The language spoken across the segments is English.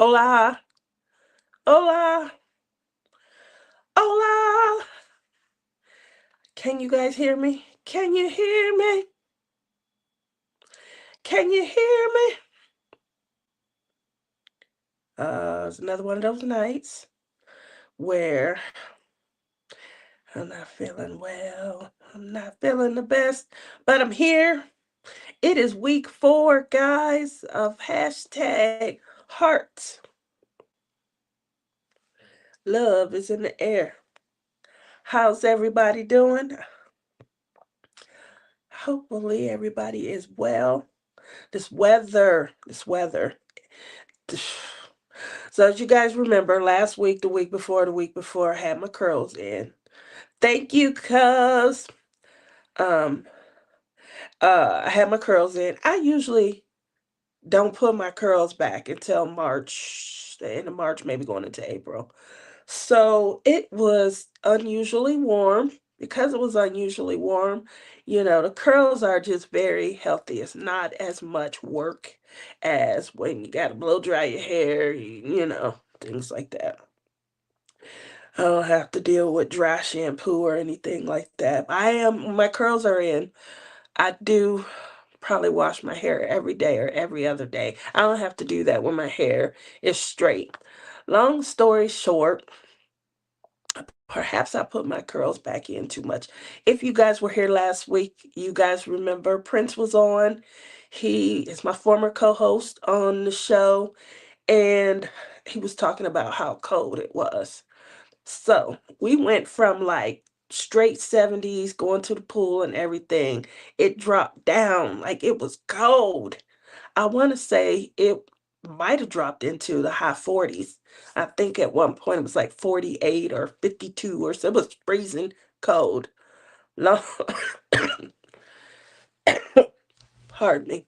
Hola, hola, hola. Can you guys hear me? Can you hear me? Can you hear me? It's another one of those nights where I'm not feeling well. I'm not feeling the best, but I'm here. It is week 4, guys, of hashtag hearts. Love is in the air. How's everybody doing? Hopefully everybody is well. This weather. So as you guys remember, last week, the week before, I had my curls in. Thank you, cuz. Um, I had my curls in. I usually don't put my curls back until March, the end of March, maybe going into April. So it was unusually warm. Because it was unusually warm, the curls are just very healthy. It's not as much work as when you got to blow dry your hair, things like that. I don't have to deal with dry shampoo or anything like that. My curls are in. I do probably wash my hair every day or every other day. I don't have to do that when my hair is straight. Long story short, perhaps I put my curls back in too much. If you guys were here last week, you guys remember Prince was on. He is my former co-host on the show, and he was talking about how cold it was. So we went from like straight 70s going to the pool and everything. It dropped down like it was cold. I want to say it might have dropped into the high 40s. I think at one point it was like 48 or 52 or so. It was freezing cold. Long, pardon me.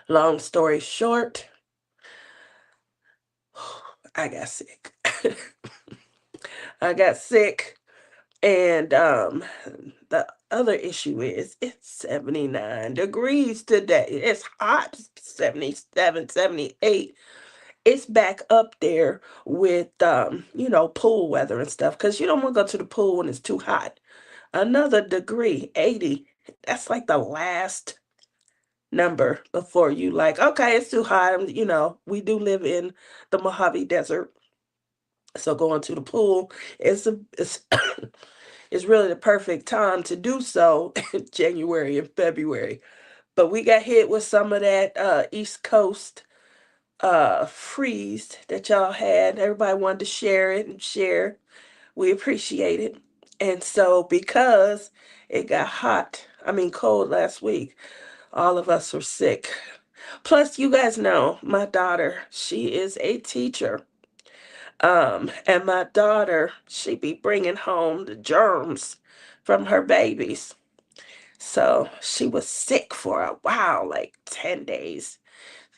Long story short, I got sick. I got sick. And the other issue is it's 79 degrees today. It's hot, 77, 78. It's back up there with pool weather and stuff because you don't want to go to the pool when it's too hot. Another degree, 80. That's like the last number before you like, okay, it's too hot. We do live in the Mojave Desert. So going to the pool it's it's really the perfect time to do so in January and February. But we got hit with some of that East Coast freeze that y'all had. Everybody wanted to share it and share. We appreciate it. And so because it got cold last week, all of us were sick. Plus, you guys know my daughter, she is a teacher. And my daughter, she be bringing home the germs from her babies. So she was sick for a while, like 10 days.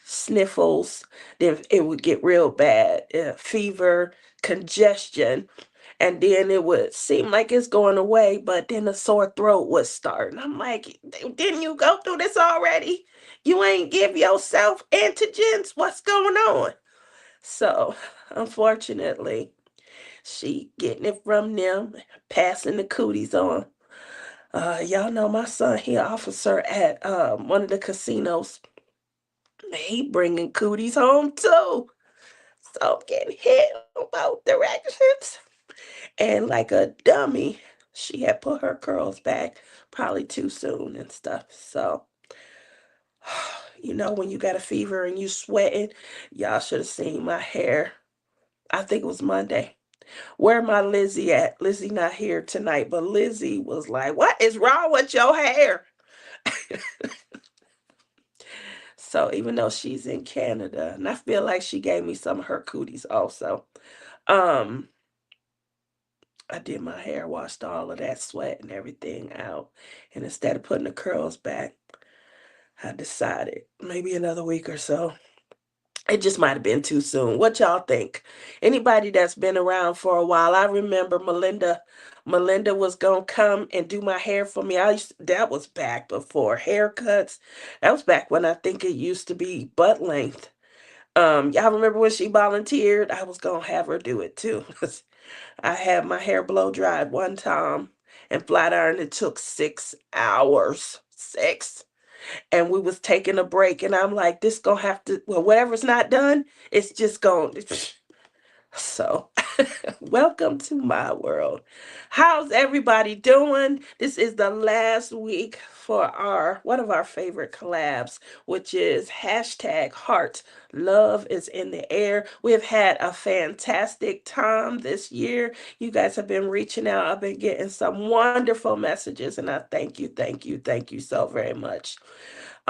Sniffles, then it would get real bad, fever, congestion, and then it would seem like it's going away, but then a sore throat would start. And I'm like, didn't you go through this already? You ain't give yourself antigens? What's going on? So, unfortunately, she getting it from them, passing the cooties on. Y'all know my son, he an officer at one of the casinos. He bringing cooties home too. So I'm getting hit in both directions. And like a dummy, she had put her curls back probably too soon and stuff. So, when you got a fever and you sweating, y'all should have seen my hair. I think it was Monday. Where my Lizzie at? Lizzie not here tonight, but Lizzie was like, "What is wrong with your hair?" So even though she's in Canada, and I feel like she gave me some of her cooties also. Um, I did my hair, washed all of that sweat and everything out. And instead of putting the curls back, I decided maybe another week or so. It just might have been too soon. What y'all think? Anybody that's been around for a while, I remember Melinda. Melinda was gonna come and do my hair for me. That was back before haircuts. That was back when I think it used to be butt length. Y'all remember when she volunteered? I was gonna have her do it too. I had my hair blow dried one time and flat iron. It took 6 hours. Six. And we was taking a break, and I'm like, this gonna have to, well, whatever's not done, it's just going. So, welcome to my world. How's everybody doing? This is the last week for our one of our favorite collabs, which is hashtag heart. Love is in the air. We have had a fantastic time this year. You guys have been reaching out. I've been getting some wonderful messages, and I thank you, thank you, thank you so very much.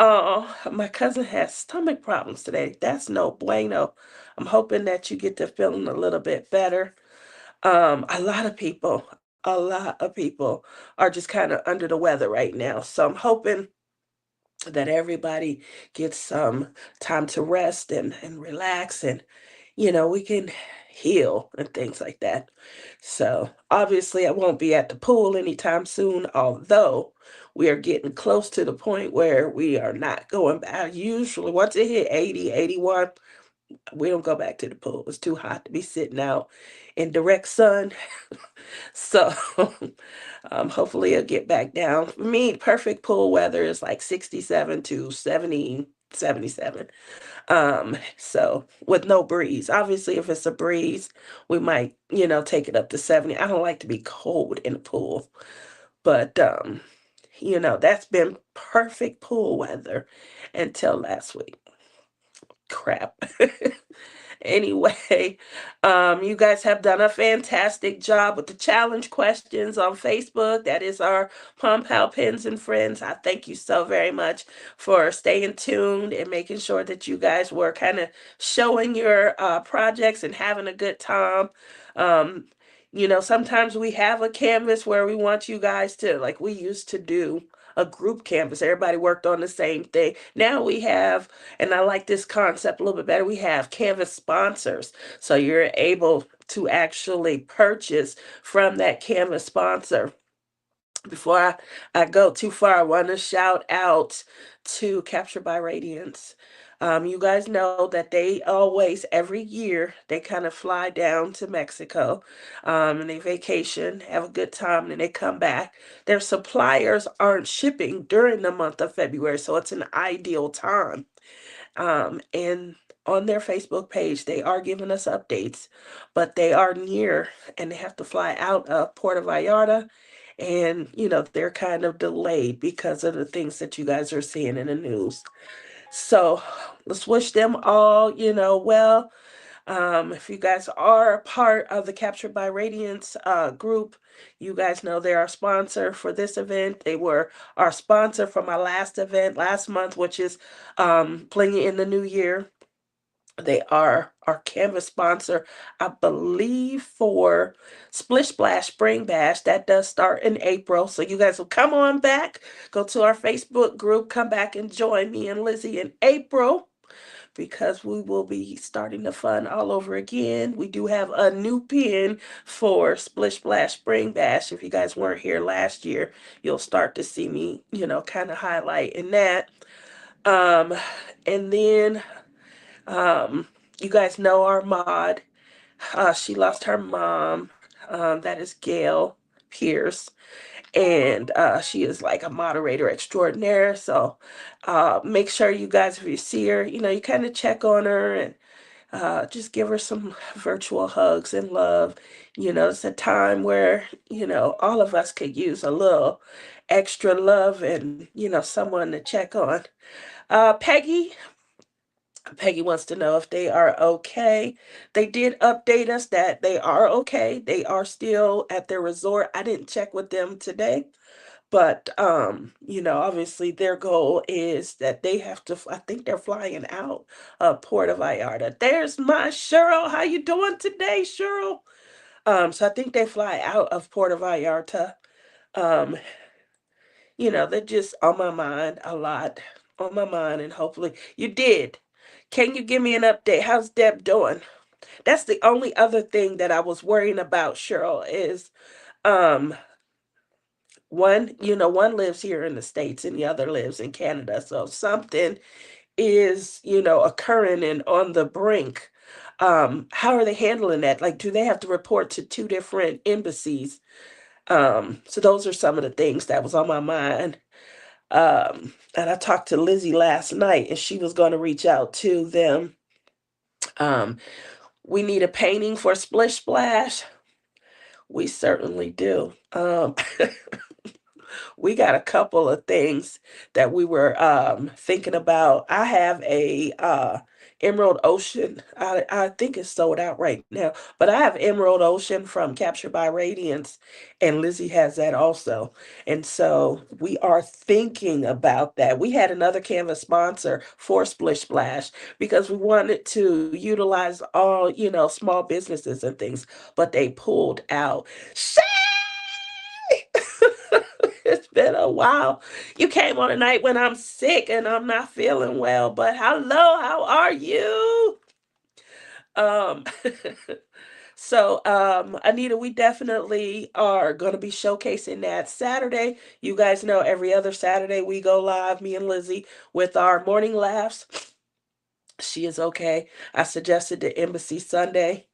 Oh, my cousin has stomach problems today. That's no bueno. I'm hoping that you get to feeling a little bit better. A lot of people are just kind of under the weather right now. So I'm hoping that everybody gets some time to rest and relax, and we can heal and things like that. So obviously I won't be at the pool anytime soon, although we are getting close to the point where we are not going back. Usually once it hit 80, 81, we don't go back to the pool. It's too hot to be sitting out in direct sun. So hopefully it'll get back down. For me, perfect pool weather is like 67 to 70, 77. So with no breeze. Obviously, if it's a breeze, we might, take it up to 70. I don't like to be cold in the pool, but that's been perfect pool weather until last week. Crap. Anyway, you guys have done a fantastic job with the challenge questions on Facebook. That is our Pump Pal Pins and Friends. I thank you so very much for staying tuned and making sure that you guys were kind of showing your projects and having a good time. Um, sometimes we have a canvas where we want you guys to, like we used to do a group canvas. Everybody worked on the same thing. Now we have, and I like this concept a little bit better, we have canvas sponsors. So you're able to actually purchase from that canvas sponsor. Before I go too far, I want to shout out to Capture by Radiance. You guys know that they always, every year, they kind of fly down to Mexico, and they vacation, have a good time, and they come back. Their suppliers aren't shipping during the month of February, so it's an ideal time. And on their Facebook page, they are giving us updates, but they are near and they have to fly out of Puerto Vallarta. And, they're kind of delayed because of the things that you guys are seeing in the news. So let's wish them all, well. If you guys are a part of the Captured by Radiance group, you guys know they're our sponsor for this event. They were our sponsor for my last event last month, which is Playing in the New Year. They are our canvas sponsor, I believe, for Splish Splash Spring Bash. That does start in April. So you guys will come on back, go to our Facebook group, come back and join me and Lizzie in April, because we will be starting the fun all over again. We do have a new pin for Splish Splash Spring Bash. If you guys weren't here last year, you'll start to see me, kind of highlight in that. Um, and then you guys know our mod. She lost her mom. That is Gail Pierce. And she is like a moderator extraordinaire. So make sure you guys, if you see her, you kind of check on her and just give her some virtual hugs and love. It's a time where, all of us could use a little extra love and, someone to check on. Peggy wants to know if they are okay. They did update us that they are okay. They are still at their resort. I didn't check with them today, but obviously their goal is that they have to, I think they're flying out of Puerto Vallarta. There's my Cheryl. How you doing today, Cheryl? So I think they fly out of Puerto Vallarta. Um, they're just on my mind a lot. On my mind, and hopefully you did. Can you give me an update? How's Deb doing? That's the only other thing that I was worrying about, Cheryl, is um one lives here in the States and the other lives in Canada. So something is, occurring and on the brink, how are they handling that? Like, do they have to report to two different embassies? So those are some of the things that was on my mind. And I talked to Lizzie last night, and she was going to reach out to them. Um, we need a painting for Splish Splash. We certainly do. We got a couple of things that we were thinking about. I have a Emerald Ocean. I think it's sold out right now, but I have Emerald Ocean from Captured by Radiance, and Lizzie has that also. And so we are thinking about that. We had another canvas sponsor for Splish Splash because we wanted to utilize all, small businesses and things, but they pulled out. It's been a while. You came on a night when I'm sick and I'm not feeling well, but hello, how are you? Um, Anita, we definitely are going to be showcasing that Saturday. You guys know every other Saturday we go live, me and Lizzie, with our morning laughs. She is okay. I suggested the Embassy Sunday.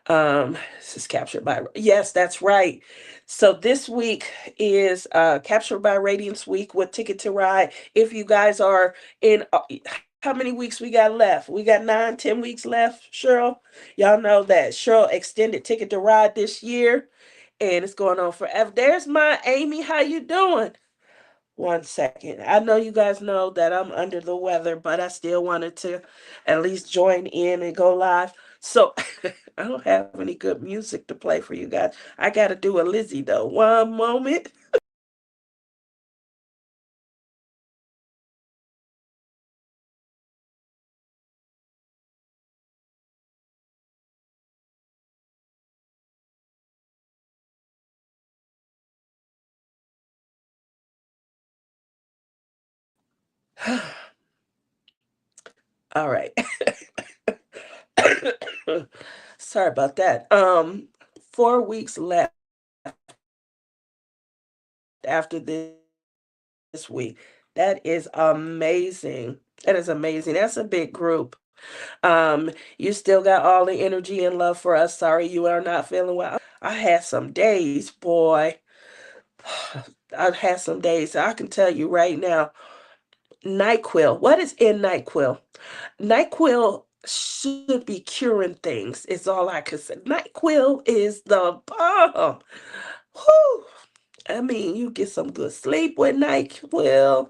This is Captured by, yes, that's right. So this week is Captured by Radiance week with Ticket to Ride. If you guys are in, how many weeks we got left? We got 9, 10 weeks left, Cheryl. Y'all know that Cheryl extended Ticket to Ride this year, and it's going on forever. There's my Amy. How you doing? One second. I know you guys know that I'm under the weather, but I still wanted to at least join in and go live. So I don't have any good music to play for you guys. I got to do a Lizzie though. One moment. All right. Sorry about that. 4 weeks left after this week. That is amazing. That is amazing. That's a big group. You still got all the energy and love for us. Sorry you are not feeling well. I had some days, boy. I've had some days. I can tell you right now. NyQuil. What is in NyQuil? NyQuil should be curing things. Is all I can say. NyQuil is the bomb. Whew. I mean, you get some good sleep with NyQuil.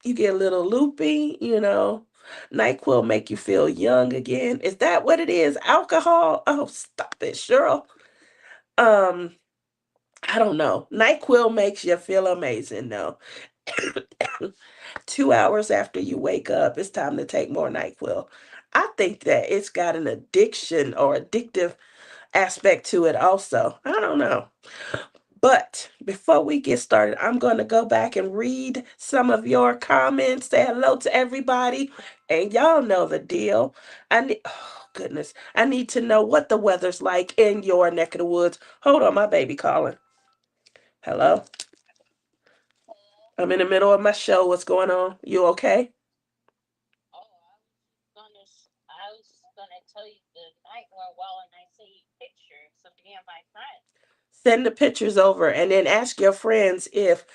You get a little loopy, NyQuil make you feel young again. Is that what it is? Alcohol? Oh, stop it, Cheryl. Um, I don't know. NyQuil makes you feel amazing, though. 2 hours after you wake up, it's time to take more NyQuil. I think that it's got an addiction or addictive aspect to it also. I don't know. But before we get started, I'm going to go back and read some of your comments, say hello to everybody, and y'all know the deal. Oh goodness, I need to know what the weather's like in your neck of the woods. Hold on, my baby calling. Hello, I'm in the middle of my show. What's going on? You okay? Send the pictures over and then ask your friends if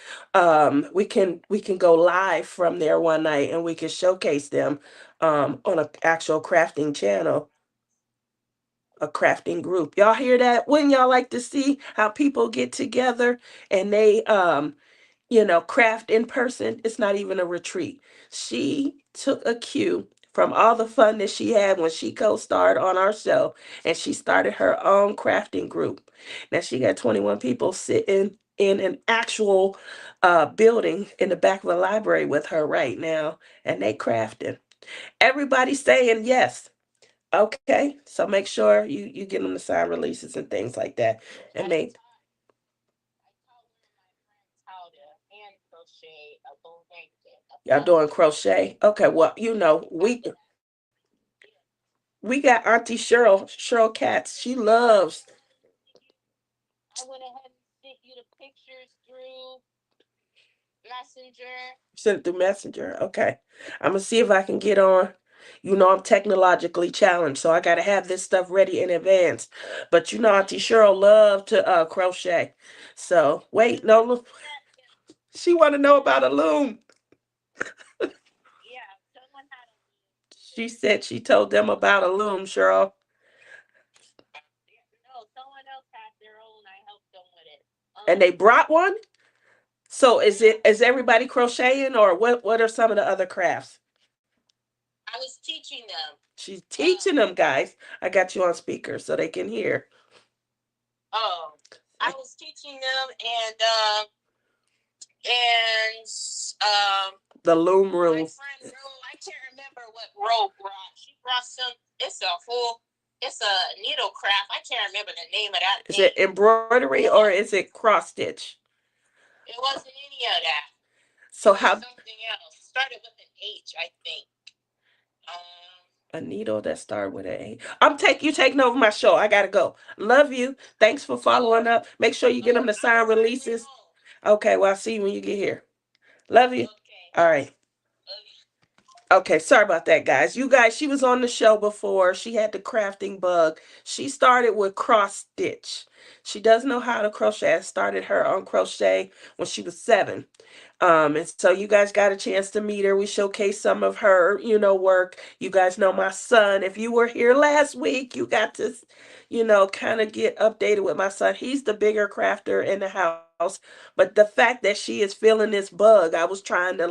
we can go live from there one night and we can showcase them on an actual crafting channel, a crafting group. Y'all hear that? Wouldn't y'all like to see how people get together and they craft in person? It's not even a retreat. She took a cue from all the fun that she had when she co-starred on our show, and she started her own crafting group. Now she got 21 people sitting in an actual building in the back of a library with her right now, and they crafting. Everybody's saying yes. Okay, so make sure you get them to sign releases and things like that, and make y'all doing crochet. Okay, well, we got Auntie Cheryl Katz. She loves. Messenger. Sent it through Messenger. Okay. I'm gonna see if I can get on. You know I'm technologically challenged, so I gotta have this stuff ready in advance. But you know Auntie Cheryl love to crochet. So wait, no, look, she wanna know about a loom. Yeah, someone had a She said she told them about a loom, Cheryl. no, someone else had their own. I helped them with it. And they brought one? So Yeah, is everybody crocheting or what are some of the other crafts? I was teaching them. She's Um, teaching them guys. I got you on speaker so they can hear. oh, I I, was teaching them, and the loom my room. friend Ro, I can't remember what Ro brought. She brought some. It's a whole. It's a needle craft. I can't remember the name of that Is it thing. embroidery or Uh, is it cross stitch? it wasn't any of that. So It was how something else. Started with an H, I think. Um, a needle that started with an A. You taking over my show. I gotta go. Love you. Thanks for following oh, up. Make sure you get them to I'm sign on my way releases. home. Okay, well I'll see you when you get here. Love you. Okay. All right. Okay, sorry about that, guys. You guys, she was on the show before. She had the crafting bug. She started with cross stitch. She does know how to crochet. I started her on crochet when she was 7. And so you guys got a chance to meet her. We showcased some of her, work. You guys know my son. If you were here last week, you got to, kind of get updated with my son. He's the bigger crafter in the house. But the fact that she is feeling this bug, I was trying to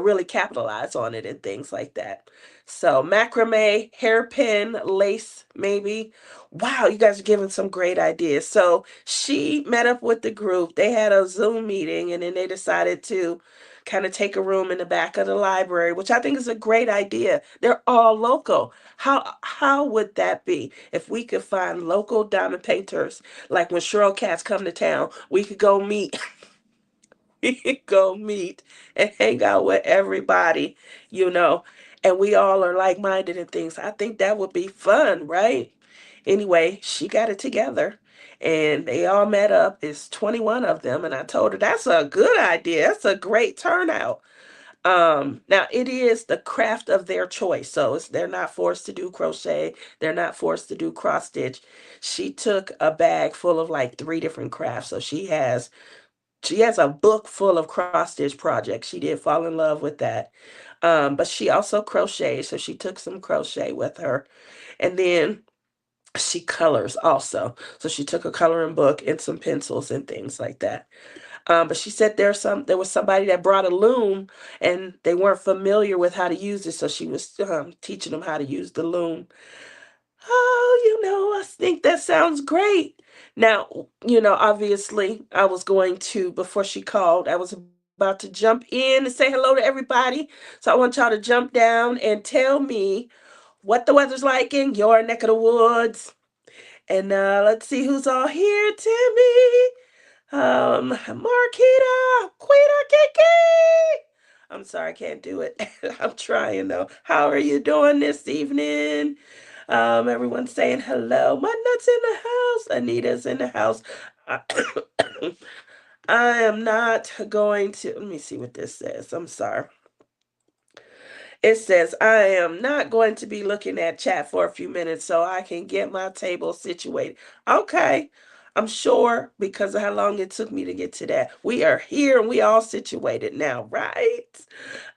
really capitalize on it and things like that. So macrame, hairpin, lace, maybe. Wow, you guys are giving some great ideas. So she met up with the group. They had a Zoom meeting and then they decided to kind of take a room in the back of the library, which I think is a great idea. They're all local. How would that be if we could find local diamond painters? Like when Cheryl Cats come to town, we could go meet go meet and hang out with everybody, you know, and we all are like minded and things. I think that would be fun, right? Anyway, she got it together and they all met up. It's 21 of them. And I told her that's a good idea. That's a great turnout. Now it is the craft of their choice. So they're not forced to do crochet. They're not forced to do cross stitch. She took a bag full of like 3 different crafts. So she has a book full of cross stitch projects. She did fall in love with that. But she also crochets, so she took some crochet with her. And then she colors also. So she took a coloring book and some pencils and things like that. But she said there was somebody that brought a loom and they weren't familiar with how to use it, so she was teaching them how to use the loom. Oh, I think that sounds great. Now, obviously, I was going to, before she called, I was about to jump in and say hello to everybody. So I want y'all to jump down and tell me what the weather's like in your neck of the woods. And let's see who's all here. Timmy, Marquita, Quita, Kiki. I'm sorry, I can't do it. I'm trying though. How are you doing this evening? Everyone's saying hello. My nut's in the house. Anita's in the house. I, I am not going to. Let me see what this says. I'm sorry. It says, I am not going to be looking at chat for a few minutes so I can get my table situated. Okay. I'm sure because of how long it took me to get to that. We are here and we all situated now, right?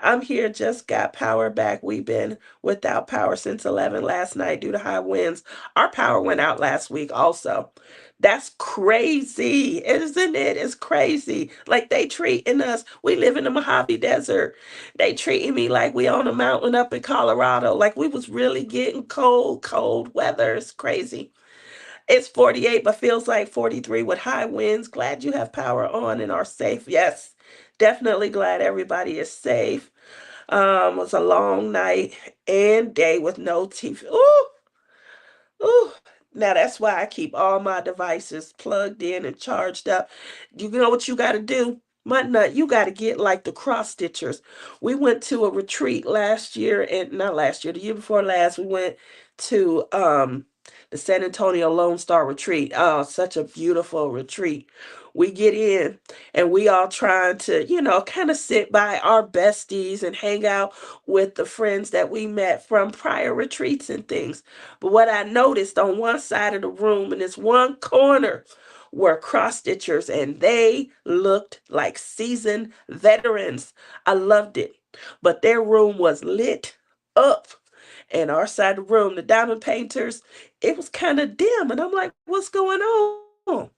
I'm here, just got power back. We've been without power since 11 last night due to high winds. Our power went out last week also. That's crazy, isn't it? It's crazy. Like they treating us. We live in the Mojave Desert. They treating me like we on a mountain up in Colorado. Like we was really getting cold, cold weather. It's crazy. It's 48, but feels like 43 with high winds. Glad you have power on and are safe. Yes, definitely glad everybody is safe. It was a long night and day with no TV. Ooh, ooh. Now that's why I keep all my devices plugged in and charged up. You know what you got to do? My nut, you got to get like the cross stitchers. We went to a retreat last year, and not last year, the year before last, we went to the San Antonio Lone Star Retreat. Oh, such a beautiful retreat. We get in and we all trying to, kind of sit by our besties and hang out with the friends that we met from prior retreats and things. But what I noticed on one side of the room in this one corner were cross stitchers, and they looked like seasoned veterans. I loved it. But their room was lit up. And our side of the room, the diamond painters, it was kind of dim. And I'm like, what's going on?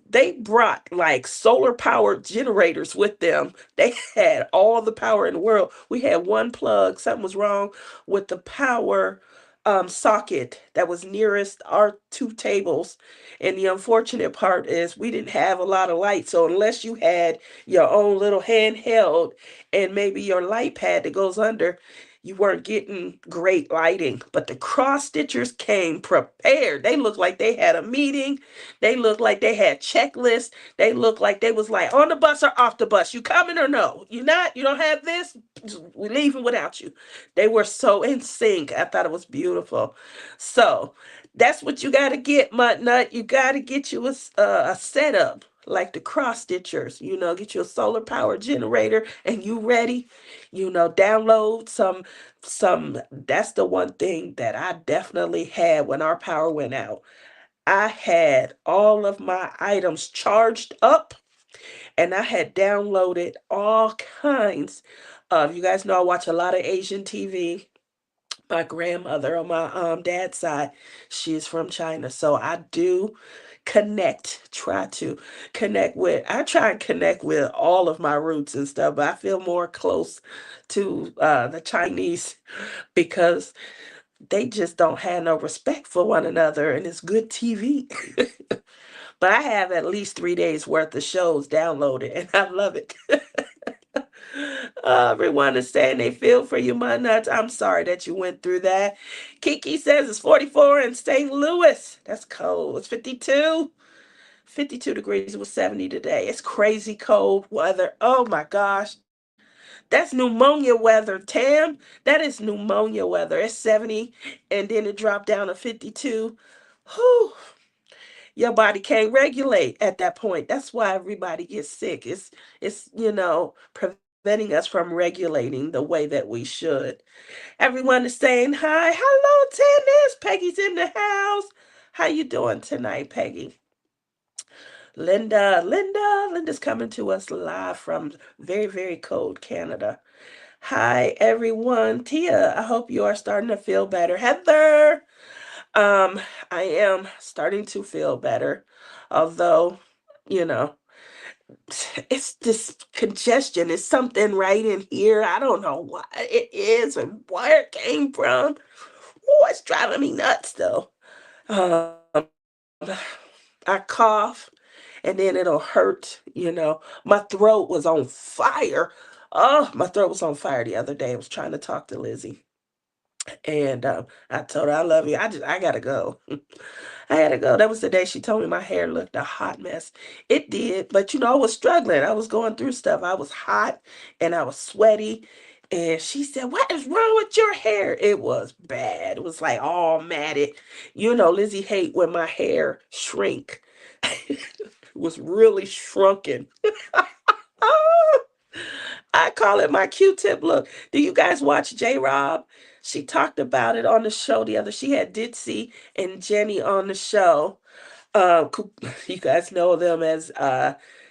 They brought like solar powered generators with them. They had all the power in the world. We had one plug, something was wrong with the power socket that was nearest our two tables. And the unfortunate part is we didn't have a lot of light. So unless you had your own little handheld and maybe your light pad that goes under, you weren't getting great lighting. But the cross stitchers came prepared. They looked like they had a meeting. They looked like they had checklists. They looked like they was like, on the bus or off the bus. You coming or no? You not? You don't have this? We're leaving without you. They were so in sync. I thought it was beautiful. So that's what you got to get, Mutt Nut. You got to get you a setup like the cross stitchers. Get you a solar power generator and you ready. Download some. That's the one thing that I definitely had when our power went out. I had all of my items charged up and I had downloaded all kinds of, you guys know I watch a lot of Asian TV. My grandmother on my dad's side, she is from China. So I do try to I try and connect with all of my roots and stuff, but I feel more close to the Chinese because they just don't have no respect for one another and it's good TV. But I have at least 3 days worth of shows downloaded and I love it. Everyone is saying they feel for you, my nuts. I'm sorry that you went through that. Kiki says it's 44 in St. Louis. That's cold. It's 52. 52 degrees. It was 70 today. It's crazy cold weather. Oh my gosh. That's pneumonia weather, Tam. That is pneumonia weather. It's 70 and then it dropped down to 52. Whew. Your body can't regulate at that point. That's why everybody gets sick. It's preventing us from regulating the way that we should. Everyone is saying hi. Hello, Tennis. Peggy's in the house. How you doing tonight, Peggy? Linda's coming to us live from very, very cold Canada. Hi, everyone. Tia, I hope you are starting to feel better. Heather, um, I am starting to feel better, although, you know, it's this congestion. It's something right in here. I don't know what it is and where it came from. Oh, it's driving me nuts though. Um, I cough and then it'll hurt. My throat was on fire. Oh, my throat was on fire the other day. I was trying to talk to Lizzie. And I told her I love you. I gotta go. I had to go. That was the day she told me my hair looked a hot mess. It did, but I was struggling. I was going through stuff. I was hot and I was sweaty. And she said, "What is wrong with your hair?" It was bad. It was like all matted. Lizzie hate when my hair shrink. It was really shrunken. I call it my Q-tip look. Do you guys watch J Rob? She talked about it on the show the other. She had Ditsy and Jenny on the show. You guys know them as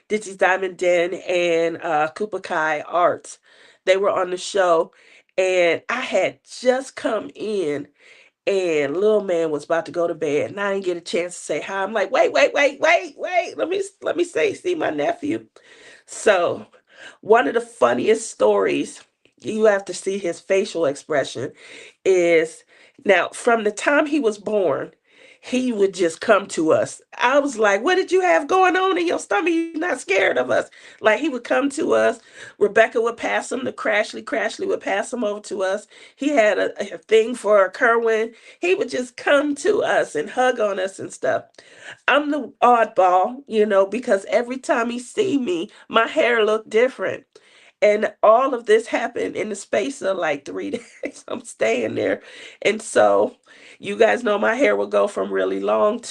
Ditsy's Diamond Den and Koopa Kai Arts. They were on the show, and I had just come in, and little man was about to go to bed, and I didn't get a chance to say hi. I'm like, wait, wait, wait, wait, wait. Let me see my nephew. So one of the funniest stories, you have to see his facial expression, is now from the time he was born, he would just come to us. I was like, what did you have going on in your stomach? You're not scared of us. Like he would come to us. Rebecca would pass him to Crashly. Crashly would pass him over to us. He had a thing for Kerwin. He would just come to us and hug on us and stuff. I'm the oddball, because every time he see me, my hair looked different. And all of this happened in the space of like 3 days. I'm staying there. And so you guys know my hair will go from really long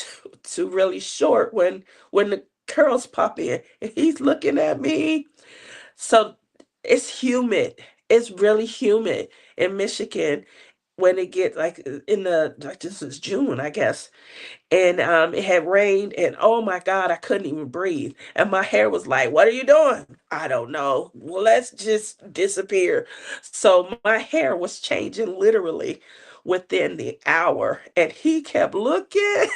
to really short when the curls pop in. And he's looking at me. So it's humid. It's really humid in Michigan when it gets like in the like this is June, I guess. And it had rained, and oh my God, I couldn't even breathe. And my hair was like, "What are you doing?" I don't know. Well, let's just disappear. So my hair was changing literally within the hour, and he kept looking.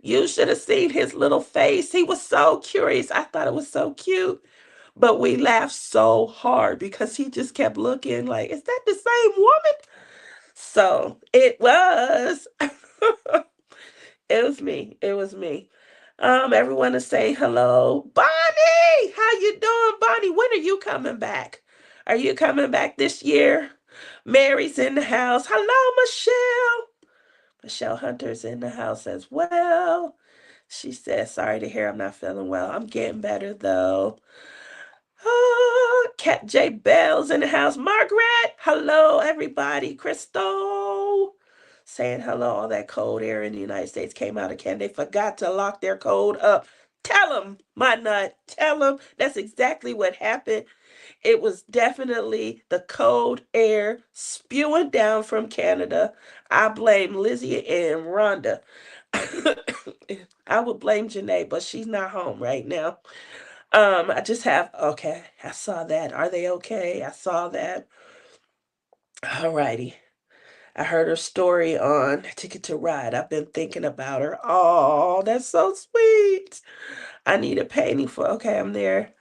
You should have seen his little face. He was so curious. I thought it was so cute. But we laughed so hard because he just kept looking like, is that the same woman? So it was. It was me. It was me. Everyone is saying hello. Bonnie! How you doing, Bonnie? When are you coming back? Are you coming back this year? Mary's in the house. Hello, Michelle. Michelle Hunter's in the house as well. She says, sorry to hear I'm not feeling well. I'm getting better though. Cat J Bell's in the house. Margaret, hello everybody. Crystal, saying hello. All that cold air in the United States came out of Canada. They forgot to lock their cold up. Tell them, my nut. Tell them that's exactly what happened. It was definitely the cold air spewing down from Canada. I blame Lizzie and Rhonda. I would blame Janae, but she's not home right now. I just have okay. I saw that. Are they okay? I saw that. Alrighty. I heard her story on Ticket to Ride. I've been thinking about her. Oh, that's so sweet. I need a painting for okay, I'm there.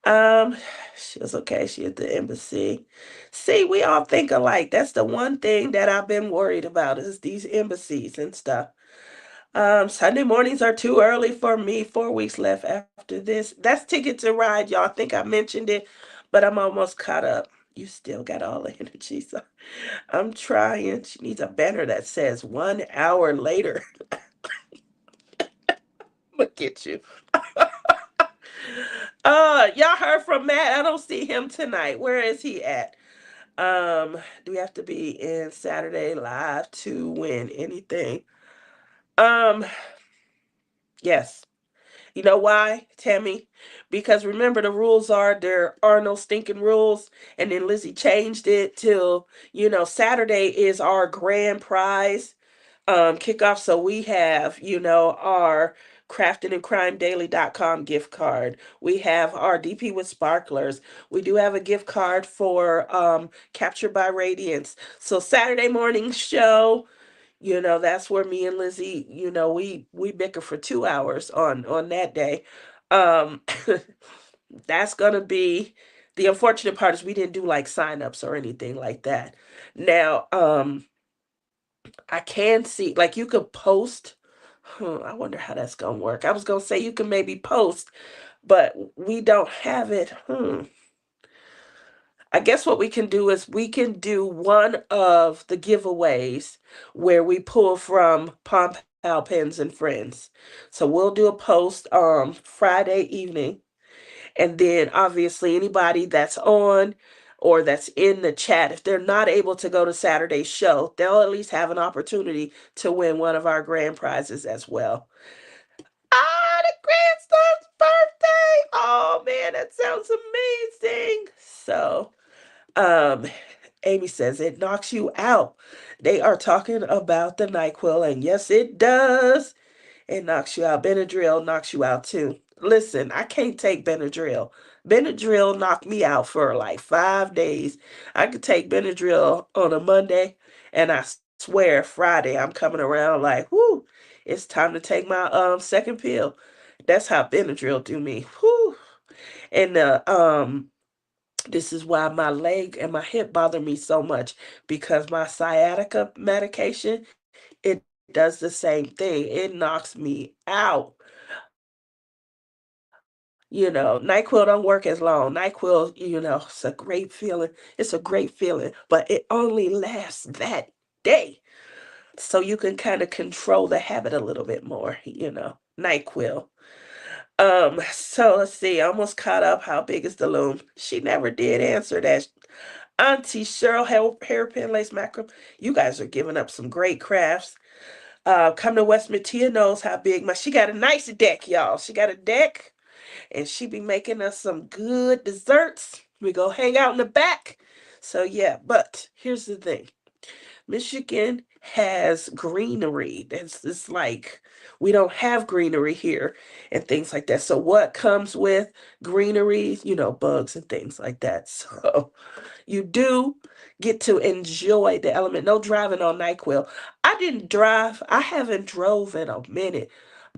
Um, she was okay. She at the embassy. See, we all think alike. That's the one thing that I've been worried about is these embassies and stuff. Sunday mornings are too early for me. 4 weeks left after this. That's Ticket to Ride, y'all. I think I mentioned it, but I'm almost caught up. You still got all the energy, so I'm trying. She needs a banner that says 1 hour later. Look at you. Y'all heard from Matt. I don't see him tonight. Where is he at? Do we have to be in Saturday live to win anything? Um, yes. You know why, Tammy? Because remember the rules are there are no stinking rules, and then Lizzie changed it till Saturday is our grand prize kickoff. So we have our craftingandcrimedaily.com gift card. We have our DP with sparklers. We do have a gift card for Captured by Radiance. So Saturday morning show, that's where me and Lizzie, we bicker for 2 hours on that day. Um that's gonna be the unfortunate part is we didn't do like signups or anything like that. Now, I can see like you could post. I wonder how that's gonna work. I was gonna say you can maybe post, but we don't have it. I guess what we can do is we can do one of the giveaways where we pull from Palm Pal Pens and Friends. So we'll do a post Friday evening, and then obviously anybody that's on or that's in the chat, if they're not able to go to Saturday's show, they'll at least have an opportunity to win one of our grand prizes as well. Ah, the grandson's birthday! Oh man, that sounds amazing. So um, Amy says it knocks you out. They are talking about the NyQuil, and yes, it does. It knocks you out. Benadryl knocks you out too. Listen, I can't take Benadryl. Benadryl knocked me out for like 5 days. I could take Benadryl on a Monday, and I swear Friday I'm coming around like, whoo, it's time to take my second pill. That's how Benadryl do me. Whoo. And this is why my leg and my hip bother me so much because my sciatica medication, it does the same thing. It knocks me out. NyQuil don't work as long. NyQuil, it's a great feeling. It's a great feeling, but it only lasts that day. So you can kind of control the habit a little bit more. NyQuil. So let's see. I almost caught up. How big is the loom? She never did answer that. Auntie Cheryl hairpin lace macram. You guys are giving up some great crafts. Come to West Matia knows how big my. She got a nice deck, y'all. She got a deck, and she be making us some good desserts. We go hang out in the back. So yeah, but here's the thing. Michigan has greenery. It's like we don't have greenery here and things like that. So what comes with greenery? Bugs and things like that. So you do get to enjoy the element. No driving on NyQuil. I didn't drive. I haven't drove in a minute.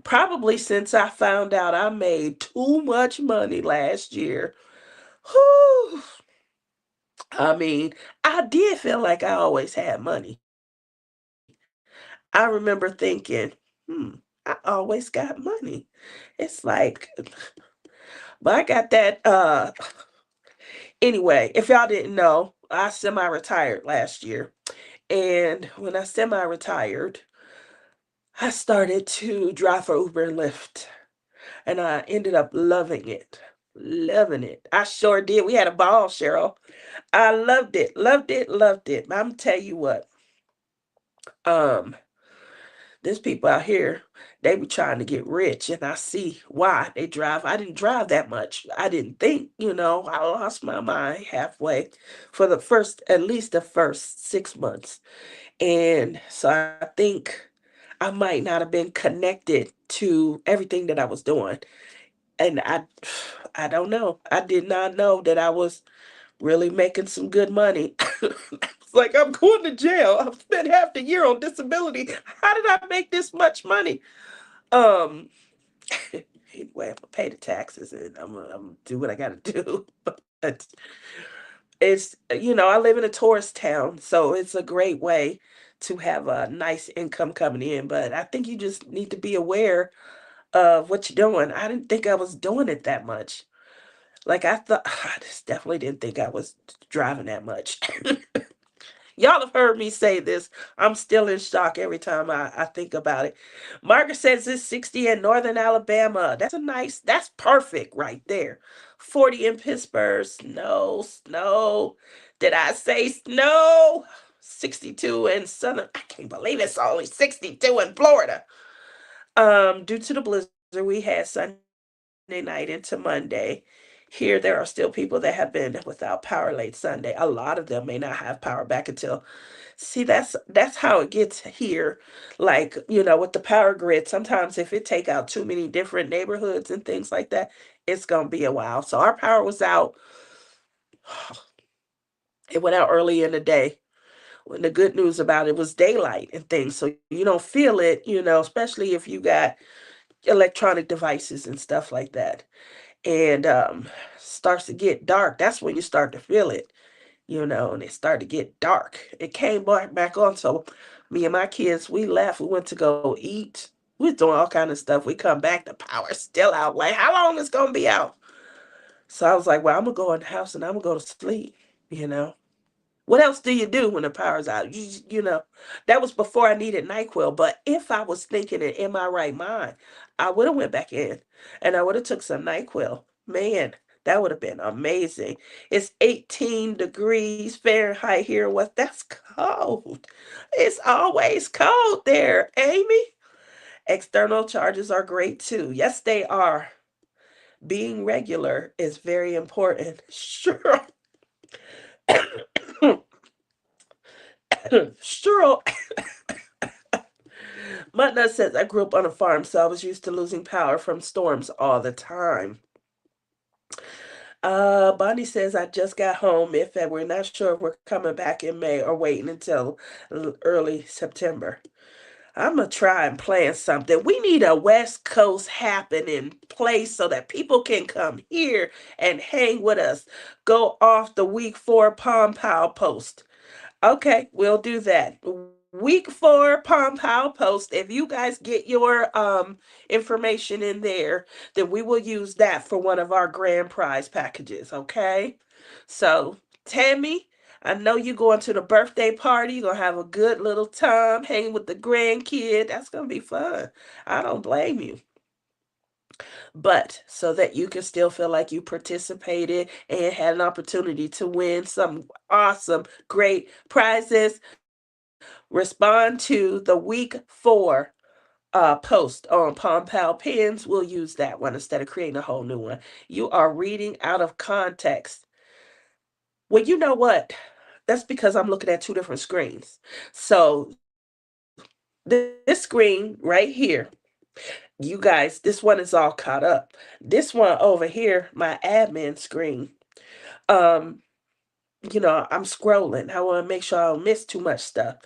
Probably since I found out I made too much money last year. Whew. I mean, I did feel like I always had money. I remember thinking, hmm, I always got money. It's like, but I got that. Anyway, if y'all didn't know, I semi-retired last year. And when I semi-retired, I started to drive for Uber and Lyft. And I ended up loving it. Loving it. I sure did. We had a ball, Cheryl. I loved it. Loved it. Loved it. I'm tell you what. Um, There's people out here, they be trying to get rich, and I see why they drive. I didn't drive that much. I didn't think, I lost my mind halfway for at least the first 6 months. And so I think I might not have been connected to everything that I was doing. And I don't know. I did not know that I was really making some good money. It's like I'm going to jail. I've spent half the year on disability. How did I make this much money? Um, anyway, I'm gonna pay the taxes and I'm gonna do what I gotta do. But I live in a tourist town, so it's a great way to have a nice income coming in. But I think you just need to be aware of what you're doing. I didn't think I was doing it that much. Like I thought, I just definitely didn't think I was driving that much. Y'all have heard me say this. I'm still in shock every time I think about it. Margaret says it's 60 in northern Alabama. That's perfect right there. 40 in Pittsburgh. Snow, snow. Did I say snow? 62 in southern. I can't believe it's only 62 in Florida. Due to the blizzard we had Sunday night into Monday. Here, there are still people that have been without power late Sunday. A lot of them may not have power back until. See, that's how it gets here. Like, with the power grid, sometimes if it take out too many different neighborhoods and things like that, it's gonna be a while. So our power was out. It went out early in the day. When the good news about it was daylight and things, so you don't feel it, especially if you got electronic devices and stuff like that. And starts to get dark. That's when you start to feel it, and it started to get dark. It came back on. So me and my kids, we left. We went to go eat. We was doing all kind of stuff. We come back, the power's still out. Like, how long is gonna be out? So I was like, well, I'm gonna go in the house and I'm gonna go to sleep, you know. What else do you do when the power's out? That was before I needed NyQuil. But if I was thinking it in my right mind, I would have went back in and I would have took some NyQuil. Man, that would have been amazing. It's 18 degrees Fahrenheit here. That's cold. It's always cold there, Amy. External charges are great too. Yes, they are. Being regular is very important. Sure. Sure. Mutna says, I grew up on a farm, so I was used to losing power from storms all the time. Bonnie says, I just got home. If we're not sure if we're coming back in May or waiting until early September. I'm going to try and plan something. We need a West Coast happening place so that people can come here and hang with us. Go off the week 4 Palm Pile post. Okay, we'll do that. Week 4 Palm Pile post. If you guys get your information in there, then we will use that for one of our grand prize packages. Okay. So Tammy, I know you're going to the birthday party. You're gonna have a good little time hanging with the grandkid. That's gonna be fun. I don't blame you. But so that you can still feel like you participated and had an opportunity to win some awesome, great prizes, respond to the week 4 post on Palm Pal Pins. We'll use that one instead of creating a whole new one. You are reading out of context. Well, you know what? That's because I'm looking at two different screens. So this screen right here, you guys, this one is all caught up. This one over here, my admin screen, um, I'm scrolling. I want to make sure I don't miss too much stuff.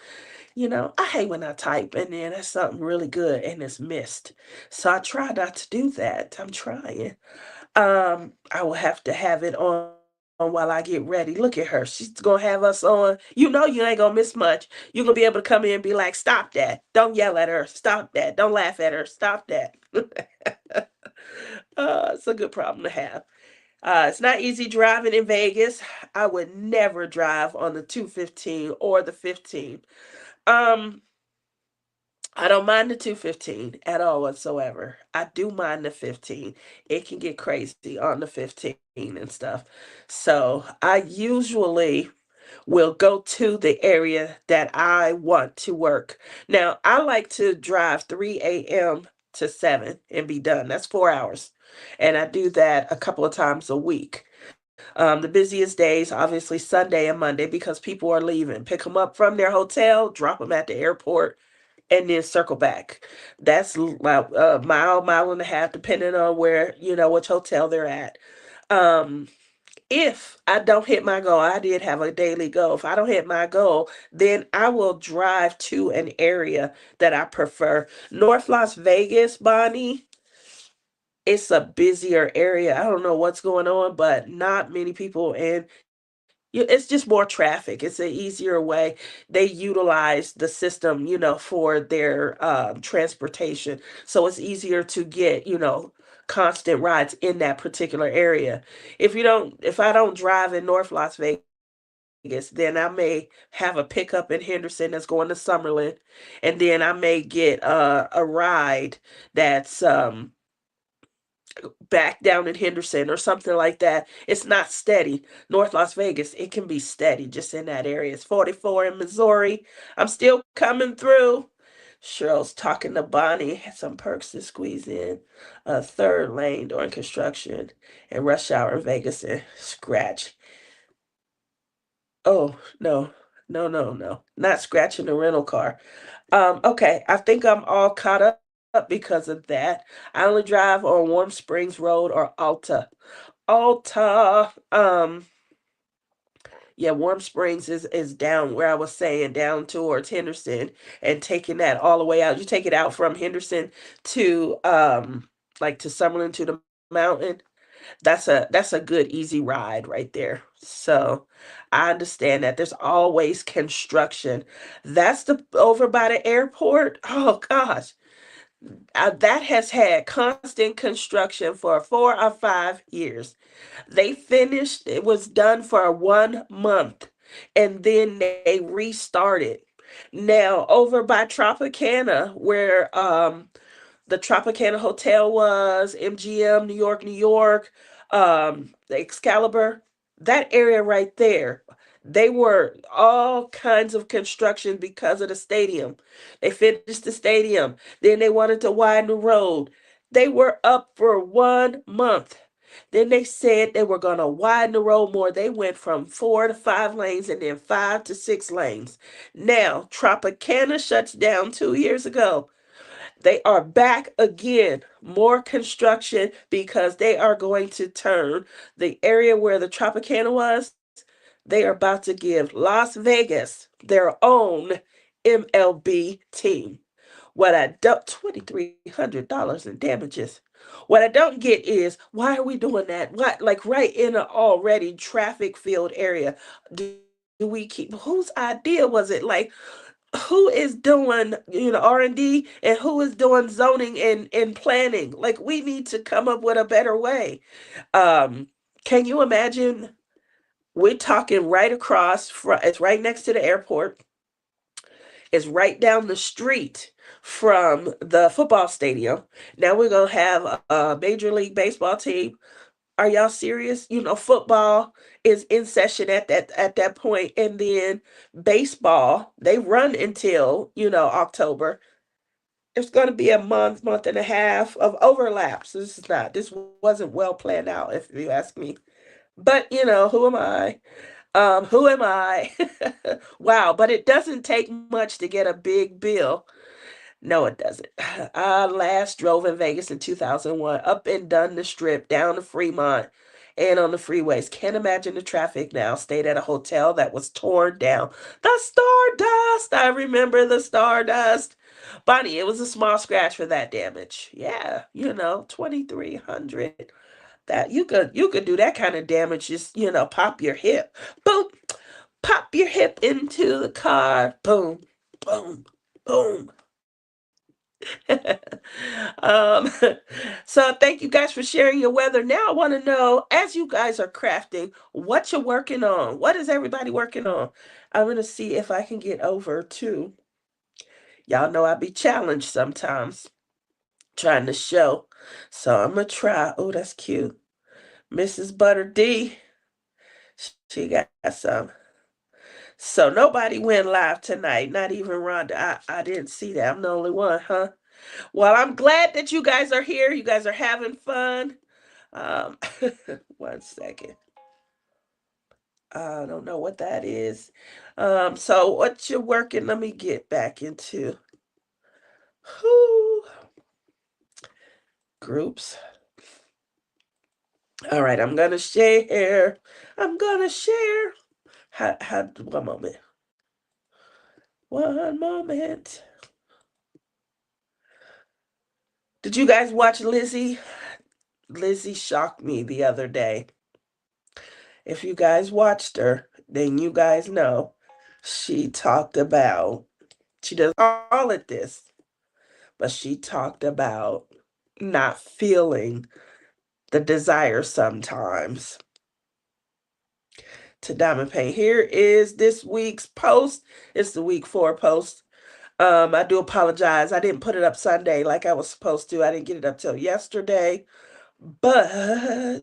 I hate when I type and then that's something really good and it's missed. So I try not to do that. I'm trying. I will have to have it on while I get ready. Look at her. She's gonna have us on. You ain't gonna miss much. You're gonna be able to come in and be like, stop that. Don't yell at her. Stop that. Don't laugh at her. Stop that. It's a good problem to have. It's not easy driving in Vegas. I would never drive on the 215 or the 15. Um, I don't mind the 215 at all whatsoever. I do mind the 15. It can get crazy on the 15 and stuff. So I usually will go to the area that I want to work. Now, I like to drive 3 a.m. to 7 and be done. That's 4 hours. And I do that a couple of times a week. The busiest days, obviously Sunday and Monday, because people are leaving. Pick them up from their hotel, drop them at the airport, and then circle back. That's a mile, mile and a half, depending on where, which hotel they're at. Um, if I don't hit my goal, I did have a daily goal. If I don't hit my goal, then I will drive to an area that I prefer. North Las Vegas, Bonnie, it's a busier area. I don't know what's going on, but not many people. And it's just more traffic. It's an easier way. They utilize the system, for their transportation. So it's easier to get, constant rides in that particular area. If I don't drive in North Las Vegas, then I may have a pickup in Henderson that's going to Summerlin, and then I may get a ride that's back down in Henderson or something like that. It's not steady. North Las Vegas, it can be steady just in that area. It's 44 in Missouri. I'm still coming through. Cheryl's talking to Bonnie. Had some perks to squeeze in a third lane during construction and rush hour in Vegas and scratch. Oh, no. No, no, no. Not scratching the rental car. Okay, I think I'm all caught up because of that. I only drive on Warm Springs Road or Alta. Alta. Yeah, Warm Springs is down where I was saying, down towards Henderson, and taking that all the way out. You take it out from Henderson to like to Summerlin to the mountain. That's a good easy ride right there. So I understand that there's always construction. That's the over by the airport. Oh gosh, that has had constant construction for 4 or 5 years. They finished, it was done for 1 month, and then they restarted. Now, over by Tropicana, where the Tropicana Hotel was, MGM, New York, the Excalibur, that area right there. They were all kinds of construction because of the stadium. They finished the stadium. Then they wanted to widen the road. They were up for 1 month. Then they said they were going to widen the road more. They went from 4 to 5 lanes and then 5 to 6 lanes. Now, Tropicana shuts down 2 years ago. They are back again. More construction because they are going to turn the area where the Tropicana was. They are about to give Las Vegas their own MLB team. What I don't $2,300 in damages. What I don't get is why are we doing that? What like right in an already traffic filled area? Do we keep whose idea was it? Like who is doing R&D and who is doing zoning and planning? Like we need to come up with a better way. um can you imagine? We're talking right across from, it's right next to the airport. It's right down the street from the football stadium. Now we're gonna have a Major League Baseball team. Are y'all serious? Football is in session at that point, and then baseball, they run until, October. It's going to be a month and a half of overlaps. This wasn't well planned out, if you ask me. But who am I? Who am I? Wow, but it doesn't take much to get a big bill. No, it doesn't. I last drove in Vegas in 2001, up and down the strip, down to Fremont, and on the freeways. Can't imagine the traffic now. Stayed at a hotel that was torn down. The Stardust! I remember the Stardust. Bonnie, it was a small scratch for that damage. Yeah, 2,300. That you could do that kind of damage, just, pop your hip. Boom! Pop your hip into the car. Boom, boom, boom. um, so thank you guys for sharing your weather. Now I want to know, as you guys are crafting, what you're working on. What is everybody working on? I'm gonna see if I can get over to. Y'all know I be challenged sometimes, trying to show. So I'm gonna try. Oh, that's cute. Mrs. Butter D. She got some. So nobody went live tonight, not even Rhonda. I didn't see that. I'm the only one, huh? Well, I'm glad that you guys are here. You guys are having fun. Um, one second. I don't know what that is. So what you're working, let me get back into who groups. All right, I'm gonna share. I'm gonna share. How, one moment. One moment. Did you guys watch Lizzie? Lizzie shocked me the other day. If you guys watched her, then you guys know she talked about, she does all of this, but she talked about not feeling the desire sometimes to diamond paint. Here is this week's post. It's the week 4 post. I do apologize. I didn't put it up Sunday like I was supposed to. I didn't get it up till yesterday. But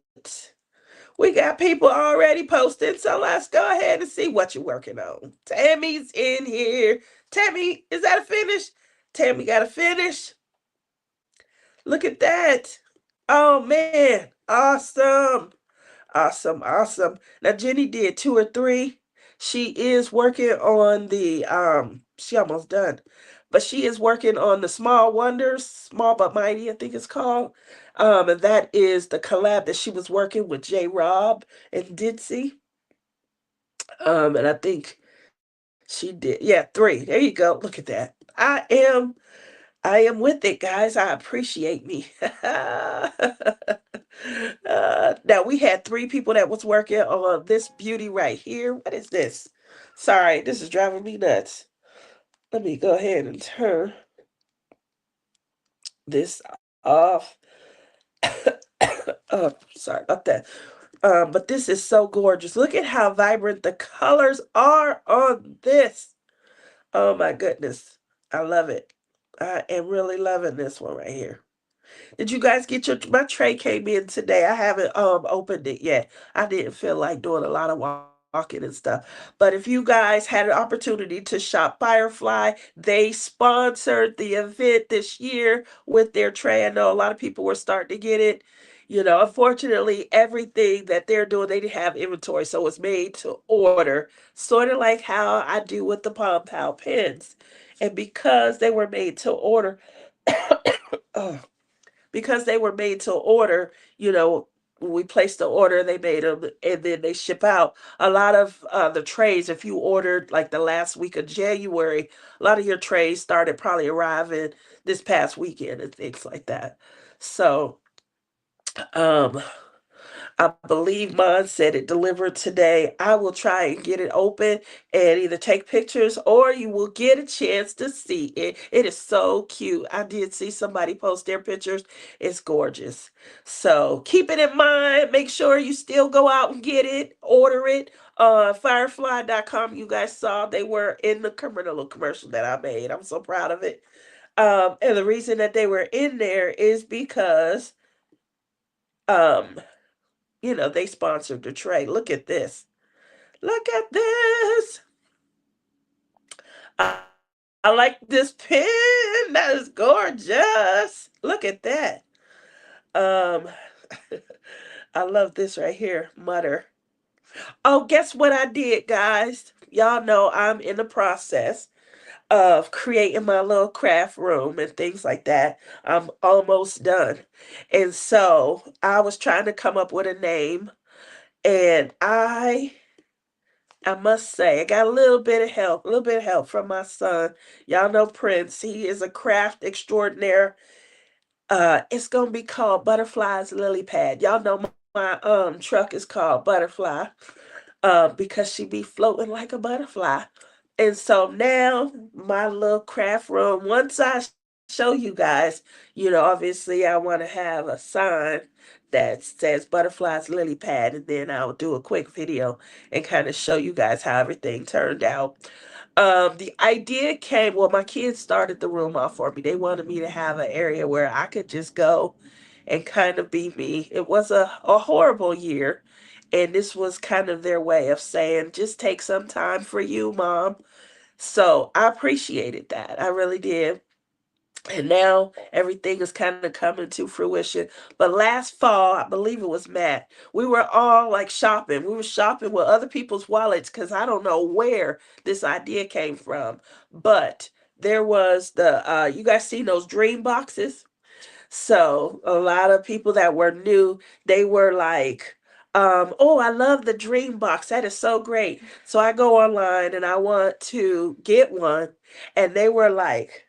we got people already posted, so let's go ahead and see what you're working on. Tammy's in here. Tammy, is that a finish? Tammy got a finish. Look at that. Oh man. Awesome. Awesome. Awesome. Now Jenny did 2 or 3. She is working on the she almost done. But she is working on the Small Wonders, Small but Mighty, I think it's called. And that is the collab that she was working with J Rob and Ditzy. And I think she did, yeah, 3. There you go. Look at that. I am with it, guys. I appreciate me. Now we had 3 people that was working on this beauty right here. What is this? Sorry, this is driving me nuts. Let me go ahead and turn this off. Oh, sorry about that. But this is so gorgeous. Look at how vibrant the colors are on this. Oh my goodness. I love it. I am really loving this one right here. Did you guys get my tray came in today? I haven't opened it yet. I didn't feel like doing a lot of walking and stuff. But if you guys had an opportunity to shop Firefly, they sponsored the event this year with their tray. I know a lot of people were starting to get it. Unfortunately, everything that they're doing, they didn't have inventory, so it's made to order, sort of like how I do with the Palm Pow pens. And oh, because they were made to order, when we placed the order, they made them and then they ship out. A lot of the trays, if you ordered like the last week of January, a lot of your trays started probably arriving this past weekend and things like that. So, um, I believe mine said it delivered today. I will try and get it open and either take pictures or you will get a chance to see it. It is so cute. I did see somebody post their pictures. It's gorgeous. So keep it in mind. Make sure you still go out and get it, order it. Firefly.com, you guys saw they were in the commercial that I made. I'm so proud of it. And the reason that they were in there is because, um, they sponsored the tray. Look at this. Look at this. I like this pin. That is gorgeous. Look at that. Um, I love this right here. Mutter. Oh, guess what I did, guys? Y'all know I'm in the process of creating my little craft room and things like that. I'm almost done. And so I was trying to come up with a name, and I must say, I got a little bit of help from my son. Y'all know Prince. He is a craft extraordinaire. It's gonna be called Butterfly's Lily Pad. Y'all know my truck is called Butterfly, because she be floating like a butterfly. And so now my little craft room, once I show you guys, obviously I want to have a sign that says Butterfly's Lily Pad, and then I'll do a quick video and kind of show you guys how everything turned out. The idea came, well, my kids started the room off for me. They wanted me to have an area where I could just go and kind of be me. It was a horrible year, and this was kind of their way of saying, just take some time for you, mom. So I appreciated that. I really did. And now everything is kind of coming to fruition. But last fall, I believe it was Matt, we were all like shopping. We were shopping with other people's wallets because I don't know where this idea came from. But there was you guys seen those dream boxes? So a lot of people that were new, they were like, oh, I love the dream box. That is so great. So I go online and I want to get one. And they were like,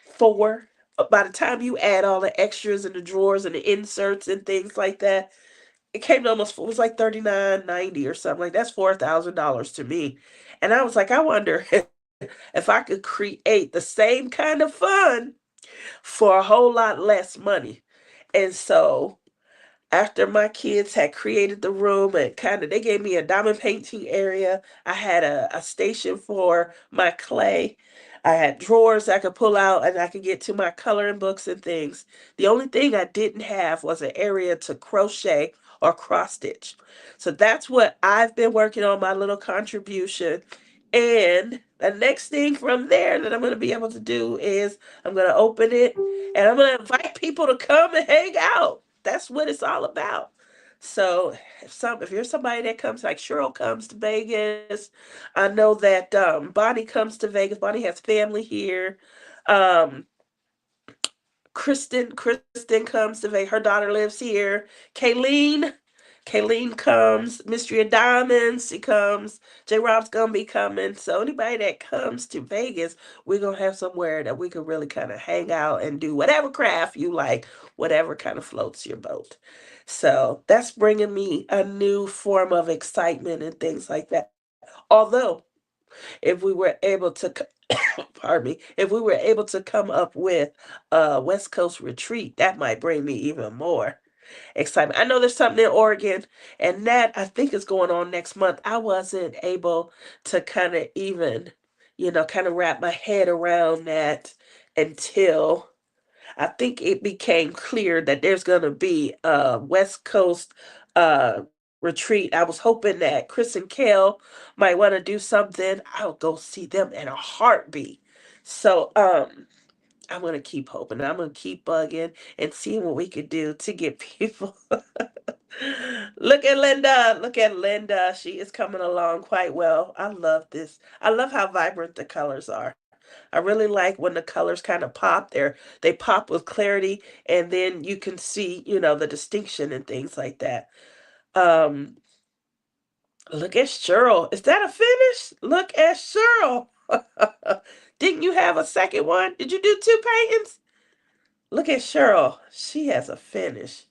four. By the time you add all the extras and the drawers and the inserts and things like that, it came to almost, it was like 39.90 or something. Like that's $4,000 to me. And I was like, I wonder if I could create the same kind of fun for a whole lot less money. And so after my kids had created the room and kind of they gave me a diamond painting area, I had a station for my clay. I had drawers I could pull out and I could get to my coloring books and things. The only thing I didn't have was an area to crochet or cross stitch. So that's what I've been working on, my little contribution. And the next thing from there that I'm going to be able to do is I'm going to open it and I'm going to invite people to come and hang out. That's what it's all about. So if you're somebody that comes, like Cheryl comes to Vegas, I know that Bonnie comes to Vegas. Bonnie has family here. Um, Kristen comes to Vegas. Her daughter lives here. Kayleen, Kayleen comes. Mystery of Diamonds, she comes. J Rob's gonna be coming. So anybody that comes to Vegas, we're gonna have somewhere that we can really kind of hang out and do whatever craft you like, whatever kind of floats your boat. So that's bringing me a new form of excitement and things like that. Although, if we were able to, pardon me, if we were able to come up with a West Coast retreat, that might bring me even more excitement. I know there's something in Oregon, and that I think is going on next month. I wasn't able to kind of even, kind of wrap my head around that until I think it became clear that there's going to be a West Coast retreat. I was hoping that Chris and Kale might want to do something. I'll go see them in a heartbeat. So, I'm gonna keep hoping. I'm gonna keep bugging and seeing what we could do to get people. Look at Linda. Look at Linda. She is coming along quite well. I love this. I love how vibrant the colors are. I really like when the colors kind of pop. They pop with clarity, and then you can see, the distinction and things like that. Um, Look at Cheryl. Is that a finish? Look at Cheryl. Didn't you have a second one? Did you do two paintings? Look at Cheryl. She has a finish.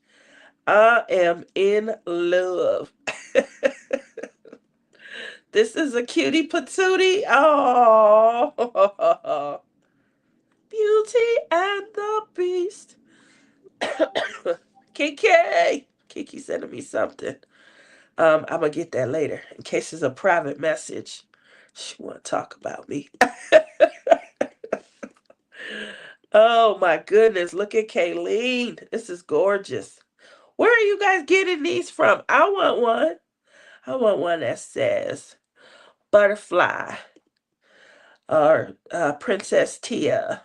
I am in love. This is a cutie patootie. Oh, Beauty and the Beast. Kiki. Kiki sending me something. I'm gonna get that later in case it's a private message. She wanna talk about me. Oh my goodness, look at Kayleen. This is gorgeous. Where are you guys getting these from? I want one. I want one that says butterfly or Princess Tia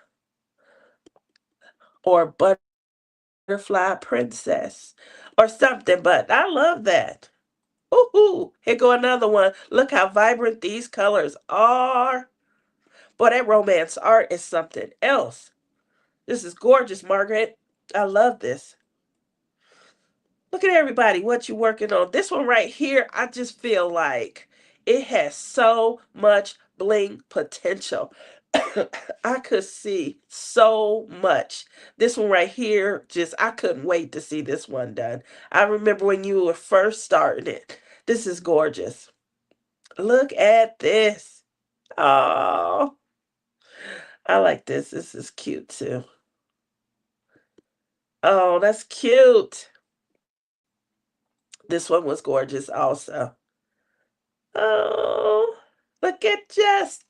or butterfly princess or something, but I love that. Ooh, here go another one. Look how vibrant these colors are. Boy, that romance art is something else. This is gorgeous, Margaret. I love this. Look at everybody, what you working on. This one right here, I just feel like it has so much bling potential. I could see so much. This one right here, just I couldn't wait to see this one done. I remember when you were first starting it. This is gorgeous. Look at this. Oh, I like this. This is cute too. Oh, that's cute. This one was gorgeous also. Oh, look at Jess.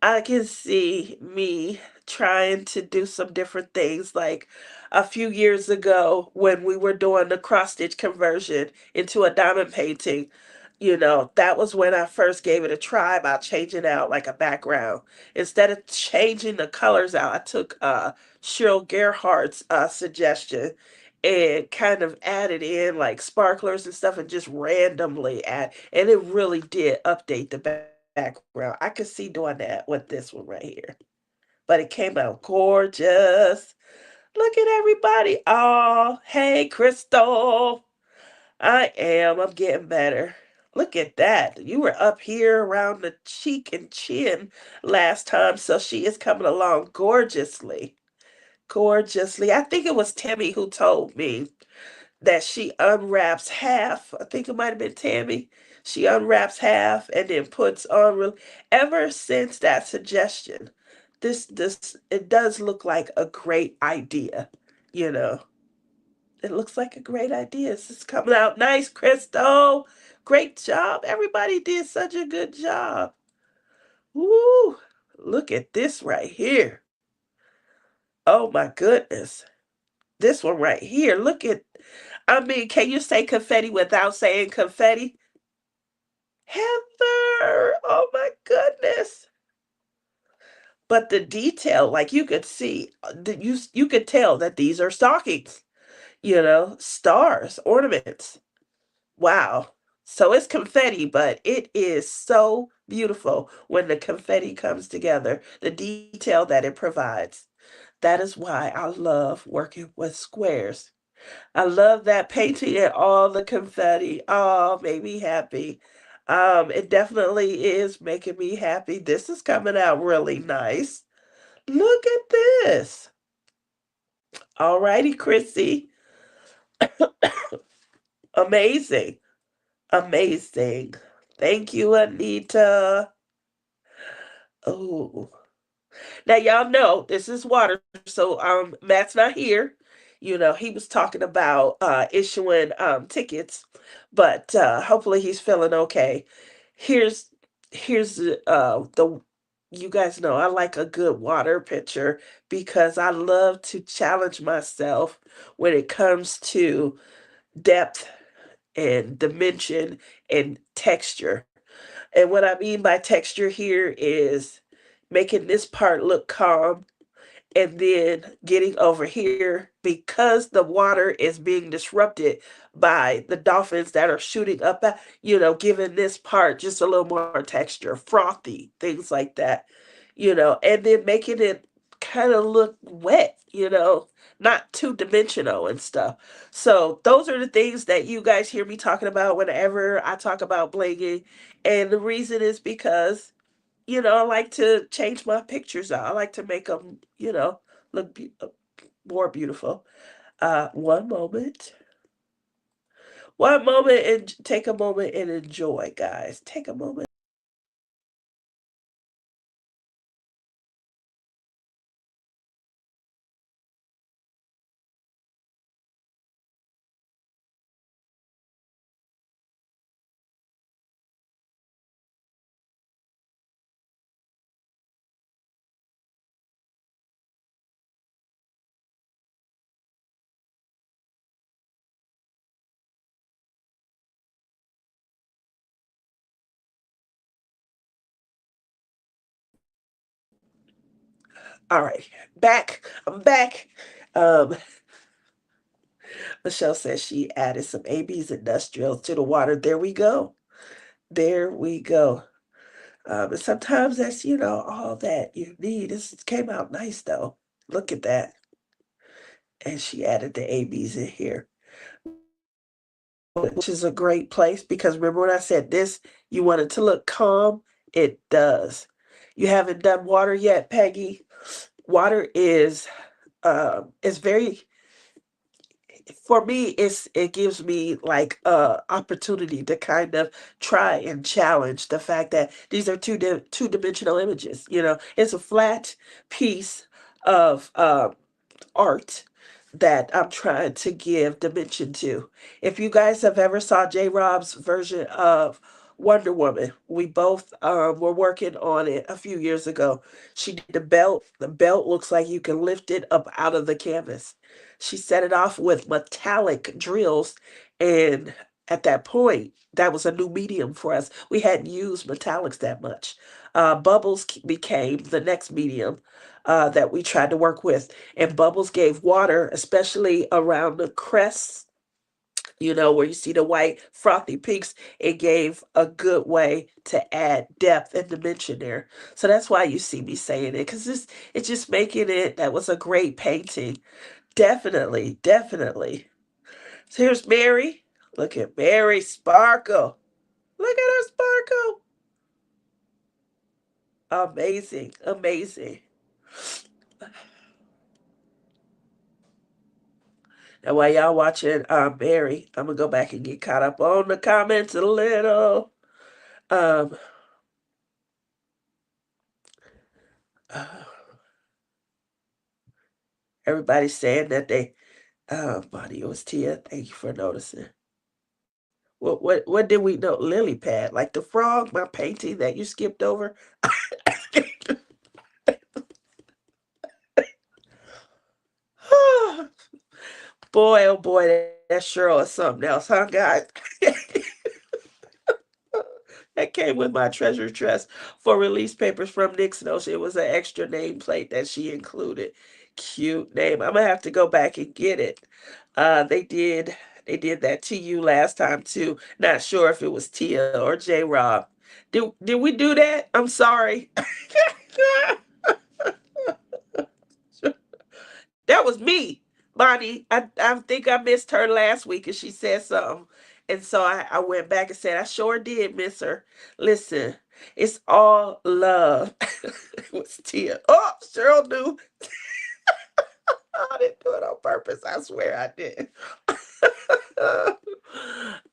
I can see me trying to do some different things. Like a few years ago, when we were doing the cross stitch conversion into a diamond painting, that was when I first gave it a try about changing out like a background. Instead of changing the colors out, I took Cheryl Gerhardt's suggestion and kind of added in like sparklers and stuff and just randomly and it really did update the background. I could see doing that with this one right here. But it came out gorgeous. Look at everybody. Oh, hey, Crystal. I'm getting better. Look at that. You were up here around the cheek and chin last time, so she is coming along gorgeously. Gorgeously. I think it was Tammy who told me that she unwraps half. I think it might have been Tammy. She unwraps half and then puts on ever since that suggestion. This it does look like a great idea, you know. It looks like a great idea. This is coming out nice, Crystal. Great job. Everybody did such a good job. Woo! Look at this right here. Oh my goodness. This one right here. Look at, I mean, can you say confetti without saying confetti? Heather! Oh my goodness. But the detail, like you could see, you could tell that these are stockings, stars, ornaments. Wow. So it's confetti, but it is so beautiful when the confetti comes together, the detail that it provides. That is why I love working with squares. I love that painting and all the confetti. Oh, made me happy. It definitely is making me happy. This is coming out really nice. Look at this. Alrighty, Chrissy. Amazing. Amazing. Thank you, Anita. Oh. Now y'all know this is water, so Matt's not here. He was talking about issuing tickets, but hopefully he's feeling okay. Here's here's the you guys know I like a good water picture because I love to challenge myself when it comes to depth and dimension and texture. And what I mean by texture here is making this part look calm and then getting over here because the water is being disrupted by the dolphins that are shooting up at, giving this part just a little more texture, frothy, things like that, and then making it kind of look wet, not two dimensional and stuff. So those are the things that you guys hear me talking about whenever I talk about blinging. And the reason is because I like to change my pictures out. I like to make them, look more beautiful. One moment. One moment and take a moment and enjoy, guys. Take a moment. All right, back. I'm back. Um, Michelle says she added some AB's industrials to the water. There we go. There we go. And sometimes that's, all that you need. This came out nice though. Look at that. And she added the ABs in here, which is a great place because remember when I said this, you want it to look calm? It does. You haven't done water yet, Peggy? Water is very, for me, it gives me like opportunity to kind of try and challenge the fact that these are two-dimensional images. It's a flat piece of art that I'm trying to give dimension to. If you guys have ever saw J. Rob's version of Wonder Woman, we both were working on it a few years ago. She did the belt. The belt looks like you can lift it up out of the canvas. She set it off with metallic drills, and at that point, that was a new medium for us. We hadn't used metallics that much. Bubbles became the next medium that we tried to work with, and bubbles gave water, especially around the crests, where you see the white frothy peaks. It gave a good way to add depth and dimension there. So that's why you see me saying it, because it's just making it. That was a great painting. Definitely, definitely. So here's Mary. Look at Mary sparkle. Look at her sparkle. Amazing, amazing. And while y'all watching Mary, I'm gonna go back and get caught up on the comments a little. Um, uh, Everybody's saying that they. Buddy, it was Tia. Thank you for noticing. What did we know? Lily pad, like the frog, my painting that you skipped over. Boy, oh boy, that sure is something else, huh, guys? That came with my treasure chest for release papers from Nixon Ocean. It was an extra nameplate that she included. Cute name. I'm gonna have to go back and get it. They did that to you last time too. Not sure if it was Tia or J Rob. Did we do that? I'm sorry. That was me, Bonnie. I think I missed her last week and she said something. And so I went back and said, I sure did miss her. Listen, it's all love. It was Tia. Oh, Cheryl knew. I didn't do it on purpose. I swear I did.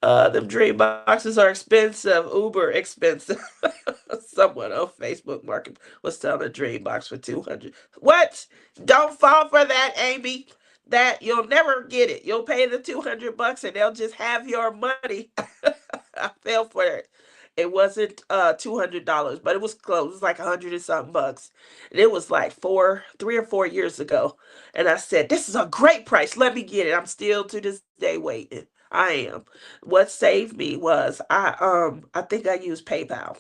Them dream boxes are expensive, uber expensive. Someone on Facebook Market was selling a dream box for 200. What? Don't fall for that, Amy. That you'll never get it. You'll pay the 200 bucks and they'll just have your money. I fell for it. It wasn't $200, but it was close. It was like 100 and something bucks. And it was like 3 or 4 years ago. And I said, this is a great price. Let me get it. I'm still to this day waiting. I am. What saved me was I think I used PayPal.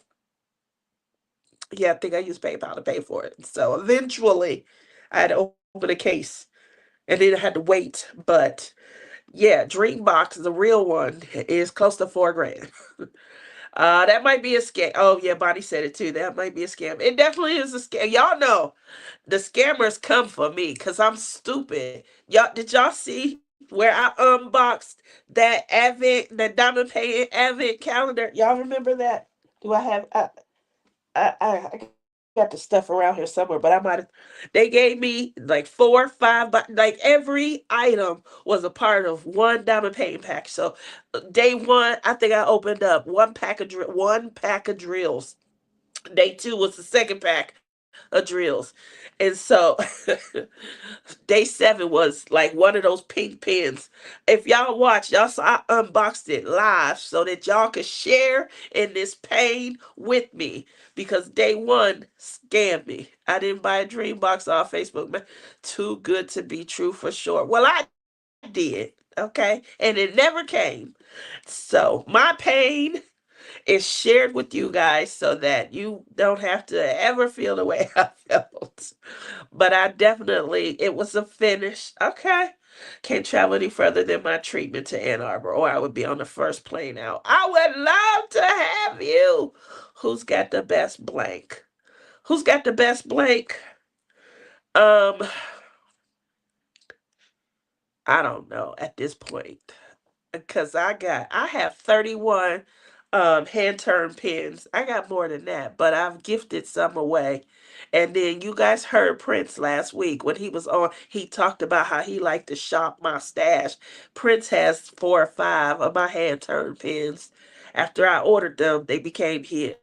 Yeah, I think I used PayPal to pay for it. So eventually I had to open a case and then I had to wait. But yeah, Dreambox, the real one, is close to 4 grand. That might be a scam. Oh yeah, Bonnie said it too. That might be a scam. It definitely is a scam. Y'all know the scammers come for me because I'm stupid. Did y'all see where I unboxed that Advent, the Diamond Pay Advent calendar? Y'all remember that? Do I have? I got the stuff around here somewhere, but I might have. They gave me like 4 or 5, but like every item was a part of one diamond painting pack. So day one, I think I opened up one pack of drills. Day two was the second pack of drills, and so day seven was like one of those pink pins. If y'all watch, y'all saw I unboxed it live so that y'all could share in this pain with me because day one scammed me. I didn't buy a dream box off Facebook, man. Too good to be true for sure. Well, I did, okay, and it never came. So my pain It's shared with you guys so that you don't have to ever feel the way I felt. But I definitely, it was a finish. Okay. Can't travel any further than my treatment to Ann Arbor, or I would be on the first plane out. I would love to have you. Who's got the best blank? Who's got the best blank? Um, I don't know at this point. Because I have 31 hand turned pens. I got more than that, but I've gifted some away. And then you guys heard Prince last week when he was on, he talked about how he liked to shop my stash. Prince has 4 or 5 of my hand turned pens. After I ordered them, they became his.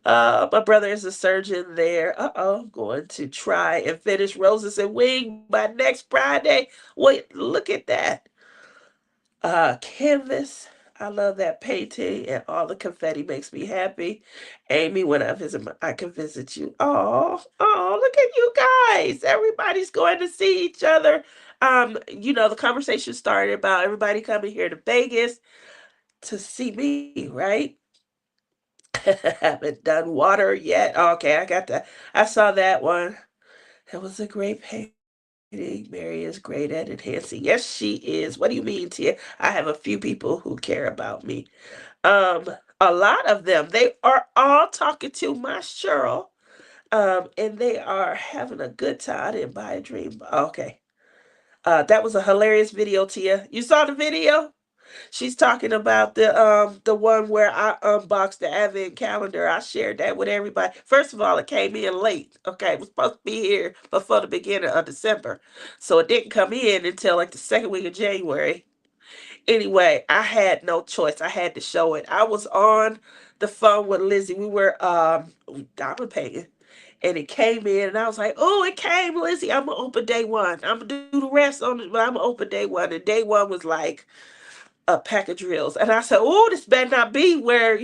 My brother is a surgeon there. I'm going to try and finish Roses and Wing by next Friday. Wait, look at that. Canvas. I love that painting, and all the confetti makes me happy. Amy, when I visit, I can visit you. Oh, look at you guys! Everybody's going to see each other. The conversation started about everybody coming here to Vegas to see me, right? Haven't done water yet. Okay, I got that. I saw that one. It was a great painting. Mary is great at enhancing. Yes, she is. What do you mean, Tia? I have a few people who care about me. Um, a lot of them, they are all talking to my Cheryl. And they are having a good time. I didn't buy a dream. Okay. That was a hilarious video, Tia. You saw the video? She's talking about the one where I unboxed the advent calendar. I shared that with everybody. First of all, it came in late. Okay, it was supposed to be here before the beginning of December, so it didn't come in until like the second week of January. Anyway, I had no choice. I had to show it. I was on the phone with Lizzie. We were diamond painting, and it came in, and I was like, "Oh, it came, Lizzie. I'm gonna open day one. I'm gonna do the rest on it, but I'm gonna open day one." And day one was like a pack of drills. And I said, "Oh, this better not be where,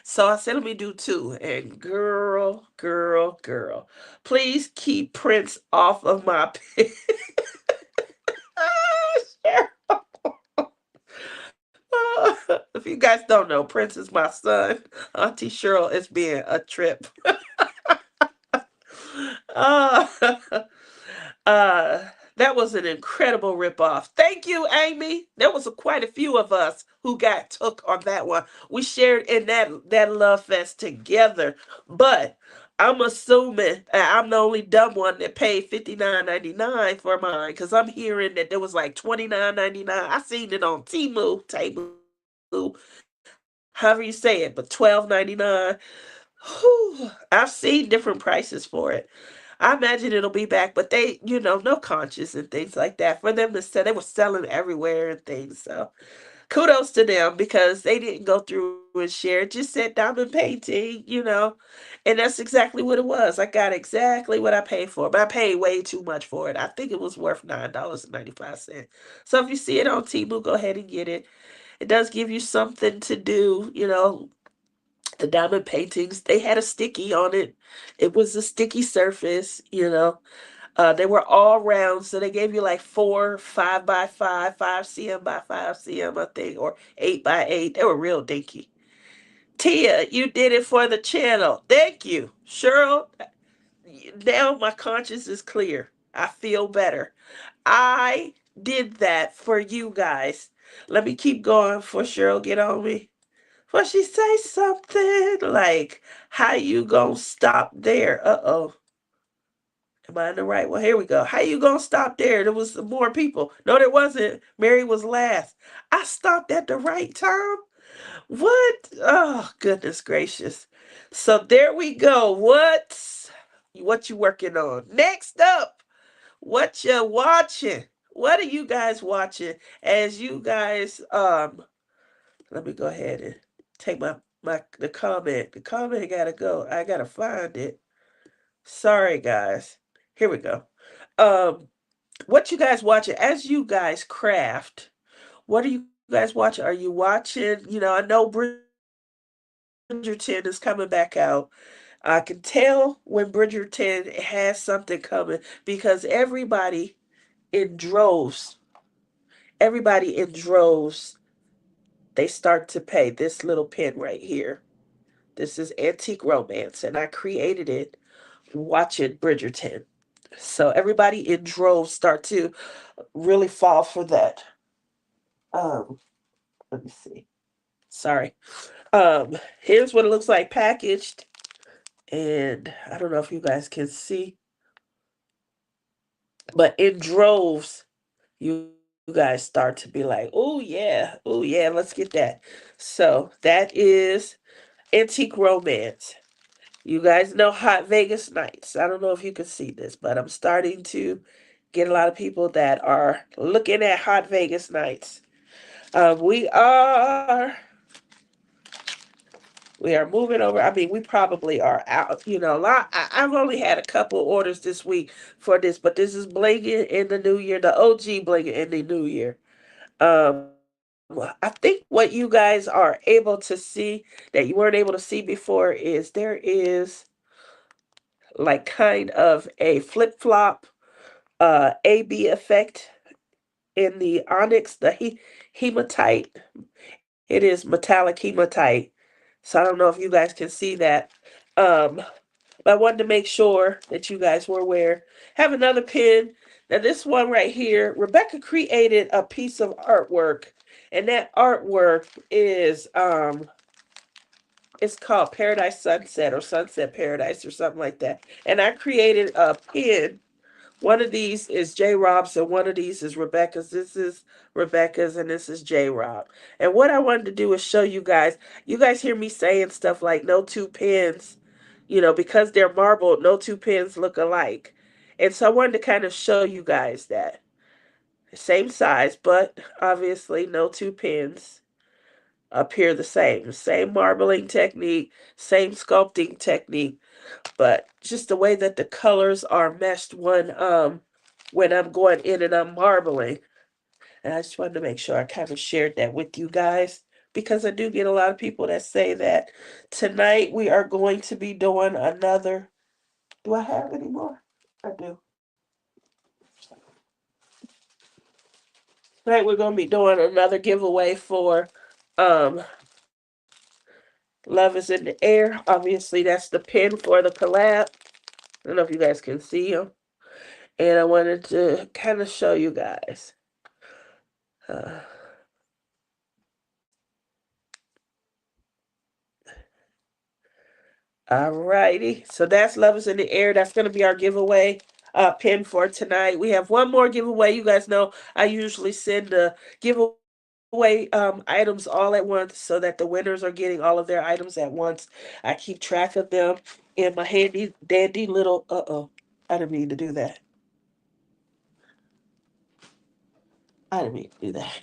So I said, let me do two. And girl, girl, girl, please keep Prince off of my page. If you guys don't know, Prince is my son. Auntie Cheryl is being a trip. uh, Uh, that was an incredible ripoff. Thank you, Amy. There was quite a few of us who got took on that one. We shared in that love fest together. But I'm assuming I'm the only dumb one that paid $59.99 for mine because I'm hearing that there was like $29.99. I seen it on however you say it, but $12.99. Whew, I've seen different prices for it. I imagine it'll be back, but they, no conscience and things like that. For them to sell, they were selling everywhere and things. So kudos to them because they didn't go through and share. It just said diamond painting. And that's exactly what it was. I got exactly what I paid for, but I paid way too much for it. I think it was worth $9.95. So if you see it on Temu, go ahead and get it. It does give you something to do. The diamond paintings, they had a sticky on it. It was a sticky surface. They were all round, so they gave you like 4 5 by 5, 5 cm by 5 cm, I think, or 8 by 8. They were real dinky. Tia, you did it for the channel. Thank you. Cheryl, now my conscience is clear. I feel better. I did that for you guys. Let me keep going before Cheryl get on me. Well, she say something like, "How you gonna stop there?" Uh-oh. Am I in the right one? Here we go. How you gonna stop there? There was some more people. No, there wasn't. Mary was last. I stopped at the right time. What? Oh, goodness gracious. So there we go. What you working on? Next up, what you watching? What are you guys watching? As you guys let me go ahead and take the comment. The comment gotta go. I gotta find it. Sorry guys. Here we go. Um what you guys watching as you guys craft? What are you guys watching? Are you watching, I know Bridgerton is coming back out. I can tell when Bridgerton has something coming because in droves, everybody in droves they start to pay. This little pen right here. This is Antique Romance, and I created it watching Bridgerton. So everybody in droves start to really fall for that. Um, let me see. Sorry. Here's what it looks like packaged, and I don't know if you guys can see, but in droves, you guys start to be like, oh yeah, let's get that. So that is Antique Romance. You guys know Hot Vegas Nights. I don't know if you can see this, but I'm starting to get a lot of people that are looking at Hot Vegas Nights. We are moving over. I mean, we probably are out. You know, a lot. I've only had a couple orders this week for this, but this is blinging in the new year. The OG blinging in the new year. I think what you guys are able to see that you weren't able to see before is there is like kind of a flip flop AB effect in the onyx, the hematite. It is metallic hematite. So I don't know if you guys can see that. Um, but I wanted to make sure that you guys were aware. Have another pin. Now this one right here, Rebecca created a piece of artwork, and that artwork is it's called Paradise Sunset or Sunset Paradise or something like that. And I created a pin. One of these is J Rob's and one of these is Rebecca's. This is Rebecca's and this is J Rob. And what I wanted to do is show you guys. You guys hear me saying stuff like no two pins, because they're marbled, no two pins look alike. And so I wanted to kind of show you guys that. Same size, but obviously no two pins appear the same. Same marbling technique, same sculpting technique, but just the way that the colors are meshed when I'm going in and I'm marbling. And I just wanted to make sure I kind of shared that with you guys because I do get a lot of people that say that. Tonight we are going to be doing another. Do I have any more? I do. Tonight we're going to be doing another giveaway for um Love is in the Air. Obviously that's the pin for the collab. I don't know if you guys can see them. And I wanted to kind of show you guys. Uh, Alrighty. So that's Love is in the Air. That's going to be our giveaway pin for tonight. We have one more giveaway. You guys know I usually send the giveaway items all at once so that the winners are getting all of their items at once. I keep track of them in my handy dandy little I didn't mean to do that. I didn't mean to do that.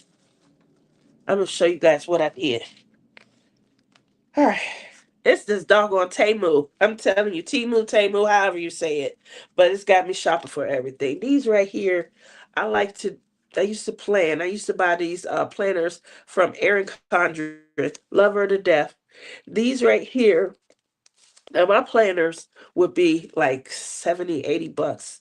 I'm gonna show you guys what I did. All right. It's this doggone Temu. I'm telling you, Temu, however you say it. But it's got me shopping for everything. These right here, I like to, I used to plan. I used to buy these planners from Erin Condren. Love her to death. These right here, now my planners would be like 70, $80.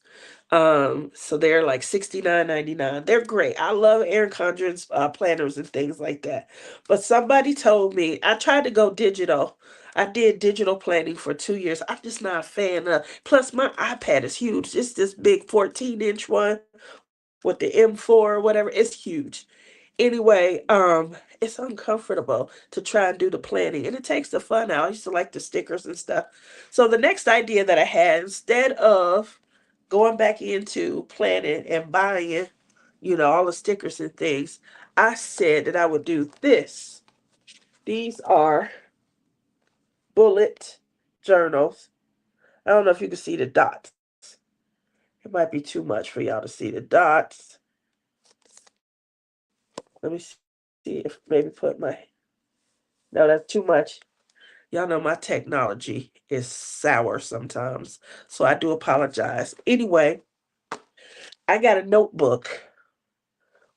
So they're like 69.99. They're great. I love Erin Condren's planners and things like that. But somebody told me I tried to go digital. I did digital planning for 2 years. I'm just not a fan of. Plus, my iPad is huge. It's this big 14-inch one with the M4 or whatever. It's huge. Anyway, it's uncomfortable to try and do the planning, and it takes the fun out. I used to like the stickers and stuff. So the next idea that I had, instead of going back into planning and buying, all the stickers and things, I said that I would do this. These are bullet journals. I don't know if you can see the dots. It might be too much for y'all to see the dots. Let me see if maybe put my. No, that's too much. Y'all know my technology is sour sometimes, so I do apologize. Anyway, I got a notebook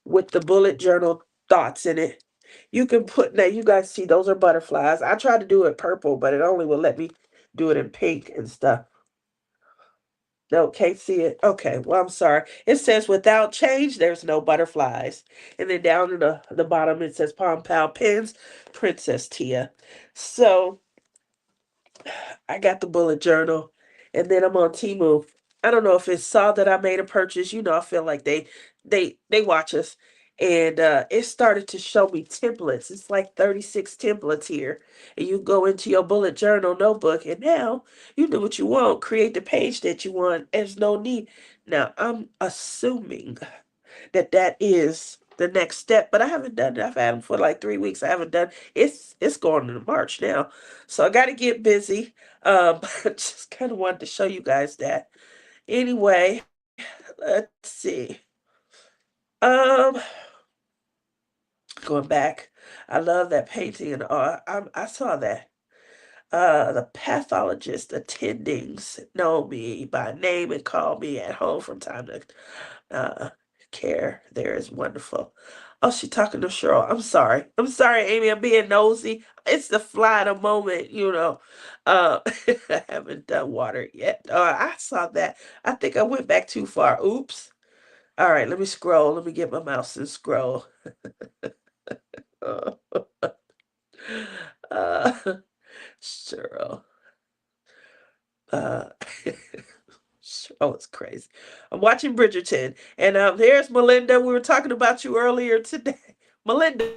with the bullet journal thoughts in it. You can put now. You guys see those are butterflies. I tried to do it purple, but it only will let me do it in pink and stuff. No, can't see it. Okay, well, I'm sorry. It says without change, there's no butterflies. And then down in the bottom, it says Palm Pal Pins, Princess Tia. So I got the bullet journal, and then I'm on Temu. I don't know if it saw that I made a purchase. You know, I feel like they watch us, and it started to show me templates. It's like 36 templates here, and you go into your bullet journal notebook, and now you do what you want. Create the page that you want. There's no need. Now I'm assuming that that is the next step. But I haven't done it. I've had them for like 3 weeks. I haven't done. It's going into March now, so I got to get busy. But just kind of wanted to show you guys that. Anyway, let's see. Um, Going back, I love that painting and all. I saw that. The pathologist attendings know me by name and call me at home from time to uh, care there is wonderful. Oh, she talking to Cheryl. I'm sorry. I'm sorry, Amy. I'm being nosy. It's the fly of the moment, you know. I haven't done water yet. I saw that. I think I went back too far. Oops. All right, let me scroll. Let me get my mouse and scroll. Uh, uh, Cheryl. Uh, oh, it's crazy. I'm watching Bridgerton, and here's Melinda. We were talking about you earlier today. Melinda,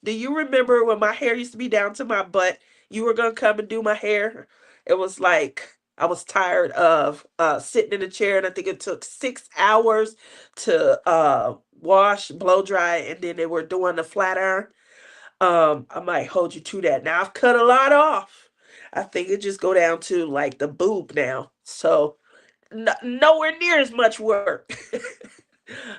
do you remember when my hair used to be down to my butt? You were gonna come and do my hair. It was like I was tired of sitting in a chair, and I think it took 6 hours to wash, blow dry, and then they were doing the flat iron. I might hold you to that. Now I've cut a lot off. I think it just go down to like the boob now. So nowhere near as much work.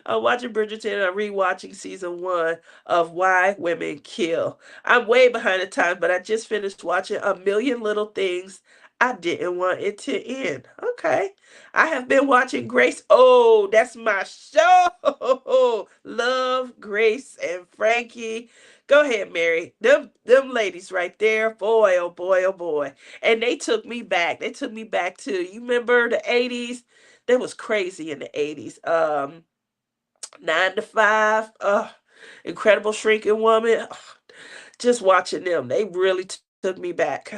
I'm watching Bridgerton. I'm rewatching season 1 of Why Women Kill. I'm way behind the times, but I just finished watching A Million Little Things. I didn't want it to end. Okay. I have been watching Grace. Oh, that's my show. Love, Grace, and Frankie. Go ahead, Mary. Them ladies right there. Boy, oh boy, oh boy. And they took me back. They took me back to, you remember the 80s? That was crazy in the 80s. 9 to 5. Incredible Shrinking Woman. Just watching them, they really took me back.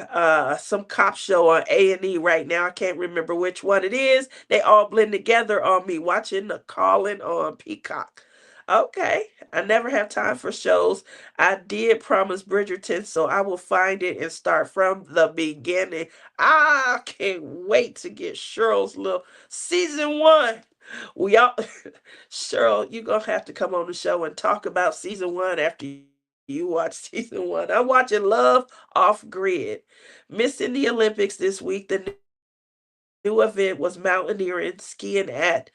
Some cop show on A&E right now. I can't remember which one it is. They all blend together on me. Watching The Calling on Peacock. Okay, I never have time for shows. I did promise Bridgerton, so I will find it and start from the beginning. I can't wait to get Cheryl's little season 1. We all, Cheryl, you're gonna have to come on the show and talk about season 1 after you watch season 1. I'm watching Love Off Grid. Missing the Olympics this week. The new event was mountaineering, skiing at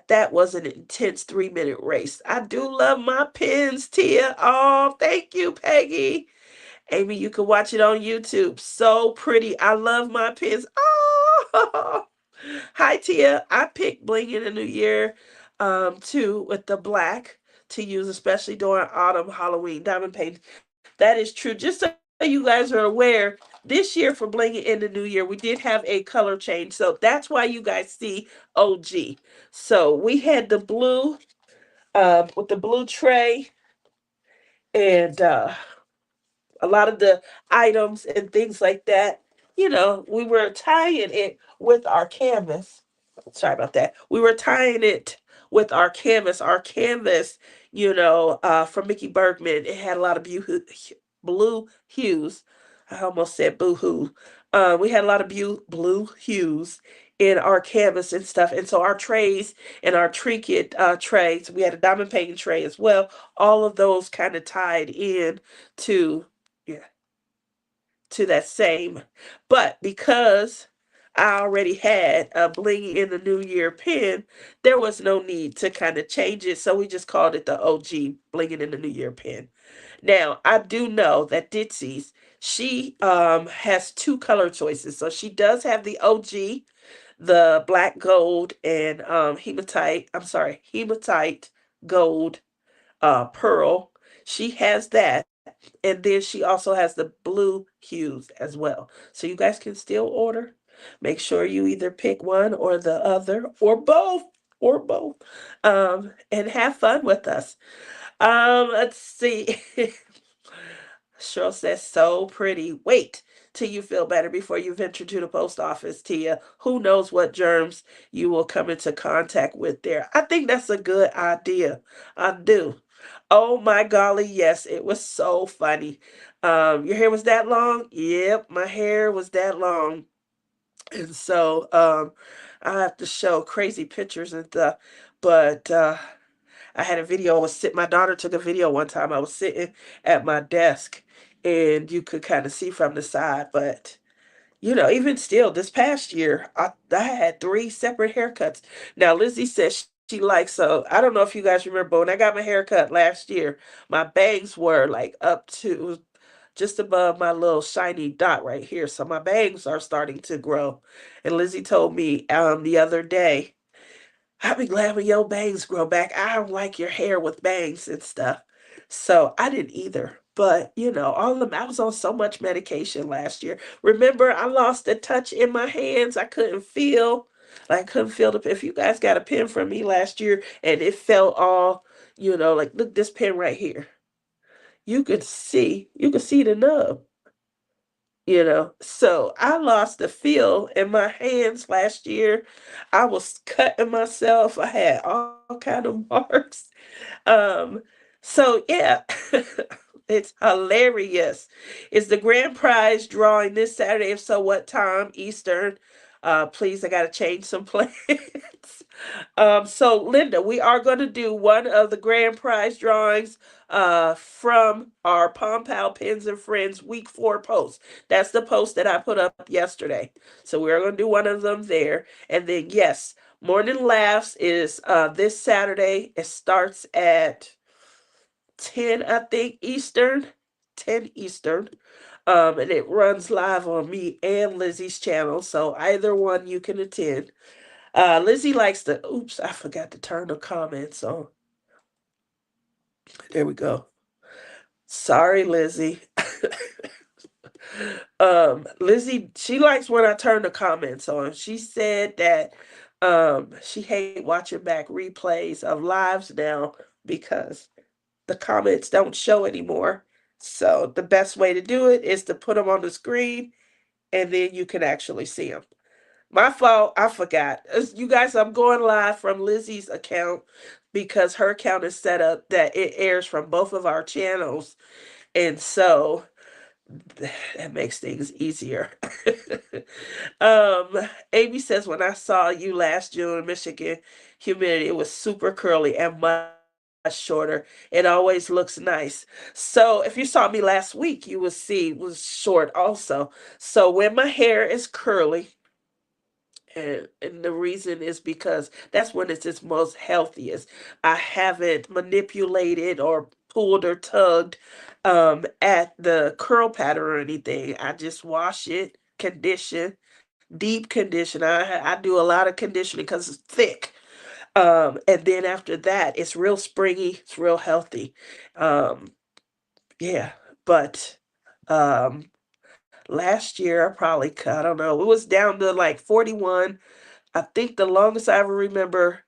that was an intense 3-minute race. I do love my pins, Tia. Oh, thank you, Peggy. Amy, you can watch it on YouTube. So pretty. I love my pins. Oh, hi, Tia. I picked bling in the new year too with the black to use, especially during autumn, Halloween, diamond paint. That is true. Just so you guys are aware, this year for blinging in the new year, we did have a color change. So that's why you guys see OG. So we had the blue with the blue tray and a lot of the items and things like that. You know, we were tying it with our canvas. Sorry about that. We were tying it with our canvas. Our canvas, from Mickey Bergman, it had a lot of blue hues. I almost said boo hoo. We had a lot of blue hues in our canvas and stuff. And so our trays and our trinket trays, we had a diamond painting tray as well. All of those kind of tied in to, yeah, to that same. But because I already had a bling in the New Year pin, there was no need to kind of change it. So we just called it the OG blinging in the New Year pin. Now, I do know that Ditsy's, she has 2 color choices. So she does have the OG, the black gold and hematite gold pearl. She has that. And then she also has the blue hues as well. So you guys can still order. Make sure you either pick one or the other or both, and have fun with us. Let's see. Cheryl says, so pretty. Wait till you feel better before you venture to the post office, Tia. Who knows what germs you will come into contact with there? I think that's a good idea. I do. Oh my golly, yes, it was so funny. Your hair was that long? Yep, my hair was that long. And so I have to show crazy pictures and stuff. But I had a video. I was sit. My daughter took a video one time. I was sitting at my desk, and you could kind of see from the side. But even still, this past year, I had three separate haircuts. Now Lizzie says she likes. So I don't know if you guys remember, but when I got my haircut last year, my bangs were like up to just above my little shiny dot right here. So my bangs are starting to grow. And Lizzie told me the other day, I'll be glad when your bangs grow back. I don't like your hair with bangs and stuff. So I didn't either. But, all of them, I was on so much medication last year. Remember, I lost the touch in my hands. I couldn't feel. Like, I couldn't feel the. If you guys got a pen from me last year and it felt all, like, look, this pen right here. You could see the nub. So I lost the feel in my hands last year. I was cutting myself. I had all kind of marks. um so yeah. It's hilarious. Is the grand prize drawing this Saturday? If so, what time Eastern? Please, I gotta change some plans. So Linda, we are going to do one of the grand prize drawings from our Palm Pal Pins and Friends week 4 post. That's the post that I put up yesterday. So we're going to do one of them there. And then yes, Morning Laughs is this Saturday. It starts at 10, I think, Eastern. 10 Eastern. And it runs live on me and Lizzie's channel. So either one you can attend. Lizzie likes the, oops, I forgot to turn the comments on. There we go. Sorry, Lizzie. Lizzie, she likes when I turn the comments on. She said that she hate watching back replays of lives now because the comments don't show anymore. So the best way to do it is to put them on the screen and then you can actually see them. My fault. I forgot. You guys, I'm going live from Lizzie's account because her account is set up that it airs from both of our channels. And so that makes things easier. um, Amy says, when I saw you last June in Michigan, humidity, it was super curly and much shorter. It always looks nice. So if you saw me last week, you would see it was short also. So when my hair is curly, and the reason is because that's when it's its most healthiest. I haven't manipulated or pulled or tugged at the curl pattern or anything. I just wash it, condition, deep condition. I do a lot of conditioning because it's thick. And then after that, it's real springy. It's real healthy. Um, yeah, but um, last year I probably cut. I don't know. It was down to like 41. I think the longest I ever remember,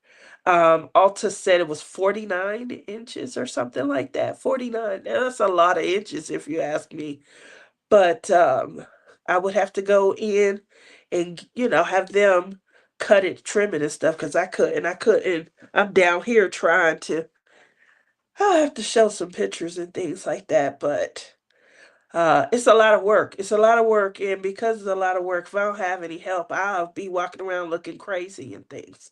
Alta said it was 49 inches or something like that. 49. Now, that's a lot of inches if you ask me. But I would have to go in and, have them cut it, trim it and stuff because I couldn't. I couldn't. I'm down here trying to. I'll have to show some pictures and things like that. But it's a lot of work. It's a lot of work. And because it's a lot of work, if I don't have any help, I'll be walking around looking crazy and things.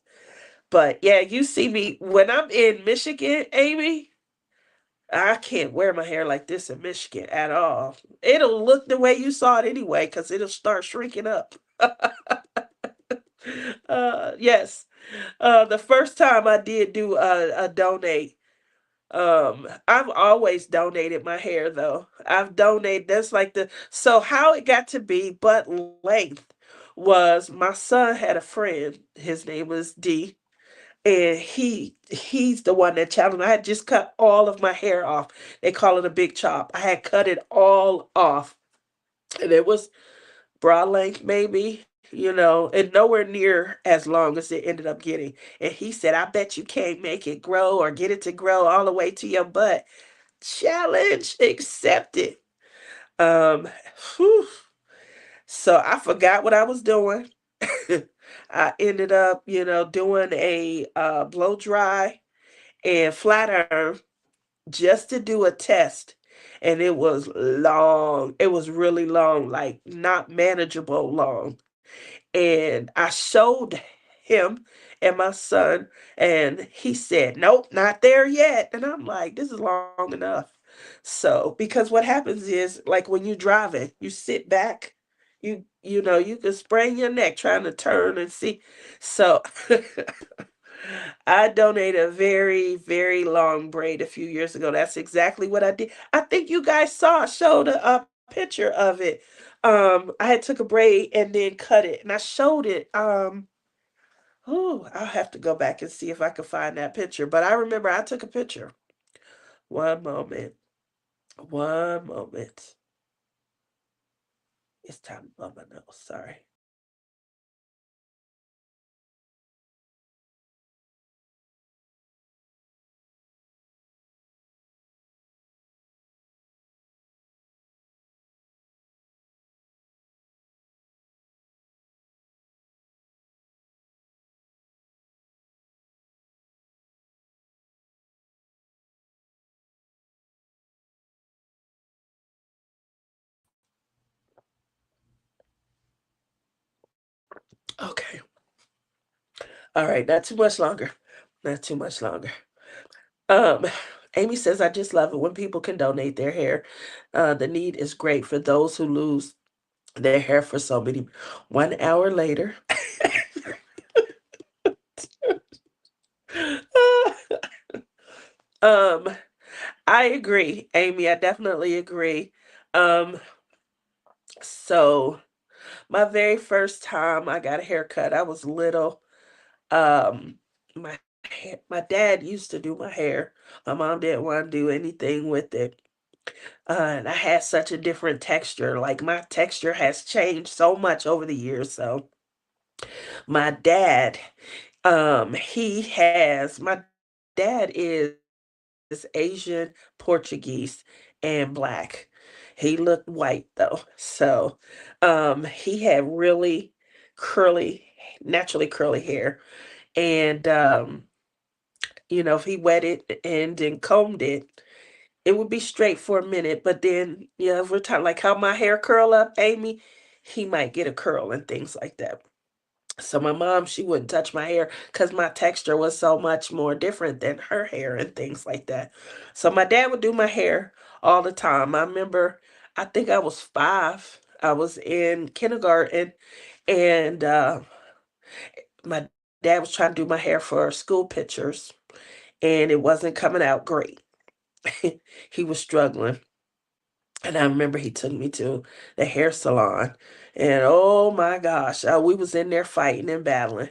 But yeah, you see me when I'm in Michigan, Amy. I can't wear my hair like this in Michigan at all. It'll look the way you saw it anyway, because it'll start shrinking up. Yes. The first time I did do a donate, I've always donated my hair though. I've donated. That's like so how it got to be butt length was my son had a friend. His name was D, and he's the one that challenged me. I had just cut all of my hair off. They call it a big chop. I had cut it all off, and it was bra length maybe. and nowhere near as long as it ended up getting. And he said, I bet you can't make it grow or get it to grow all the way to your butt. Challenge accepted. Um, whew. So I forgot what I was doing. I ended up, doing a blow dry and flat iron just to do a test. And it was long. It was really long, like not manageable long. And I showed him and my son, and he said, "Nope, not there yet." And I'm like, "This is long enough." So, because what happens is, like when you're driving, you sit back, you can sprain your neck trying to turn and see. So, I donated a very, very long braid a few years ago. That's exactly what I did. I think you guys showed a picture of it. I had took a braid and then cut it, and I showed it. I'll have to go back and see if I can find that picture. But I remember I took a picture. One moment. One moment. It's time to blow my nose. Sorry. Okay. All right. Not too much longer. Not too much longer. Um, Amy says, I just love it when people can donate their hair. The need is great for those who lose their hair for so many. 1 hour later. um, I agree, Amy. I definitely agree. Um, so my very first time I got a haircut, I was little. My dad used to do my hair. My mom didn't want to do anything with it. And I had such a different texture. Like my texture has changed so much over the years. So my dad, my dad is Asian, Portuguese, and black. He looked white though. So he had really curly, naturally curly hair. And if he wet it and then combed it would be straight for a minute, but then, over time, like how my hair curl up, Amy, he might get a curl and things like that. So my mom, she wouldn't touch my hair because my texture was so much more different than her hair and things like that. So my dad would do my hair all the time. I remember, I think I was 5. I was in kindergarten, and my dad was trying to do my hair for school pictures, and it wasn't coming out great. He was struggling. And I remember he took me to the hair salon, and oh my gosh, we was in there fighting and battling,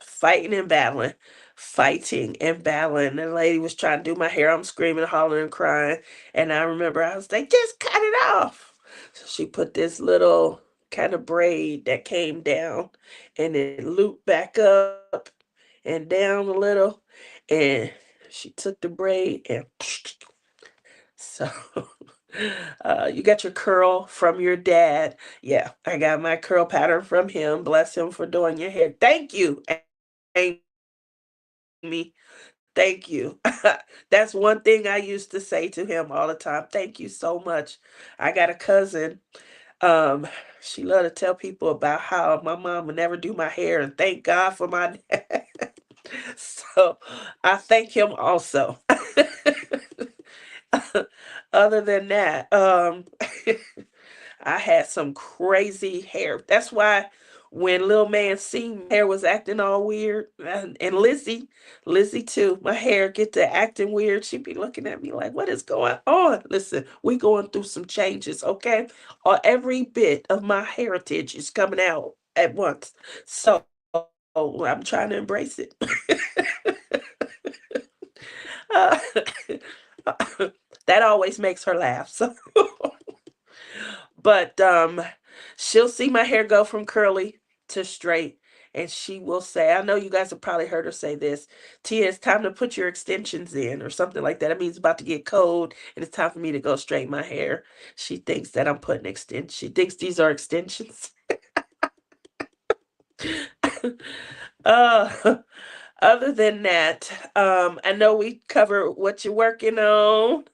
fighting and battling, fighting and battling. And the lady was trying to do my hair. I'm screaming, hollering, crying. And I remember I was like, just cut it off. So she put this little kind of braid that came down, and it looped back up and down a little. And she took the braid and so you got your curl from your dad. Yeah, I got my curl pattern from him. Bless him for doing your hair. Thank you, Amy. Thank you. That's one thing I used to say to him all the time. Thank you so much. I got a cousin. Um, she loved to tell people about how my mom would never do my hair, and thank God for my dad. So I thank him also. Other than that, I had some crazy hair. That's why when little man seen my hair was acting all weird, and Lizzie too, my hair get to acting weird. She'd be looking at me like, "What is going on?" Listen, we going through some changes, okay? Or every bit of my heritage is coming out at once. So I'm trying to embrace it. Uh, that always makes her laugh. So, but She'll see my hair go from curly to straight, and she will say, I know you guys have probably heard her say this, Tia, it's time to put your extensions in, or something like that. It means it's about to get cold, and it's time for me to go straighten my hair. She thinks that I'm putting extensions. She thinks these are extensions. uh, Other than that, I know we cover what you're working on,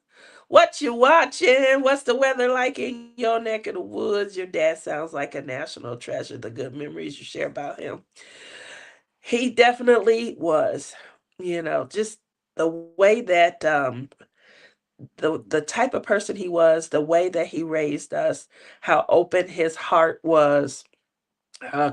what you watching, what's the weather like in your neck of the woods. Your dad sounds like a national treasure, the good memories you share about him. He definitely was, just the way that the type of person he was, the way that he raised us, how open his heart was,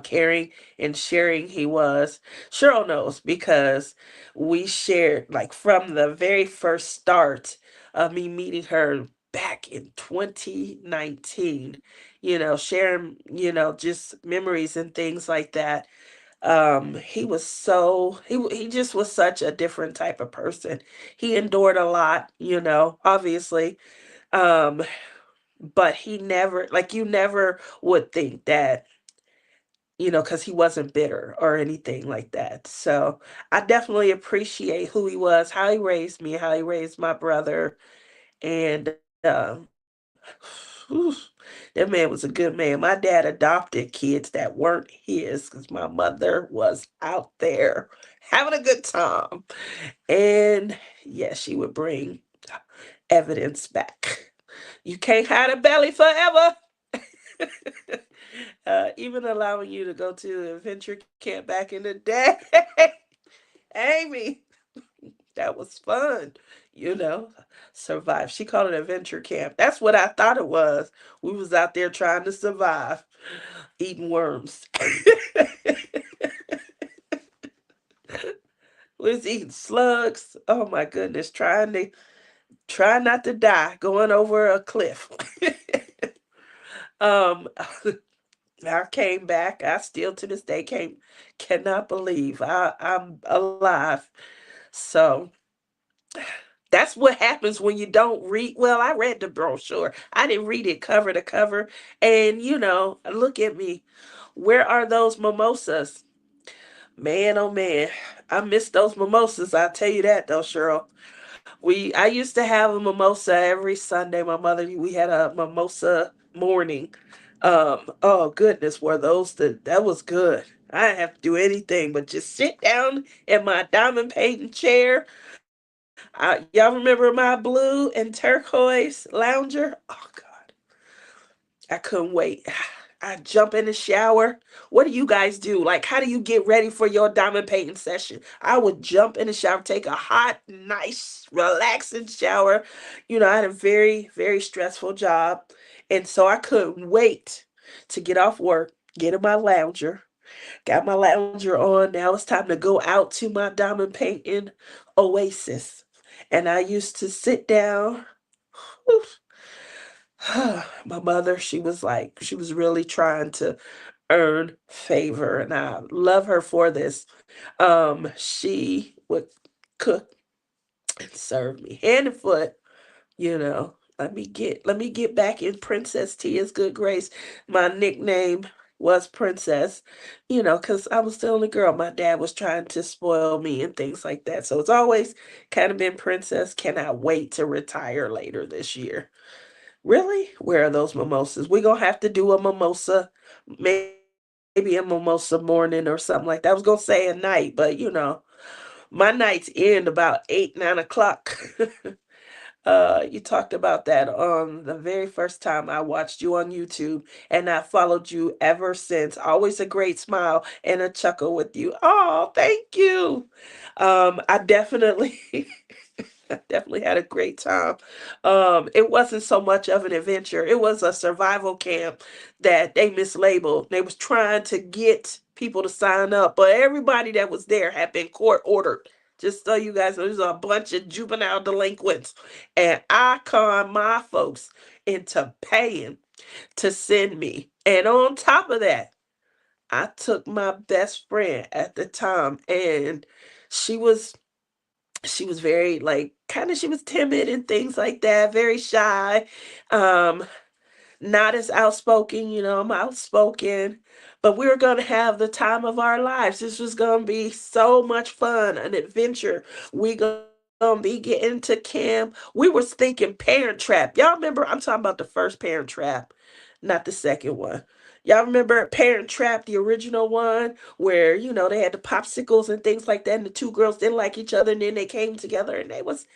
caring and sharing he was. Cheryl knows because we shared like from the very first start of me meeting her back in 2019, sharing, just memories and things like that. He was he just was such a different type of person. He endured a lot, obviously. Um, but he never, like, you never would think that, because he wasn't bitter or anything like that. So I definitely appreciate who he was, how he raised me, how he raised my brother. And whew, that man was a good man. My dad adopted kids that weren't his because my mother was out there having a good time. And yeah, she would bring evidence back. You can't hide a belly forever. Even allowing you to go to adventure camp back in the day. Amy, that was fun. You know, survive. She called it adventure camp. That's what I thought it was. We was out there trying to survive, eating worms. We was eating slugs. Oh my goodness, try not to die going over a cliff. um I came back. I still to this day can't cannot believe I'm alive. So that's what happens when you don't read. Well, I read the brochure. I didn't read it cover to cover. And look at me. Where are those mimosas? Man, oh man, I miss those mimosas. I tell you that though, Cheryl. I used to have a mimosa every Sunday. My mother, we had a mimosa morning. Oh goodness, were those that was good. I didn't have to do anything but just sit down in my diamond painting chair. Y'all remember my blue and turquoise lounger? Oh God, I couldn't wait. I jump in the shower. What do you guys do? Like, how do you get ready for your diamond painting session? I would jump in the shower, take a hot, nice, relaxing shower. I had a very, very stressful job. And so I couldn't wait to get off work, get in my lounger, got my lounger on. Now it's time to go out to my diamond painting oasis. And I used to sit down. My mother, she was really trying to earn favor, and I love her for this. She would cook and serve me hand and foot, let me get back in Princess Tia's good grace. My nickname was Princess, because I was still a girl. My dad was trying to spoil me and things like that. So it's always kind of been Princess. Cannot wait to retire later this year. Really? Where are those mimosas? We're gonna have to do a mimosa, maybe a mimosa morning or something like that. I was gonna say a night, but my nights end about 8, 9 o'clock. You talked about that on the very first time I watched you on YouTube, and I followed you ever since. Always a great smile and a chuckle with you. Oh, thank you. I definitely I definitely had a great time. It wasn't so much of an adventure. It was a survival camp that they mislabeled. They was trying to get people to sign up, but everybody that was there had been court ordered. Just so you guys know, there's a bunch of juvenile delinquents. And I conned my folks into paying to send me. And on top of that, I took my best friend at the time, and she was she was very, like, kind of, she was timid and things like that, very shy. um not as outspoken. I'm outspoken, but we were going to have the time of our lives. This was going to be so much fun, an adventure. We going to be getting to camp. We was thinking Parent Trap. Y'all remember? I'm talking about the first Parent Trap, not the second one. Y'all remember Parent Trap, the original one, where they had the popsicles and things like that, and the two girls didn't like each other, and then they came together, and they was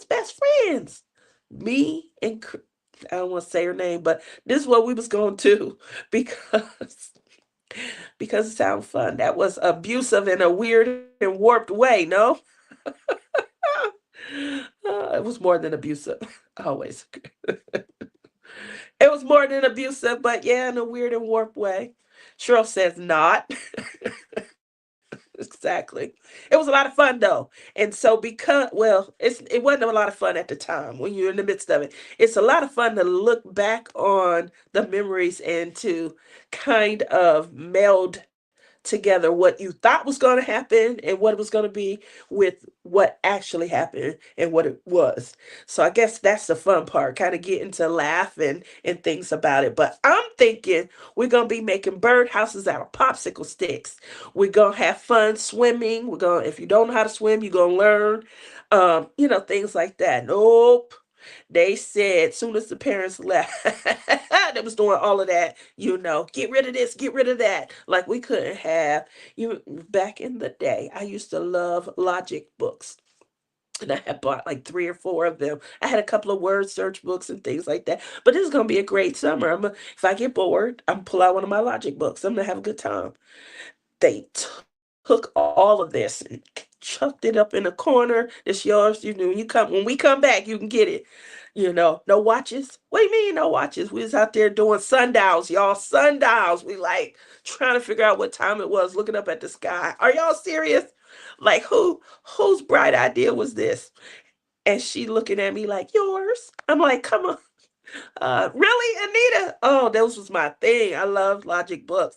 best friends. Me and I don't want to say her name, but this is what we was going to do because because it sounds fun. That was abusive in a weird and warped way, no? It was more than abusive. Always. It was more than abusive, but yeah, in a weird and warped way. Cheryl says not. Exactly. It was a lot of fun though. And so it wasn't a lot of fun at the time when you're in the midst of it. It's a lot of fun to look back on the memories and to kind of meld together what you thought was going to happen and what it was going to be with what actually happened and what it was. So I guess that's the fun part, kind of getting to laugh and things about it. But I'm thinking we're going to be making birdhouses out of popsicle sticks. We're going to have fun swimming. If you don't know how to swim, you're going to learn, things like that. Nope. They said soon as the parents left, they was doing all of that, get rid of this, get rid of that. Like we couldn't have you back in the day. I used to love logic books. And I had bought like three or four of them. I had a couple of word search books and things like that. But this is gonna be a great summer. If I get bored, I'm gonna pull out one of my logic books. I'm gonna have a good time. They took all of this and chucked it up in a corner. It's yours. When we come back, you can get it. No watches. What do you mean no watches? We was out there doing sundials, y'all. Sundials. We like trying to figure out what time it was, looking up at the sky. Are y'all serious? Like whose bright idea was this? And she looking at me like yours. I'm like, come on. Really, Anita? Oh, those was my thing. I love logic books.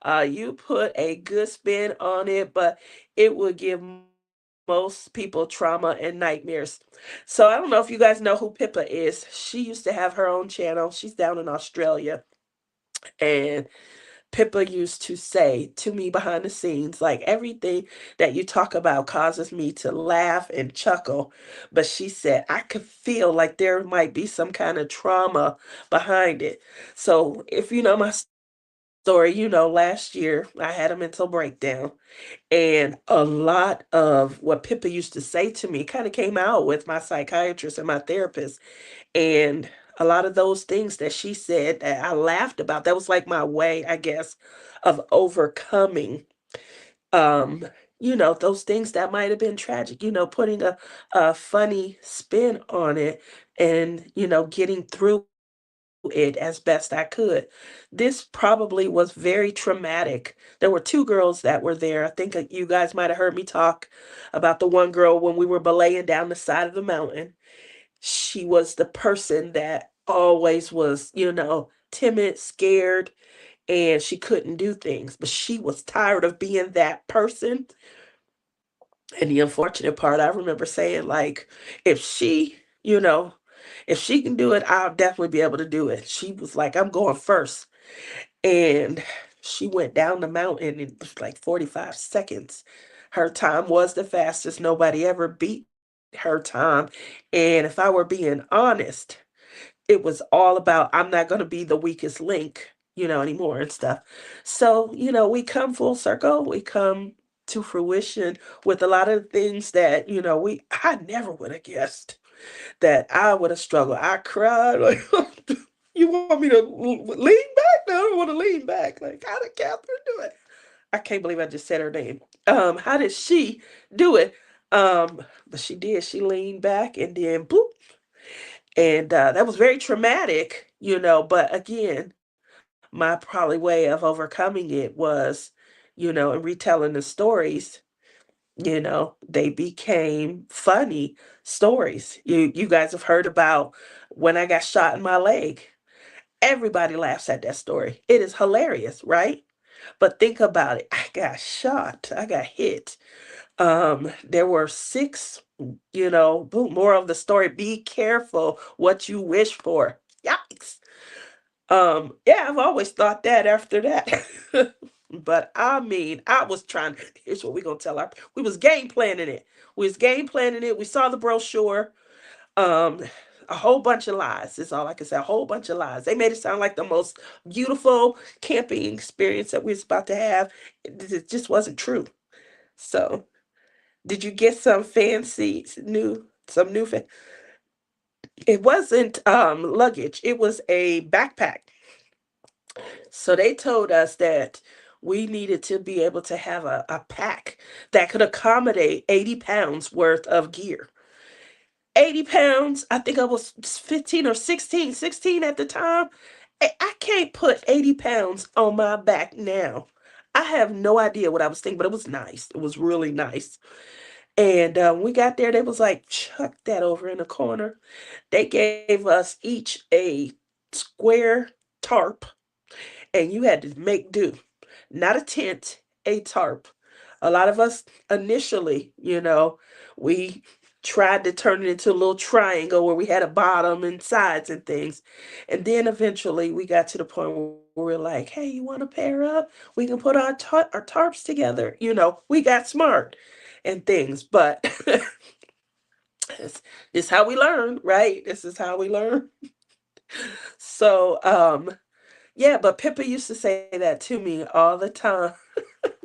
You put a good spin on it, but it would give most people trauma and nightmares. So I don't know if you guys know who Pippa is. She used to have her own channel. She's down in Australia. And Pippa used to say to me behind the scenes, like everything that you talk about causes me to laugh and chuckle. But she said, I could feel like there might be some kind of trauma behind it. So if you know my story, last year I had a mental breakdown. And a lot of what Pippa used to say to me kind of came out with my psychiatrist and my therapist. And a lot of those things that she said that I laughed about, that was like my way, I guess, of overcoming um those things that might have been tragic, putting a funny spin on it and getting through it as best I could. This probably was very traumatic. There were two girls that were there. I think you guys might have heard me talk about the one girl when we were belaying down the side of the mountain. She was the person that always was, timid, scared, and she couldn't do things. But she was tired of being that person. And the unfortunate part, I remember saying, like, if she, you know, if she can do it, I'll definitely be able to do it. She was like, I'm going first. And she went down the mountain in like 45 seconds. Her time was the fastest. Nobody ever beat her time. And if I were being honest, it was all about I'm not going to be the weakest link, anymore and stuff. So, we come full circle. We come to fruition with a lot of things that, I never would have guessed that I would have struggled. I cried like, you want me to lean back? No, I don't want to lean back. Like, how did Catherine do it? I can't believe I just said her name. How did she do it? But she did. She leaned back and then boop. And that was very traumatic, but again, my probably way of overcoming it was, in retelling the stories, they became funny stories. You guys have heard about when I got shot in my leg. Everybody laughs at that story. It is hilarious, right? But think about it. I got shot. I got hit. There were six, boom, more of the story. Be careful what you wish for. Yikes. Yeah, I've always thought that after that. But I mean, I was trying, here's what we're gonna tell our, we was game planning it. We was game planning it. We saw the brochure. Um, a whole bunch of lies is all I can say. A whole bunch of lies. They made it sound like the most beautiful camping experience that we was about to have. It just wasn't true. So, did you get some fancy new some new it wasn't luggage. It was a backpack. So they told us that we needed to be able to have a pack that could accommodate 80 pounds worth of gear. 80 pounds, I think I was 15 or 16, 16 at the time. I can't put 80 pounds on my back now. I have no idea what I was thinking, but it was nice. It was really nice. And we got there, they was like, chuck that over in the corner. They gave us each a square tarp, and you had to make do. Not a tent, a tarp. A lot of us initially, we tried to turn it into a little triangle where we had a bottom and sides and things. And then eventually we got to the point where we're like, hey, you want to pair up? We can put our tarps together. We got smart and things. But this is how we learn, right? This is how we learn. So, yeah, but Pippa used to say that to me all the time.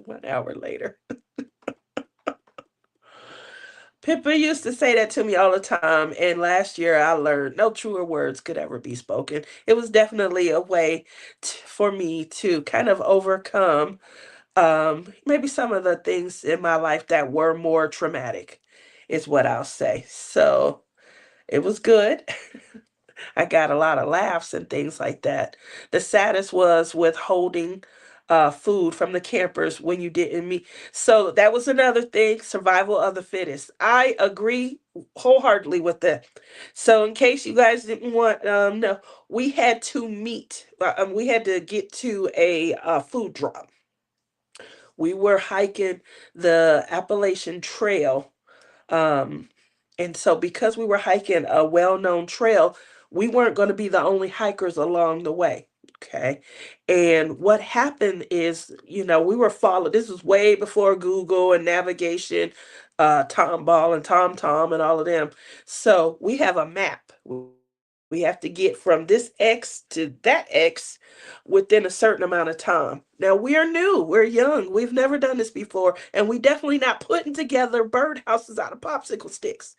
1 hour later. Pippa used to say that to me all the time, and last year I learned no truer words could ever be spoken. It was definitely a way for me to kind of overcome maybe some of the things in my life that were more traumatic, is what I'll say. So it was good. I got a lot of laughs and things like that. The saddest was withholding food from the campers when you didn't meet. So that was another thing, survival of the fittest. I agree wholeheartedly with that. So in case you guys didn't want, no, we had to meet. We had to get to a food drop. We were hiking the Appalachian Trail, um, and so because we were hiking a well-known trail, we weren't going to be the only hikers along the way. Okay. And what happened is, we were followed. This was way before Google and navigation, Tomball and TomTom and all of them. So we have a map. We have to get from this X to that X within a certain amount of time. Now we're new, we're young, we've never done this before, and we definitely not putting together birdhouses out of popsicle sticks.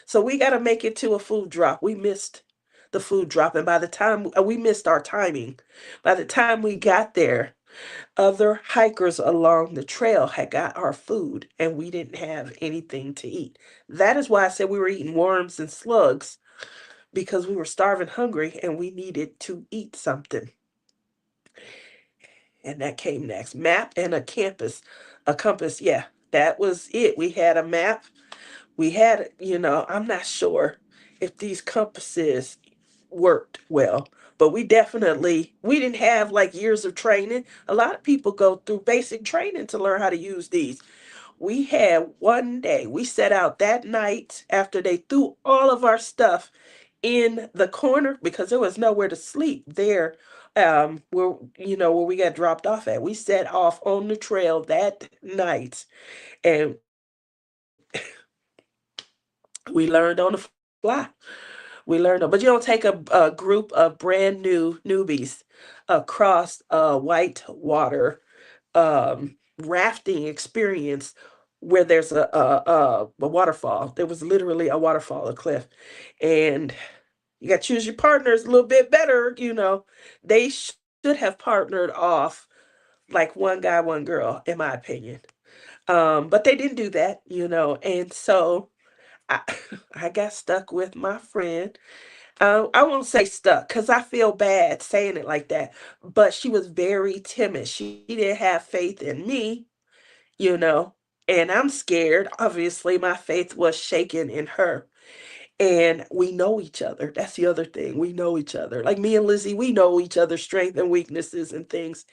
So we got to make it to a food drop. We missed the food drop, and by the time we missed our timing, by the time we got there, other hikers along the trail had got our food, and we didn't have anything to eat. That is why I said we were eating worms and slugs, because we were starving hungry and we needed to eat something. And that came next. Map and a compass. Yeah, that was it. We had a map. We had, I'm not sure if these compasses worked well, but we didn't have like years of training. A lot of people go through basic training to learn how to use these. We had one day, we set out that night after they threw all of our stuff in the corner because there was nowhere to sleep there, where we got dropped off at. We set off on the trail that night, and we learned on the fly. We learned, but you don't take a group of brand new newbies across a white water rafting experience where there's a waterfall. There was literally a waterfall, a cliff, and you got to choose your partners a little bit better. They should have partnered off like one guy, one girl, in my opinion. But they didn't do that, and so I, I got stuck with my friend. I won't say stuck because I feel bad saying it like that, but she was very timid. She didn't have faith in me, you know, and I'm scared. Obviously, my faith was shaken in her. And we know each other. That's the other thing. We know each other. Like me and Lizzie, we know each other's strengths and weaknesses and things.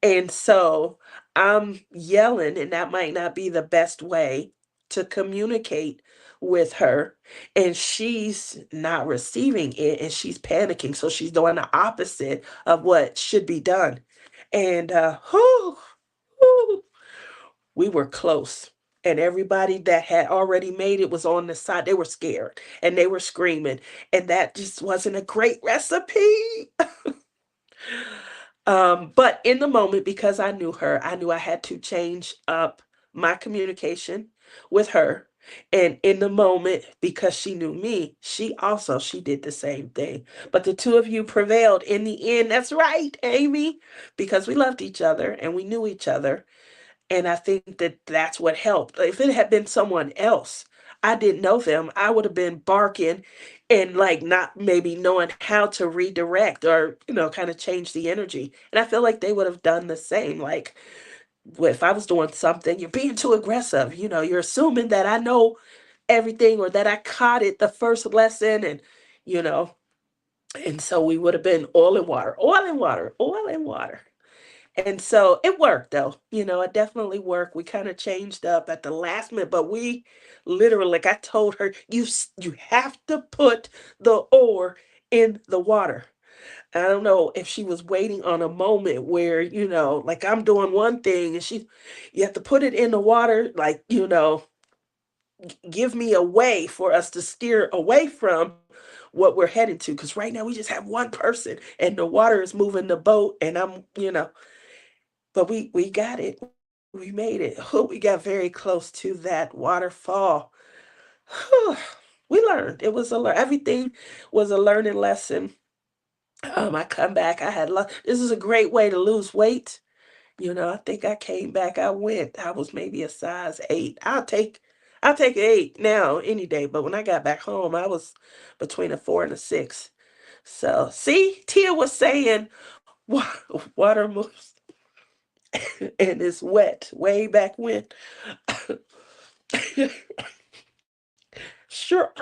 And so I'm yelling, and that might not be the best way to communicate with her, and she's not receiving it, and she's panicking, so she's doing the opposite of what should be done. And whew, we were close. And everybody that had already made it was on the side. They were scared and they were screaming. And that just wasn't a great recipe. But in the moment, because I knew her, I knew I had to change up my communication with her. And in the moment, because she knew me, she did the same thing. But the two of you prevailed in the end. That's right, Amy, because we loved each other and we knew each other. And I think that that's what helped. If it had been someone else, I didn't know them, I would have been barking and like not maybe knowing how to redirect or, kind of change the energy. And I feel like they would have done the same. Like, if I was doing something, you're being too aggressive. You're assuming that I know everything or that I caught it the first lesson. You know, and so we would have been oil and water, oil and water, oil and water. And so it worked though. It definitely worked. We kind of changed up at the last minute, but we literally, like I told her, you have to put the ore in the water. I don't know if she was waiting on a moment where, like I'm doing one thing and you have to put it in the water, like, give me a way for us to steer away from what we're heading to. Because right now we just have one person and the water is moving the boat and but we got it. We made it. We got very close to that waterfall. We learned. It was everything was a learning lesson. I come back. This is a great way to lose weight. I think I came back. I was maybe a size 8. I'll take an 8 now any day. But when I got back home, I was between a 4 and a 6. So see, Tia was saying water moves and it's wet way back when. Sure,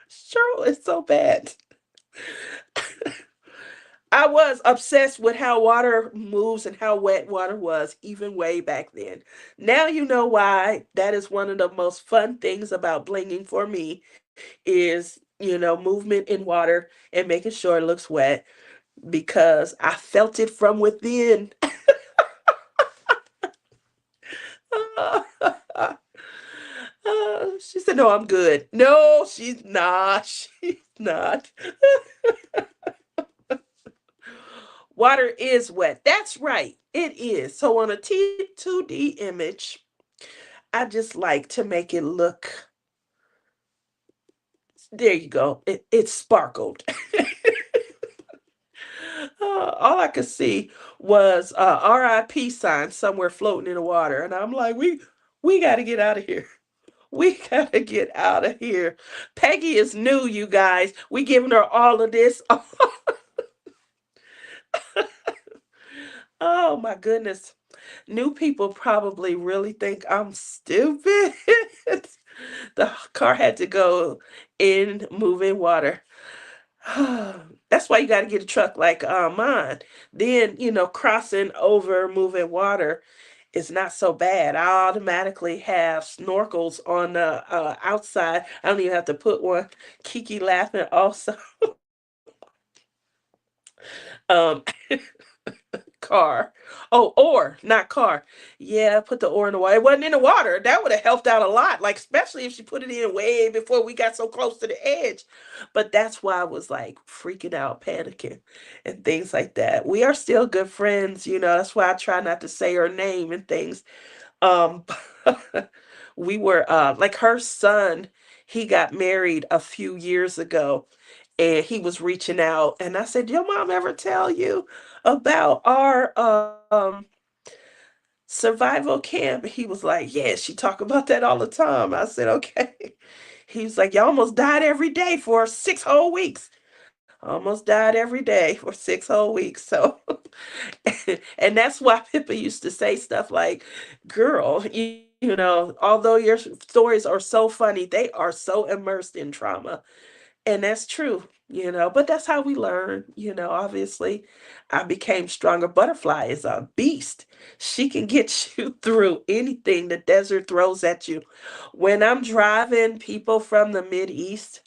sure, it's so bad. I was obsessed with how water moves and how wet water was, even way back then. Now you know why that is one of the most fun things about blinging for me is, movement in water and making sure it looks wet because I felt it from within. She said, "No, I'm good." No, she's not. She's not. Water is wet. That's right. It is. So on a T2D image, I just like to make it look. There you go. It sparkled. All I could see was RIP sign somewhere floating in the water, and I'm like, we got to get out of here. We gotta get out of here. Peggy is new, you guys. We giving her all of this. Oh my goodness. New people probably really think I'm stupid. The car had to go in moving water. That's why you got to get a truck like mine. Then, crossing over moving water is not so bad. I automatically have snorkels on the outside. I don't even have to put one. Kiki laughing also. Um, car. Oh, or not car. Yeah, put the ore in the water. It wasn't in the water. That would have helped out a lot. Like especially if she put it in way before we got so close to the edge. But that's why I was like freaking out, panicking, and things like that. We are still good friends. That's why I try not to say her name and things. Um, we were like her son. He got married a few years ago, and he was reaching out, and I said, "Did your mom ever tell you about our survival camp?" He was like, "Yeah, she talk about that all the time." I said, "Okay." He was like, "You almost died every day for 6 whole weeks." Almost died every day for 6 whole weeks. So, and that's why Pippa used to say stuff like, "Girl, although your stories are so funny, they are so immersed in trauma." And that's true. But that's how we learn. Obviously, I became stronger. Butterfly is a beast. She can get you through anything the desert throws at you. When I'm driving people from the Mid East,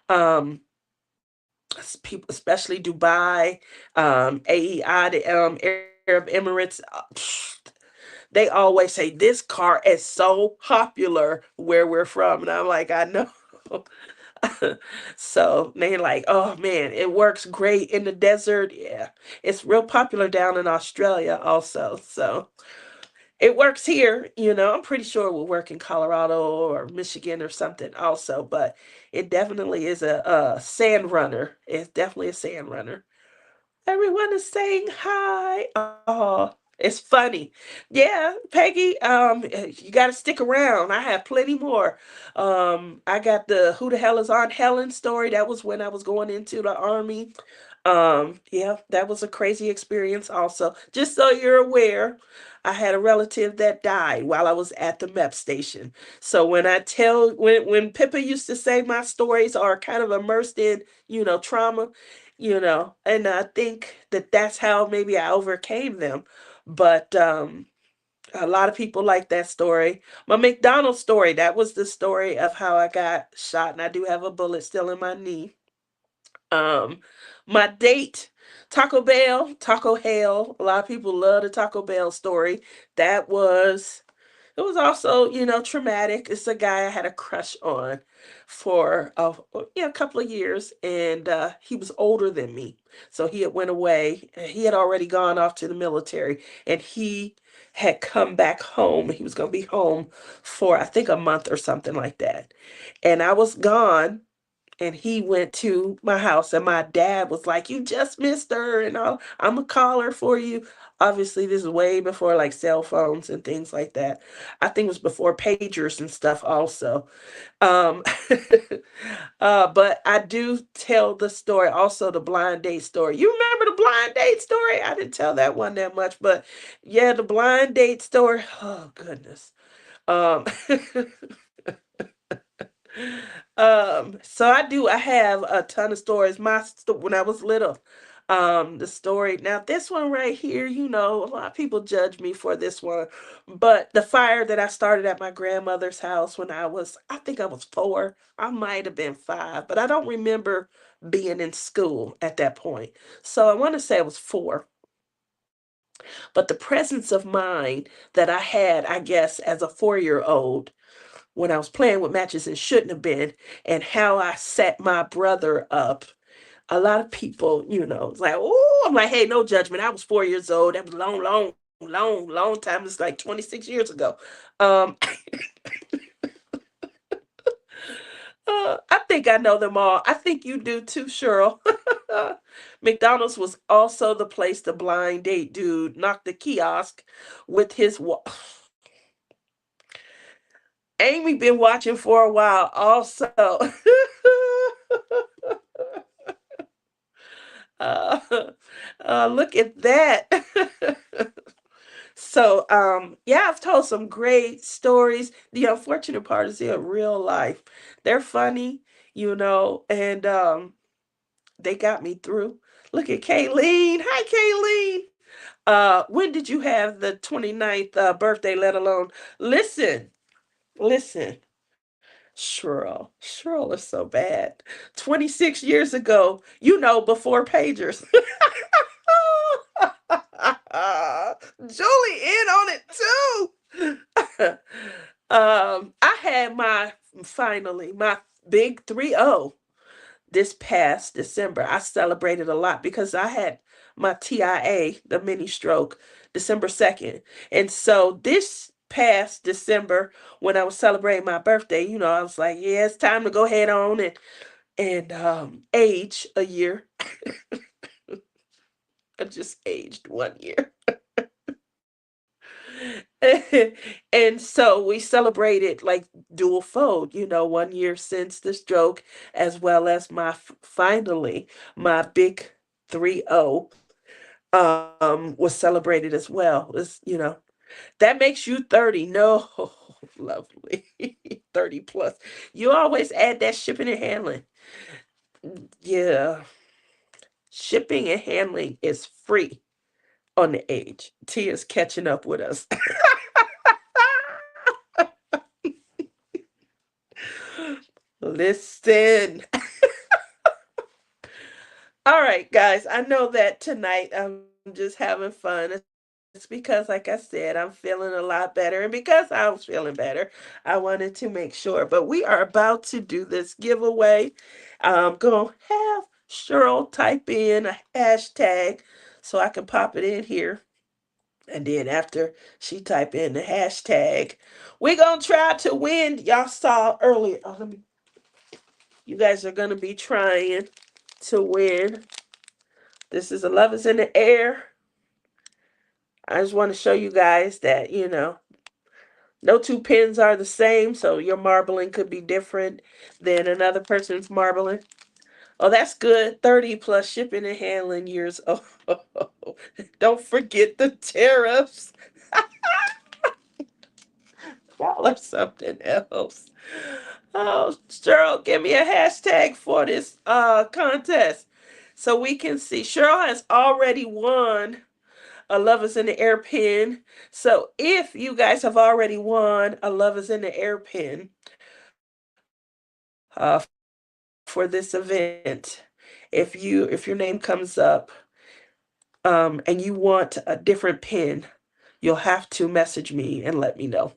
um, people, especially Dubai, AEI, the Arab Emirates, they always say this car is so popular where we're from, and I'm like, I know. So they're like, oh man, it works great in the desert. Yeah, it's real popular down in Australia also. So it works here. I'm pretty sure it will work in Colorado or Michigan or something also, but it definitely is a sand runner. It's definitely a sand runner. Everyone is saying hi. Oh, it's funny. Yeah, Peggy, you got to stick around. I have plenty more. I got the Who the Hell is Aunt Helen story. That was when I was going into the army. Yeah, that was a crazy experience also. Just so you're aware, I had a relative that died while I was at the MEP station. So when Pippa used to say my stories are kind of immersed in, trauma, and I think that that's how maybe I overcame them. But a lot of people like that story. My McDonald's story, that was the story of how I got shot, and I do have a bullet still in my knee. Um, my date, Taco Hell. A lot of people love the Taco Bell story. That was it was also, traumatic. It's a guy I had a crush on for a couple of years, and he was older than me. So he had went away. And he had already gone off to the military, and he had come back home. He was going to be home for I think a month or something like that. And I was gone, and he went to my house, and my dad was like, you just missed her, and I'm a caller for you. Obviously this is way before like cell phones and things like that. I think it was before pagers and stuff also. um but I do tell the story, also the blind date story. You remember the blind date story? I didn't tell that one that much, but yeah, the blind date story, oh goodness. um so I have a ton of stories. When I was little, the story. Now this one right here, a lot of people judge me for this one, but the fire that I started at my grandmother's house when I think I was 4. I might have been 5, but I don't remember being in school at that point. So I want to say I was 4. But the presence of mind that I had, I guess, as a 4-year old when I was playing with matches and shouldn't have been, and how I set my brother up. A lot of people, it's like, oh, I'm like, hey, no judgment. I was 4 years old. That was long, long, long, long time. It's like 26 years ago. Um, I think I know them all. I think you do too, Cheryl. McDonald's was also the place the blind date dude knocked the kiosk with his. Amy been watching for a while, also. uh, Look at that. So, yeah, I've told some great stories. The unfortunate part is they're real life. They're funny, and they got me through. Look at Kayleen. Hi, Kayleen. When did you have the 29th birthday, let alone? Listen, listen. Shrill is so bad. 26 years ago, before pagers. Julie in on it too. I had my big 3-0 this past December. I celebrated a lot because I had my TIA, the mini stroke, December 2nd. And so this past December, when I was celebrating my birthday, I was like, yeah, it's time to go head on and age a year. I just aged 1 year. And so we celebrated like dual fold, 1 year since the stroke, as well as finally my big 3-0 was celebrated as well. That makes you 30. No, lovely. 30 plus. You always add that shipping and handling. Yeah, shipping and handling is free on the age. Tia's catching up with us. Listen. All right, guys. I know that tonight I'm just having fun. It's because, like I said, I'm feeling a lot better. And because I was feeling better, I wanted to make sure. But we are about to do this giveaway. I'm going to have Cheryl type in a hashtag so I can pop it in here. And then after she type in the hashtag, we're going to try to win. Y'all saw earlier. Oh, you guys are going to be trying to win. This is a Love is in the Air. I just want to show you guys that, no two pins are the same, so your marbling could be different than another person's marbling. Oh, that's good. 30 plus shipping and handling years. Oh, don't forget the tariffs. Y'all are something else. Oh, Cheryl, give me a hashtag for this contest so we can see. Cheryl has already won a Love is in the Air pin. So if you guys have already won a Love is in the Air pin for this event, if your name comes up and you want a different pin, you'll have to message me and let me know.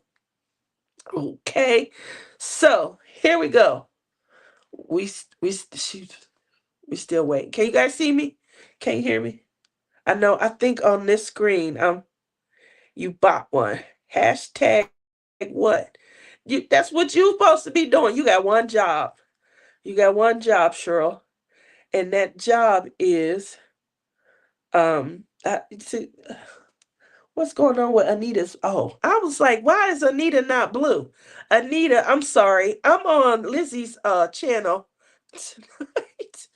Okay, so here we go. We we shoot, we still wait. Can you guys see me? Can you hear me? I know. I think on this screen, you bought one. Hashtag what? That's what you supposed to be doing. You got one job. You got one job, Cheryl, and that job is see, what's going on with Anita's? Oh, I was like, why is Anita not blue? Anita, I'm sorry. I'm on Lizzie's channel tonight.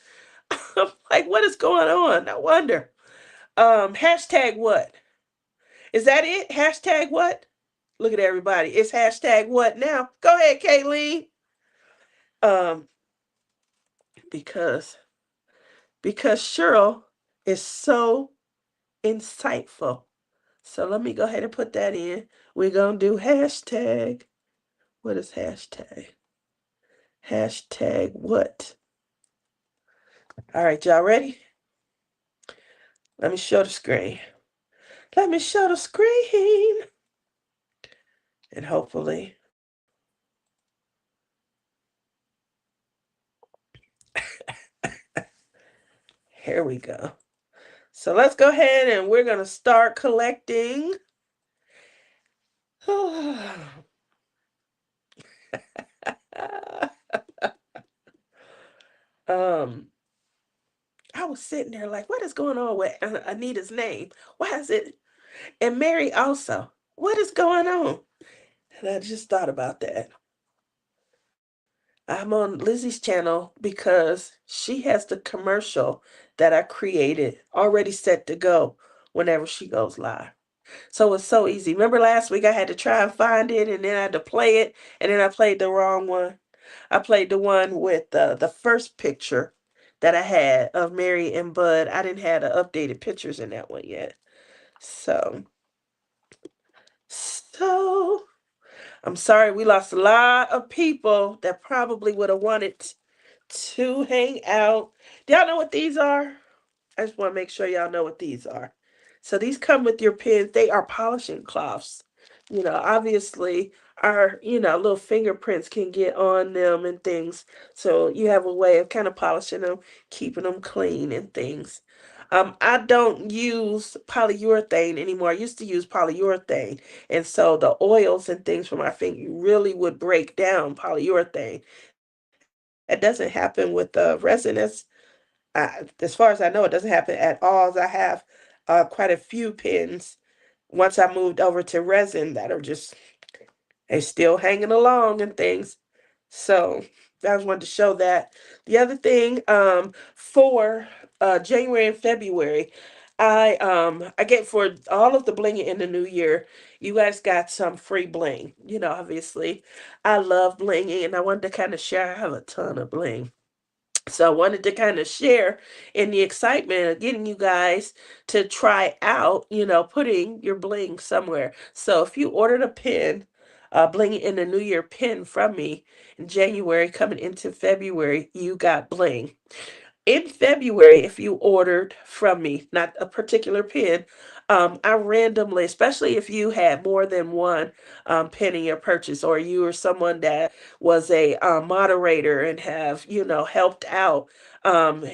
I'm like, what is going on? I wonder. Hashtag what? Is that it? Hashtag what? Look at everybody. It's hashtag what now? Go ahead, Kayleen. Um, because Cheryl is so insightful. So let me go ahead and put that in. We're gonna do hashtag. What is hashtag? Hashtag what? All right, y'all ready? Let me show the screen. Let me show the screen. And hopefully here we go. So let's go ahead and we're gonna start collecting. um, I was sitting there like, what is going on with Anita's name? Why is it? And Mary also. What is going on? And I just thought about that. I'm on Lizzie's channel because she has the commercial that I created already set to go whenever she goes live. So it's so easy. Remember last week I had to try and find it and then I had to play it and then I played the wrong one. I played the one with the first picture that I had of Mary and Bud. I didn't have the updated pictures in that one yet. So so I'm sorry we lost a lot of people that probably would have wanted to hang out. Do y'all know what these are? I just want to make sure y'all know what these are. So these come with your pins. They are polishing cloths. Obviously our, little fingerprints can get on them and things. So you have a way of kind of polishing them, keeping them clean and things. I don't use polyurethane anymore. I used to use polyurethane. And so the oils and things from my finger really would break down polyurethane. That doesn't happen with resin. As far as I know, it doesn't happen at all. As I have quite a few pins once I moved over to resin that are just they still hanging along and things. So I just wanted to show that. The other thing, for January and February, I get for all of the bling in the new year. You guys got some free bling. Obviously, I love blinging, and I wanted to kind of share. I have a ton of bling. So I wanted to kind of share in the excitement of getting you guys to try out, putting your bling somewhere. So if you ordered a pin, bling in the New Year pin from me in January coming into February, you got bling. In February, if you ordered from me, not a particular pin, I randomly, especially if you had more than one pin in your purchase, or you were someone that was a moderator and have, helped out,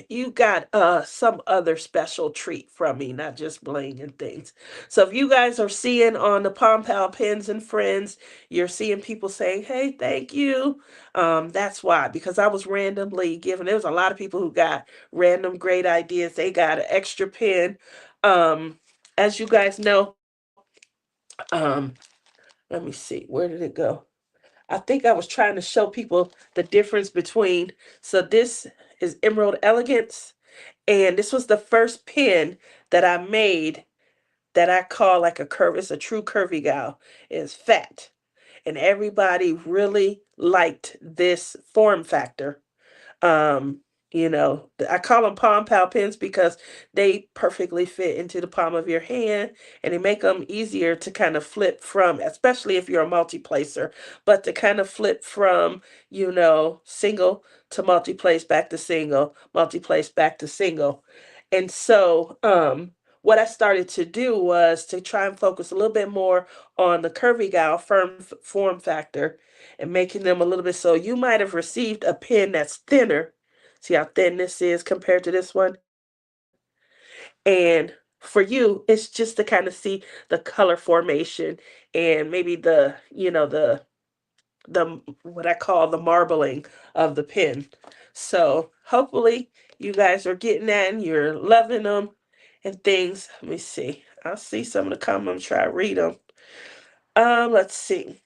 you got some other special treat from me, not just bling and things. So if you guys are seeing on the Palm Pal Pins and Friends, you're seeing people saying, hey, thank you. That's why, because I was randomly given, there was a lot of people who got random great ideas. They got an extra pin. As you guys know, um, let me see, where did it go? I think I was trying to show people the difference between, so this is Emerald Elegance, and this was the first pin that I made that I call like a curve. It's a true curvy gal. It's fat. And everybody really liked this form factor. Um, I call them palm pal pens because they perfectly fit into the palm of your hand and they make them easier to kind of flip from, especially if you're a multi-placer, but to kind of flip from, single to multi-place back to single, multi-place back to single. And so, what I started to do was to try and focus a little bit more on the curvy gal form factor and making them a little bit, so you might have received a pen that's thinner. See how thin this is compared to this one? And for you, it's just to kind of see the color formation and maybe the what I call the marbling of the pen. So hopefully you guys are getting that and you're loving them and things. Let me see. I'll see some of the comments, try to read them. Let's see.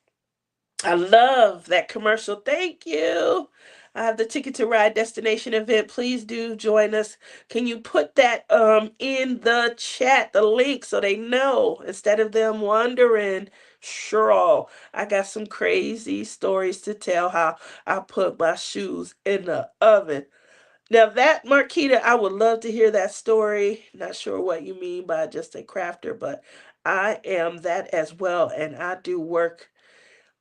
I love that commercial. Thank you. I have the Ticket to Ride destination event. Please do join us. Can you put that in the chat, the link, so they know instead of them wondering? Sure. I got some crazy stories to tell how I put my shoes in the oven. Now that Marquita, I would love to hear that story. Not sure what you mean by just a crafter, but I am that as well, and I do work.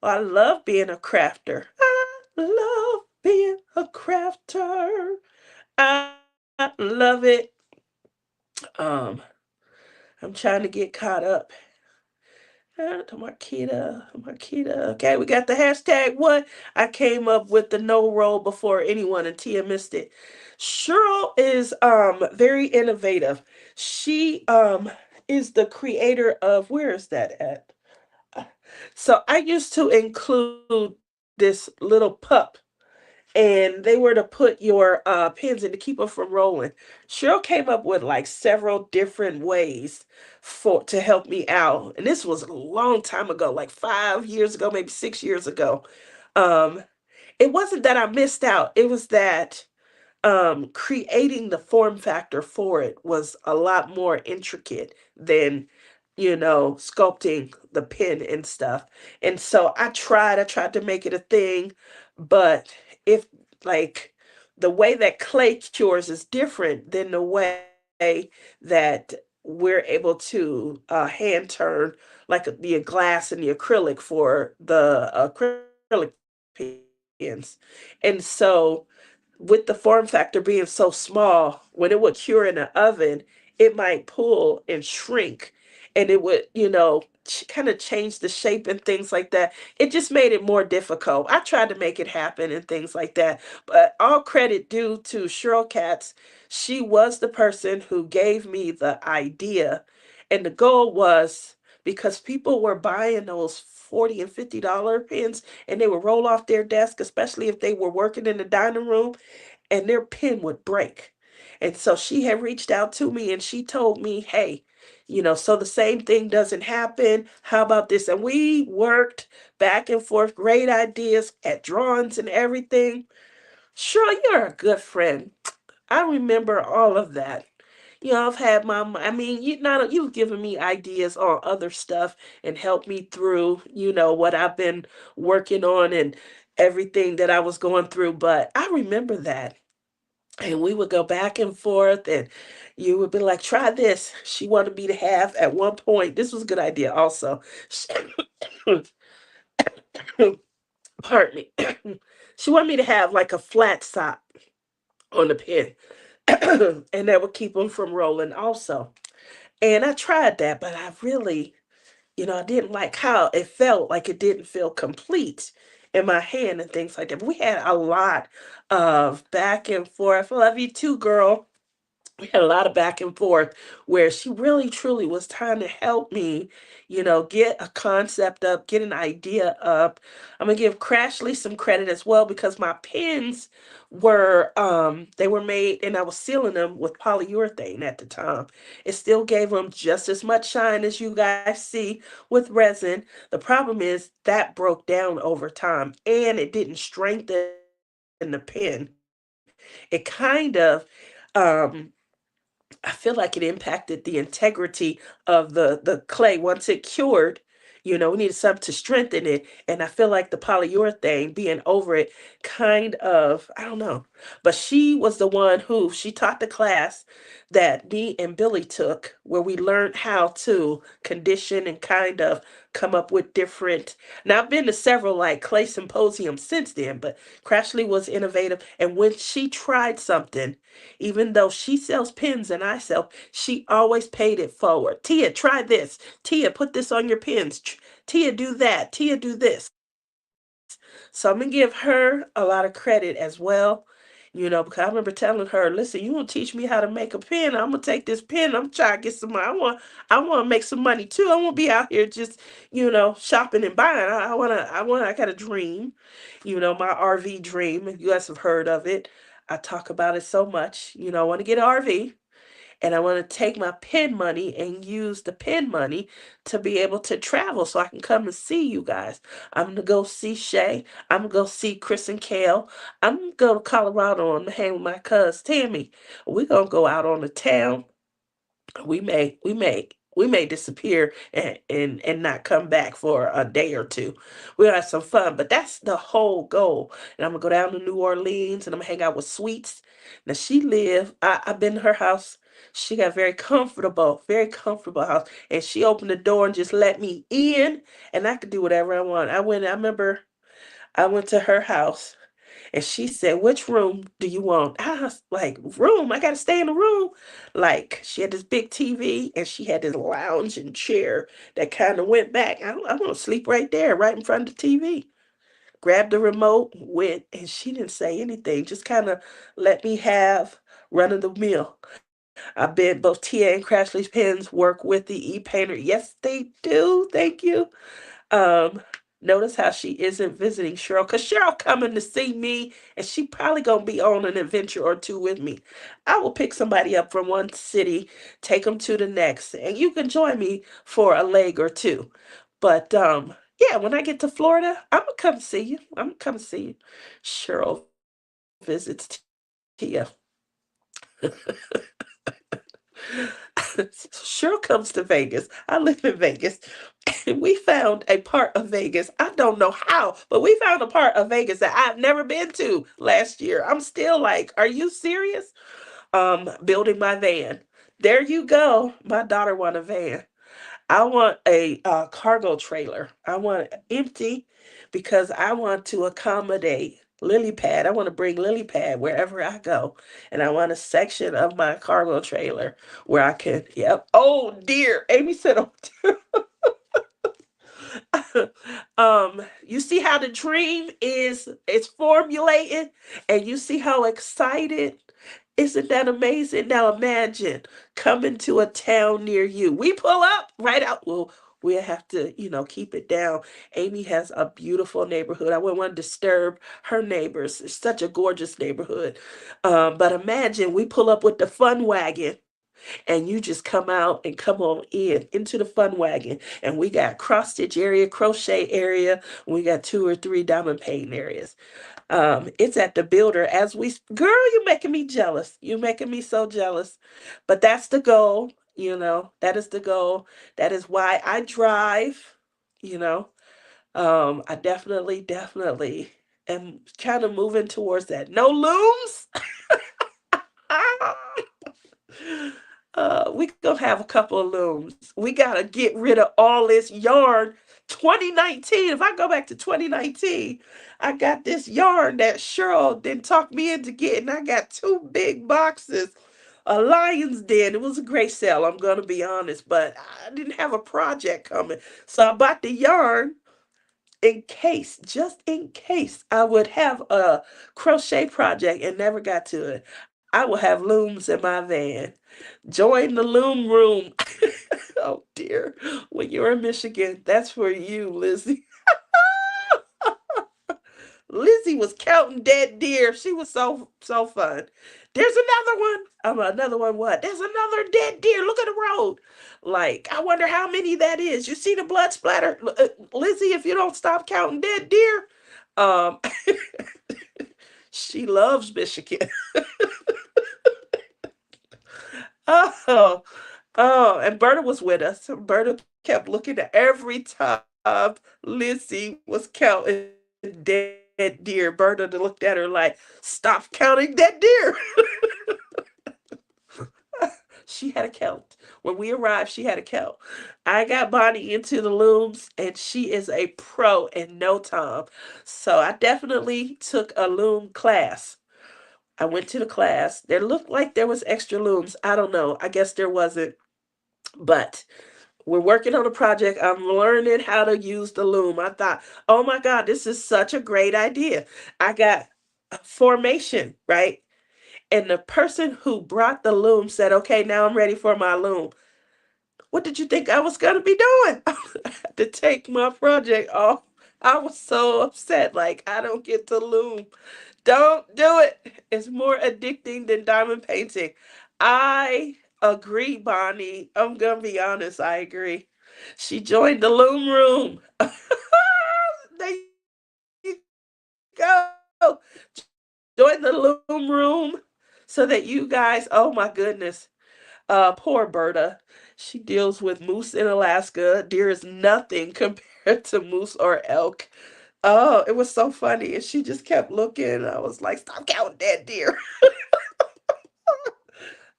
I love being a crafter. I love being a crafter. I love it. Um, I'm trying to get caught up. To Marquita. Okay, we got the hashtag what? I came up with the no roll before anyone and Tia missed it. Cheryl is very innovative. She is the creator of, where is that at? So I used to include this little pup and they were to put your pins in to keep them from rolling. Cheryl came up with like several different ways for to help me out, and this was a long time ago, like 5 years ago, maybe 6 years ago. Um, it wasn't that I missed out; it was that creating the form factor for it was a lot more intricate than, sculpting the pin and stuff. And so I tried to make it a thing, but if like the way that clay cures is different than the way that we're able to hand turn like the glass and the acrylic for the acrylic pins. And so with the form factor being so small, when it would cure in the oven, it might pull and shrink and it would, kind of change the shape and things like that. It just made it more difficult. I tried to make it happen and things like that. But all credit due to Cheryl Katz. She was the person who gave me the idea. And the goal was because people were buying those $40 and $50 pens and they would roll off their desk, especially if they were working in the dining room, and their pen would break. And so she had reached out to me and she told me, hey, so the same thing doesn't happen. How about this? And we worked back and forth, great ideas at drawings and everything. Sure, you're a good friend. I remember all of that. I've had I mean, you've given me ideas on other stuff and helped me through, what I've been working on and everything that I was going through. But I remember that. and we would go back and forth, and you would be like, try this. She wanted me to have, at one point, this was a good idea also. Pardon me. She wanted me to have like a flat stop on the pen, and that would keep them from rolling also. And I tried that, but I really, I didn't like how it felt. Like it didn't feel complete in my hand and things like that. But we had a lot of back and forth. I love you too, girl. We had a lot of back and forth where she really truly was trying to help me, get a concept up, get an idea up. I'm gonna give Crashly some credit as well, because my pens were they were made, and I was sealing them with polyurethane at the time. It still gave them just as much shine as you guys see with resin. The problem is that broke down over time, and it didn't strengthen the pen. It kind of um I feel like it impacted the integrity of the clay once it cured. We needed something to strengthen it, and I feel like the polyurethane being over it kind of, I don't know. But she was the one who she taught the class that me and Billy took, where we learned how to condition and kind of come up with different. Now I've been to several like clay symposiums since then, but Crashly was innovative, and when she tried something, even though she sells pens and I sell, she always paid it forward. Tia, try this. Tia, put this on your pens. Tia, do that. Tia, do this. So I'm gonna give her a lot of credit as well. Because I remember telling her, listen, you want to teach me how to make a pen? I'm gonna take this pen. I'm trying to get some money. I want to make some money too. I won't be out here just, shopping and buying. I got a dream, my RV dream. You guys have heard of it. I talk about it so much. I want to get an RV, and I want to take my pen money and use the pen money to be able to travel so I can come and see you guys. I'm going to go see Shay. I'm going to go see Chris and Kale. I'm going to go to Colorado and hang with my cousin Tammy. We're going to go out on the town. We may disappear and not come back for a day or two. We'll have some fun, but that's the whole goal. And I'm gonna go down to New Orleans, and I'm gonna hang out with Sweets. Now she live. I've been to her house. She got very comfortable house, and she opened the door and just let me in, and I could do whatever I want. I remember I went to her house, and she said, which room do you want? I was like, room? I got to stay in the room. Like, she had this big TV, and she had this lounge and chair that kind of went back. I want to sleep right there, right in front of the TV. Grabbed the remote, went, and she didn't say anything. Just kind of let me have run of the mill. I bet both Tia and Crashly's pens work with the e-painter. Yes, they do. Thank you. Um, Notice how she isn't visiting Cheryl, because Cheryl coming to see me, and she probably gonna be on an adventure or two with me. I will pick somebody up from one city, take them to the next, and you can join me for a leg or two. But yeah, when I get to Florida, I'm gonna come see you. I'm gonna come see you. Cheryl visits Tia. Cheryl comes to Vegas. I live in Vegas. And we found a part of Vegas. I don't know how, but we found a part of Vegas that I've never been to last year. I'm still like, are you serious? Building my van. There you go. My daughter want a van. I want a cargo trailer. I want it empty because I want to accommodate lily pad. I want to bring lily pad wherever I go. And I want a section of my cargo trailer where I can, yep. Oh dear. Amy said, oh you see how the dream is formulated, and you see how excited. Isn't that amazing? Now imagine coming to a town near you. We pull up right out. Well, we'll have to, keep it down. Amy has a beautiful neighborhood. I wouldn't want to disturb her neighbors. It's such a gorgeous neighborhood. But imagine we pull up with the fun wagon, and you just come out and come on in into the fun wagon, and we got cross stitch area, crochet area, we got two or three diamond painting areas. It's at the builder as girl, you're making me jealous. You're making me so jealous. But that's the goal, that is the goal. That is why I drive, you know. I definitely am kind of moving towards that. No looms. we gonna have a couple of looms. We gotta get rid of all this yarn. 2019. If I go back to 2019, I got this yarn that Cheryl didn't talk me into getting. I got two big boxes. A Lion's Den. It was a great sale, I'm gonna be honest, but I didn't have a project coming. So I bought the yarn in case, just in case I would have a crochet project and never got to it. I will have looms in my van. Join the loom room. Oh dear. When you're in Michigan, that's for you, Lizzie. Lizzie was counting dead deer. She was so fun. There's another one. Another one. What? There's another dead deer. Look at the road. Like, I wonder how many that is. You see the blood splatter, Lizzie? If you don't stop counting dead deer, um, she loves Michigan. Oh, oh, and Berta was with us. Berta kept looking at every time Lizzie was counting dead deer. Berta looked at her like, "Stop counting dead deer." She had a count. When we arrived, she had a count. I got Bonnie into the looms, and she is a pro in no time. So I definitely took a loom class. I went to the class. There looked like there was extra looms. I don't know. I guess there wasn't. But we're working on a project. I'm learning how to use the loom. I thought, oh my God, this is such a great idea. I got a formation, right? And the person who brought the loom said, okay, now I'm ready for my loom. What did you think I was going to be doing? I had to take my project off. I was so upset. Like, I don't get to loom. Don't do it. It's more addicting than diamond painting. I agree, Bonnie. I'm going to be honest. I agree. She joined the loom room. There you go. Join the loom room so that you guys, oh my goodness. Poor Berta. She deals with moose in Alaska. Deer is nothing compared to moose or elk. Oh, it was so funny. And she just kept looking. I was like, stop counting dead deer.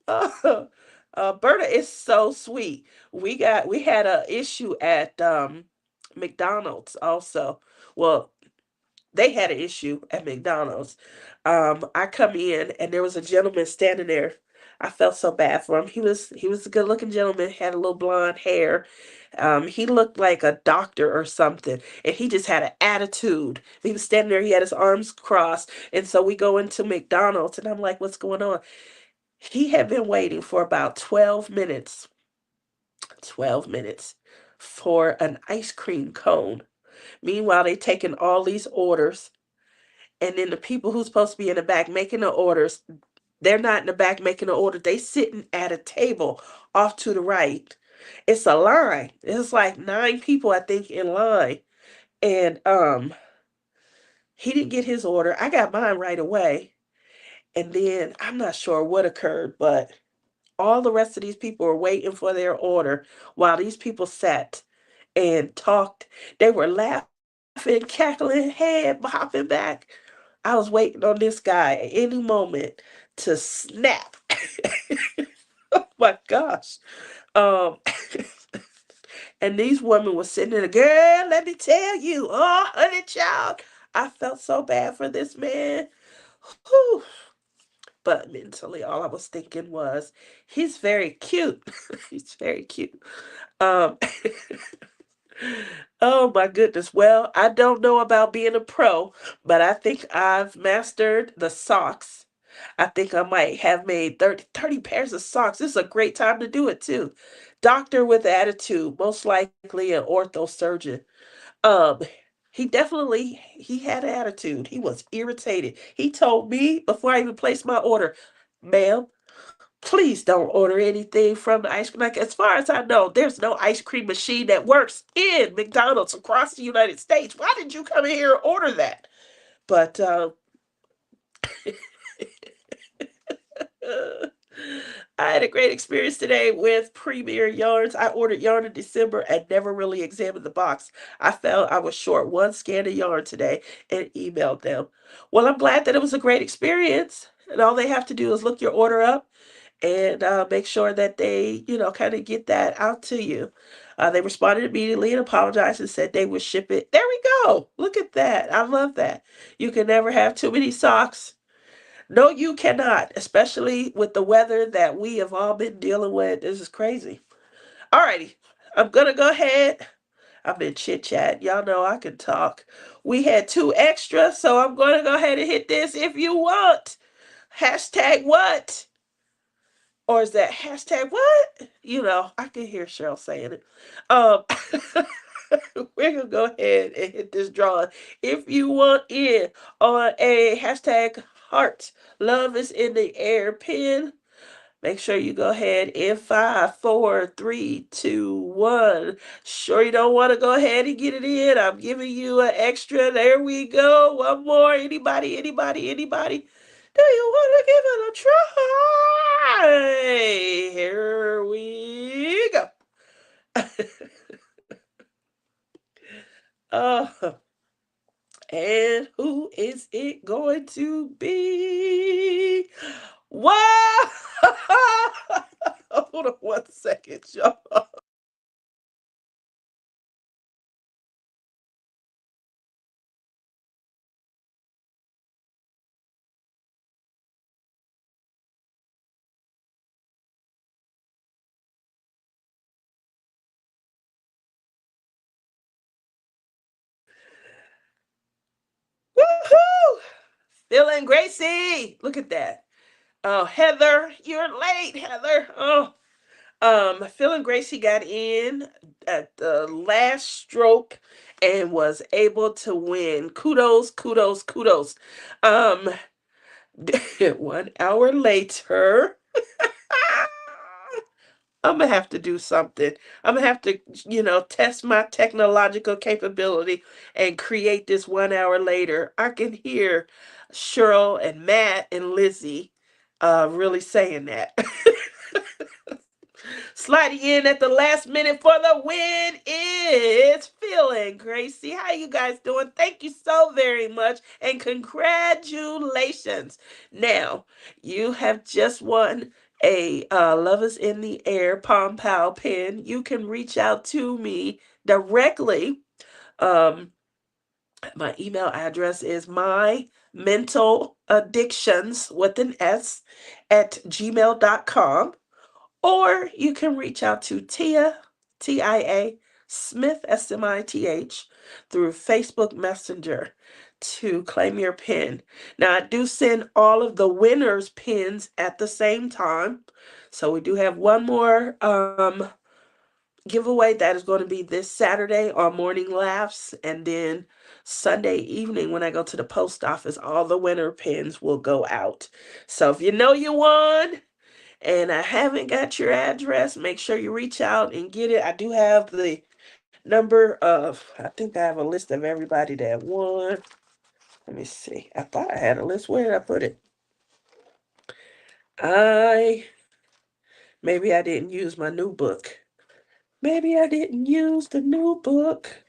uh, Berta is so sweet. We had a issue at McDonald's also. Well, they had an issue at McDonald's. I come in and there was a gentleman standing there. I felt so bad for him. He was a good looking gentleman, had a little blonde hair. He looked like a doctor or something, and he just had an attitude. He was standing there, he had his arms crossed, and so we go into McDonald's, and I'm like, "What's going on?" He had been waiting for about 12 minutes, 12 minutes for an ice cream cone. Meanwhile, they taking all these orders, and then the people who's supposed to be in the back making the orders, they're not in the back making the order. They sitting at a table off to the right. It's a line. It's like 9 people, I think, in line. And he didn't get his order. I got mine right away. And then I'm not sure what occurred, but all the rest of these people were waiting for their order while these people sat and talked. They were laughing, cackling, head bopping back. I was waiting on this guy at any moment to snap. Oh my gosh. Um, and these women were sitting there, girl, let me tell you, oh, honey child, I felt so bad for this man. Whew. But mentally, all I was thinking was, he's very cute. He's very cute. Um, oh my goodness. Well, I don't know about being a pro, but I think I've mastered the socks. I think I might have made 30 pairs of socks. This is a great time to do it too. Doctor with attitude, most likely an ortho surgeon. Um, he had an attitude. He was irritated. He told me before I even placed my order, ma'am, please don't order anything from the ice cream. Like, as far as I know, there's no ice cream machine that works in McDonald's across the United States. Why did you come in here and order that? But I had a great experience today with Premier Yarns. I ordered yarn in December and never really examined the box. I felt I was short one scan of yarn today and emailed them. Well, I'm glad that it was a great experience. And all they have to do is look your order up and make sure that they, kind of get that out to you. They responded immediately and apologized and said they would ship it. There we go. Look at that. I love that. You can never have too many socks. No, you cannot, especially with the weather that we have all been dealing with. This is crazy. Alrighty, I'm gonna go ahead. I've been chit chat. Y'all know I can talk. We had two extras, so I'm gonna go ahead and hit this if you want. Hashtag what? Or is that hashtag what? I can hear Cheryl saying it. Um, we're gonna go ahead and hit this drawing. If you want in on a hashtag heart, love is in the air pin. Make sure you go ahead in 5, 4, 3, 2, 1. Sure you don't want to go ahead and get it in. I'm giving you an extra. There we go. One more. Anybody, anybody, anybody? Do you want to give it a try? Here we go. uh, and who is it going to be? Wow! Hold on 1 second, y'all. Woohoo! Feeling Gracie. Look at that. Oh, Heather, you're late, Heather. Oh, Phil and Gracie got in at the last stroke and was able to win. Kudos, kudos, kudos. Um, 1 hour later, I'm gonna have to do something. I'm gonna have to, test my technological capability and create this 1 hour later. I can hear Cheryl and Matt and Lizzie really saying that. Sliding in at the last minute for the win is Phil and Gracie. How you guys doing? Thank you so very much and congratulations. Now, you have just won a Love is in the Air Pom Pow pin. You can reach out to me directly. Um, my email address is my mental addictions with an S at gmail.com. Or you can reach out to Tia, Tia Smith, Smith, through Facebook Messenger to claim your pin. Now, I do send all of the winners' pins at the same time. So we do have one more giveaway that is going to be this Saturday on Morning Laughs. And then Sunday evening, when I go to the post office, all the winner pins will go out. So if you know you won, and I haven't got your address, make sure you reach out and get it. I do have the number of, I think I have a list of everybody that won. Let me see. I thought I had a list. Where did I put it? I, maybe I didn't use my new book. Maybe I didn't use the new book.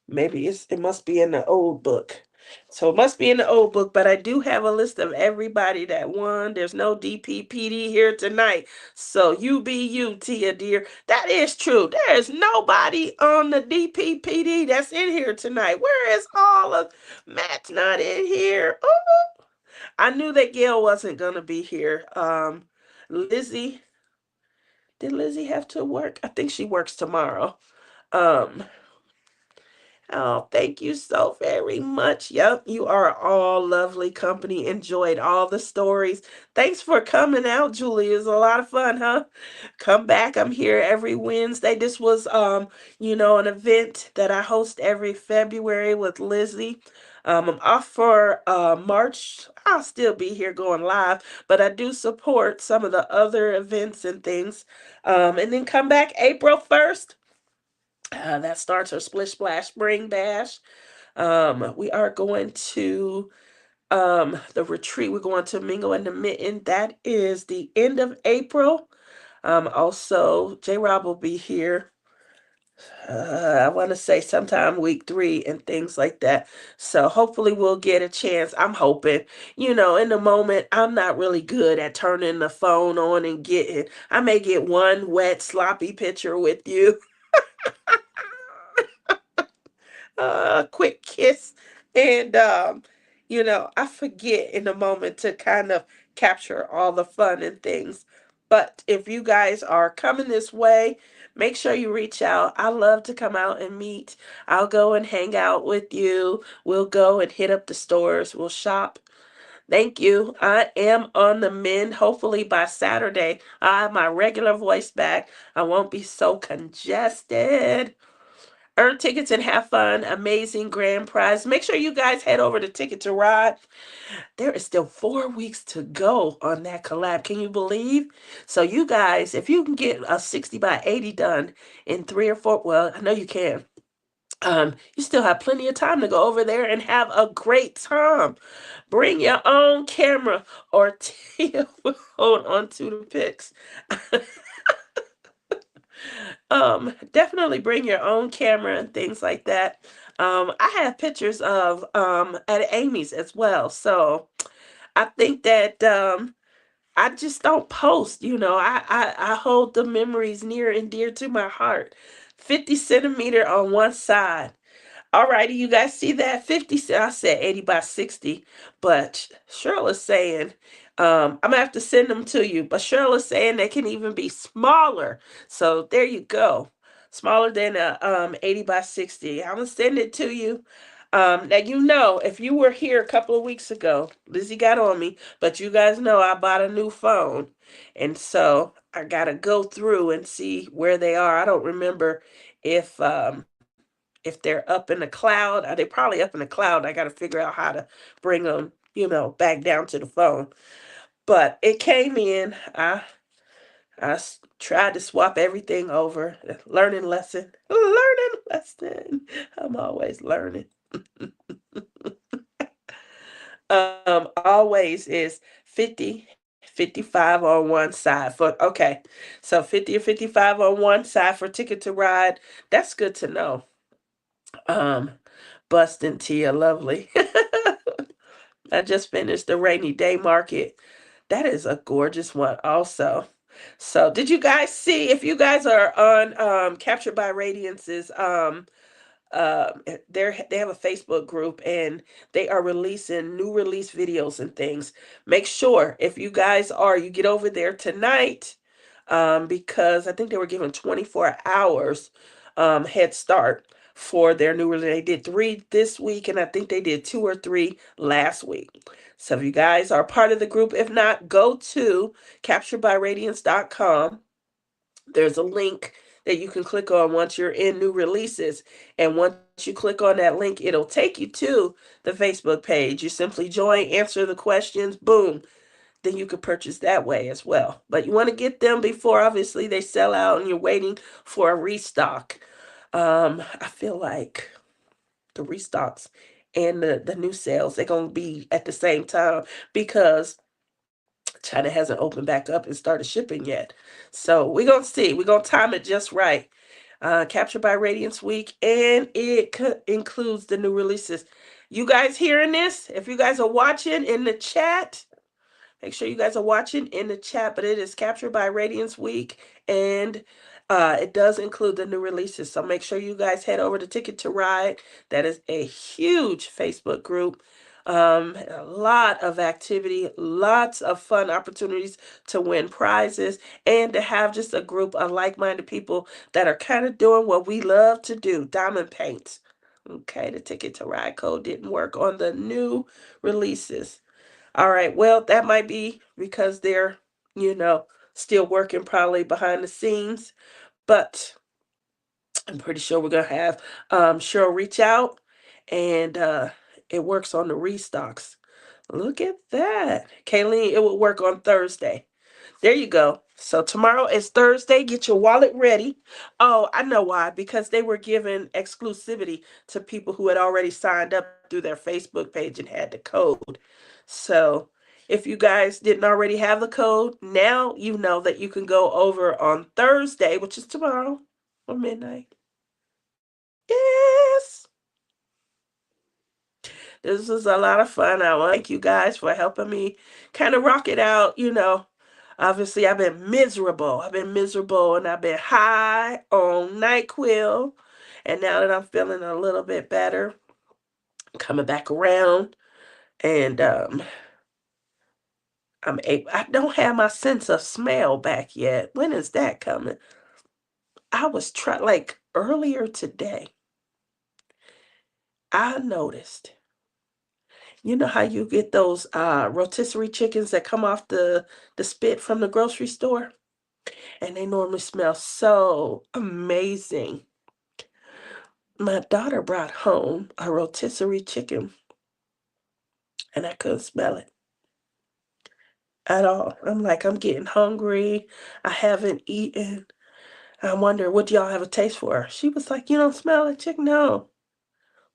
Maybe it must be in the old book. So it must be in the old book, but I do have a list of everybody that won. There's no DPPD here tonight. So you be you, Tia dear. That is true. There is nobody on the DPPD that's in here tonight. Where is all of Matt's not in here? Oh, I knew that Gail wasn't gonna be here. Lizzie, did Lizzie have to work? I think she works tomorrow. Um, Oh, thank you so very much. Yep, you are all lovely company. Enjoyed all the stories. Thanks for coming out, Julie. It was a lot of fun, huh? Come back. I'm here every Wednesday. This was an event that I host every February with Lizzie. I'm off for March. I'll still be here going live, but I do support some of the other events and things. And then come back April 1st. That starts our Splish Splash Spring Bash. We are going to the retreat. We're going to Mingle in the Mitten. That is the end of April. Also, J Rob will be here. I want to say sometime week 3 and things like that. So hopefully we'll get a chance. I'm hoping, in the moment, I'm not really good at turning the phone on and getting, I may get one wet, sloppy picture with you, a quick kiss. And, I forget in the moment to kind of capture all the fun and things. But if you guys are coming this way, make sure you reach out. I love to come out and meet. I'll go and hang out with you. We'll go and hit up the stores. We'll shop. Thank you. I am on the mend. Hopefully by Saturday, I have my regular voice back. I won't be so congested. Earn tickets and have fun. Amazing grand prize. Make sure you guys head over to Ticket to Ride. There is still 4 weeks to go on that collab. Can you believe? So you guys, if you can get a 60 by 80 done in 3 or 4, well, I know you can. You still have plenty of time to go over there and have a great time. Bring your own camera or Tia will hold on to the pics. Definitely bring your own camera and things like that. I have pictures of at Amy's as well. So I think that I just don't post, I hold the memories near and dear to my heart. 50 centimeter on one side. Alrighty, you guys see that? 50, I said 80 by 60, but Cheryl is saying, I'm gonna have to send them to you, but Cheryl is saying they can even be smaller. So there you go. Smaller than a 80 by 60. I'm gonna send it to you. Now if you were here a couple of weeks ago, Lizzie got on me, but you guys know I bought a new phone. And so I gotta go through and see where they are. I don't remember if if they're up in the cloud. They probably up in the cloud. I got to figure out how to bring them, back down to the phone. But it came in. I tried to swap everything over. Learning lesson. Learning lesson. I'm always learning. Always is 50, 55 on one side for okay. So 50 or 55 on one side for Ticket to Ride. That's good to know. Um, Bustin' Tia, lovely. I just finished the rainy day market. That is a gorgeous one, also. So, did you guys see? If you guys are on Captured by Radiance's they have a Facebook group and they are releasing new release videos and things. Make sure if you guys are you get over there tonight, because I think they were given 24 hours head start for their new release. They did 3 this week and I think they did 2 or 3 last week. So if you guys are part of the group, if not, go to capturedbyradiance.com. There's a link that you can click on once you're in new releases. And once you click on that link, it'll take you to the Facebook page. You simply join, answer the questions, boom. Then you can purchase that way as well. But you want to get them before obviously they sell out and you're waiting for a restock. I feel like the restocks and the new sales, they're going to be at the same time because China hasn't opened back up and started shipping yet. So we're going to see. We're going to time it just right. Captured by Radiance Week, and it includes the new releases. You guys hearing this? If you guys are watching in the chat, make sure you guys are watching in the chat, but it is Captured by Radiance Week, and it does include the new releases. So make sure you guys head over to Ticket to Ride. That is a huge Facebook group. A lot of activity, lots of fun opportunities to win prizes, and to have just a group of like-minded people that are kind of doing what we love to do, diamond paint. Okay, the Ticket to Ride code didn't work on the new releases. All right, well, that might be because they're, you know, still working probably behind the scenes, but I'm pretty sure we're gonna have Cheryl reach out and it works on the restocks. Look at that. Kayleen, it will work on Thursday. There you go. So tomorrow is Thursday. Get your wallet ready. Oh, I know why. Because they were giving exclusivity to people who had already signed up through their Facebook page and had the code. So if you guys didn't already have the code, now you know that you can go over on Thursday, which is tomorrow or midnight. This was a lot of fun. I want to thank you guys for helping me kind of rock it out. Obviously, I've been miserable. I've been miserable and I've been high on NyQuil. And now that I'm feeling a little bit better, coming back around, and I don't have my sense of smell back yet. When is that coming? I was trying, like earlier today, I noticed. You know how you get those rotisserie chickens that come off the spit from the grocery store? And they normally smell so amazing. My daughter brought home a rotisserie chicken and I couldn't smell it at all. I'm like, I'm getting hungry. I haven't eaten. I wonder, what do y'all have a taste for? She was like, you don't smell the chicken? No.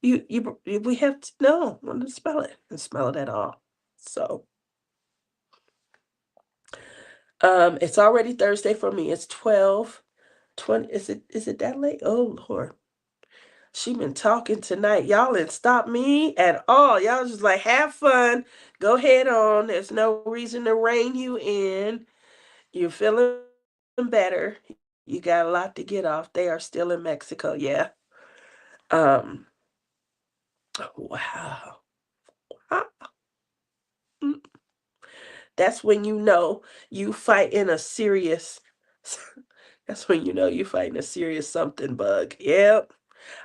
We have to, no, I don't smell it. I didn't smell it at all. So, it's already Thursday for me. It's 12:20. Is it that late? Oh Lord. She been talking tonight. Y'all didn't stop me at all. Y'all just like, have fun. Go head on. There's no reason to rein you in. You're feeling better. You got a lot to get off. They are still in Mexico. Yeah. Um, wow. Ah, mm. That's when you know you fighting a serious that's when you know you fighting a serious something bug. Yep.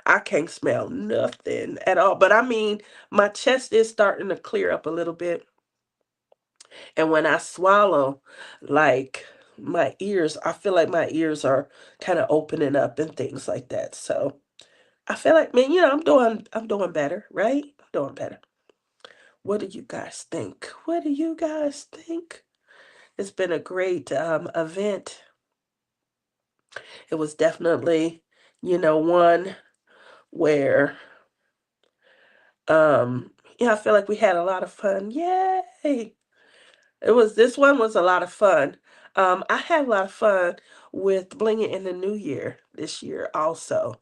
I can't smell nothing at all. But I mean, my chest is starting to clear up a little bit. And when I swallow, like my ears, I feel like my ears are kind of opening up and things like that. So I feel like, man, I'm doing better, right? I'm doing better. What do you guys think? What do you guys think? It's been a great event. It was definitely, one where um I feel like we had a lot of fun. Yay! This one was a lot of fun. I had a lot of fun with Blinging in the New Year this year also.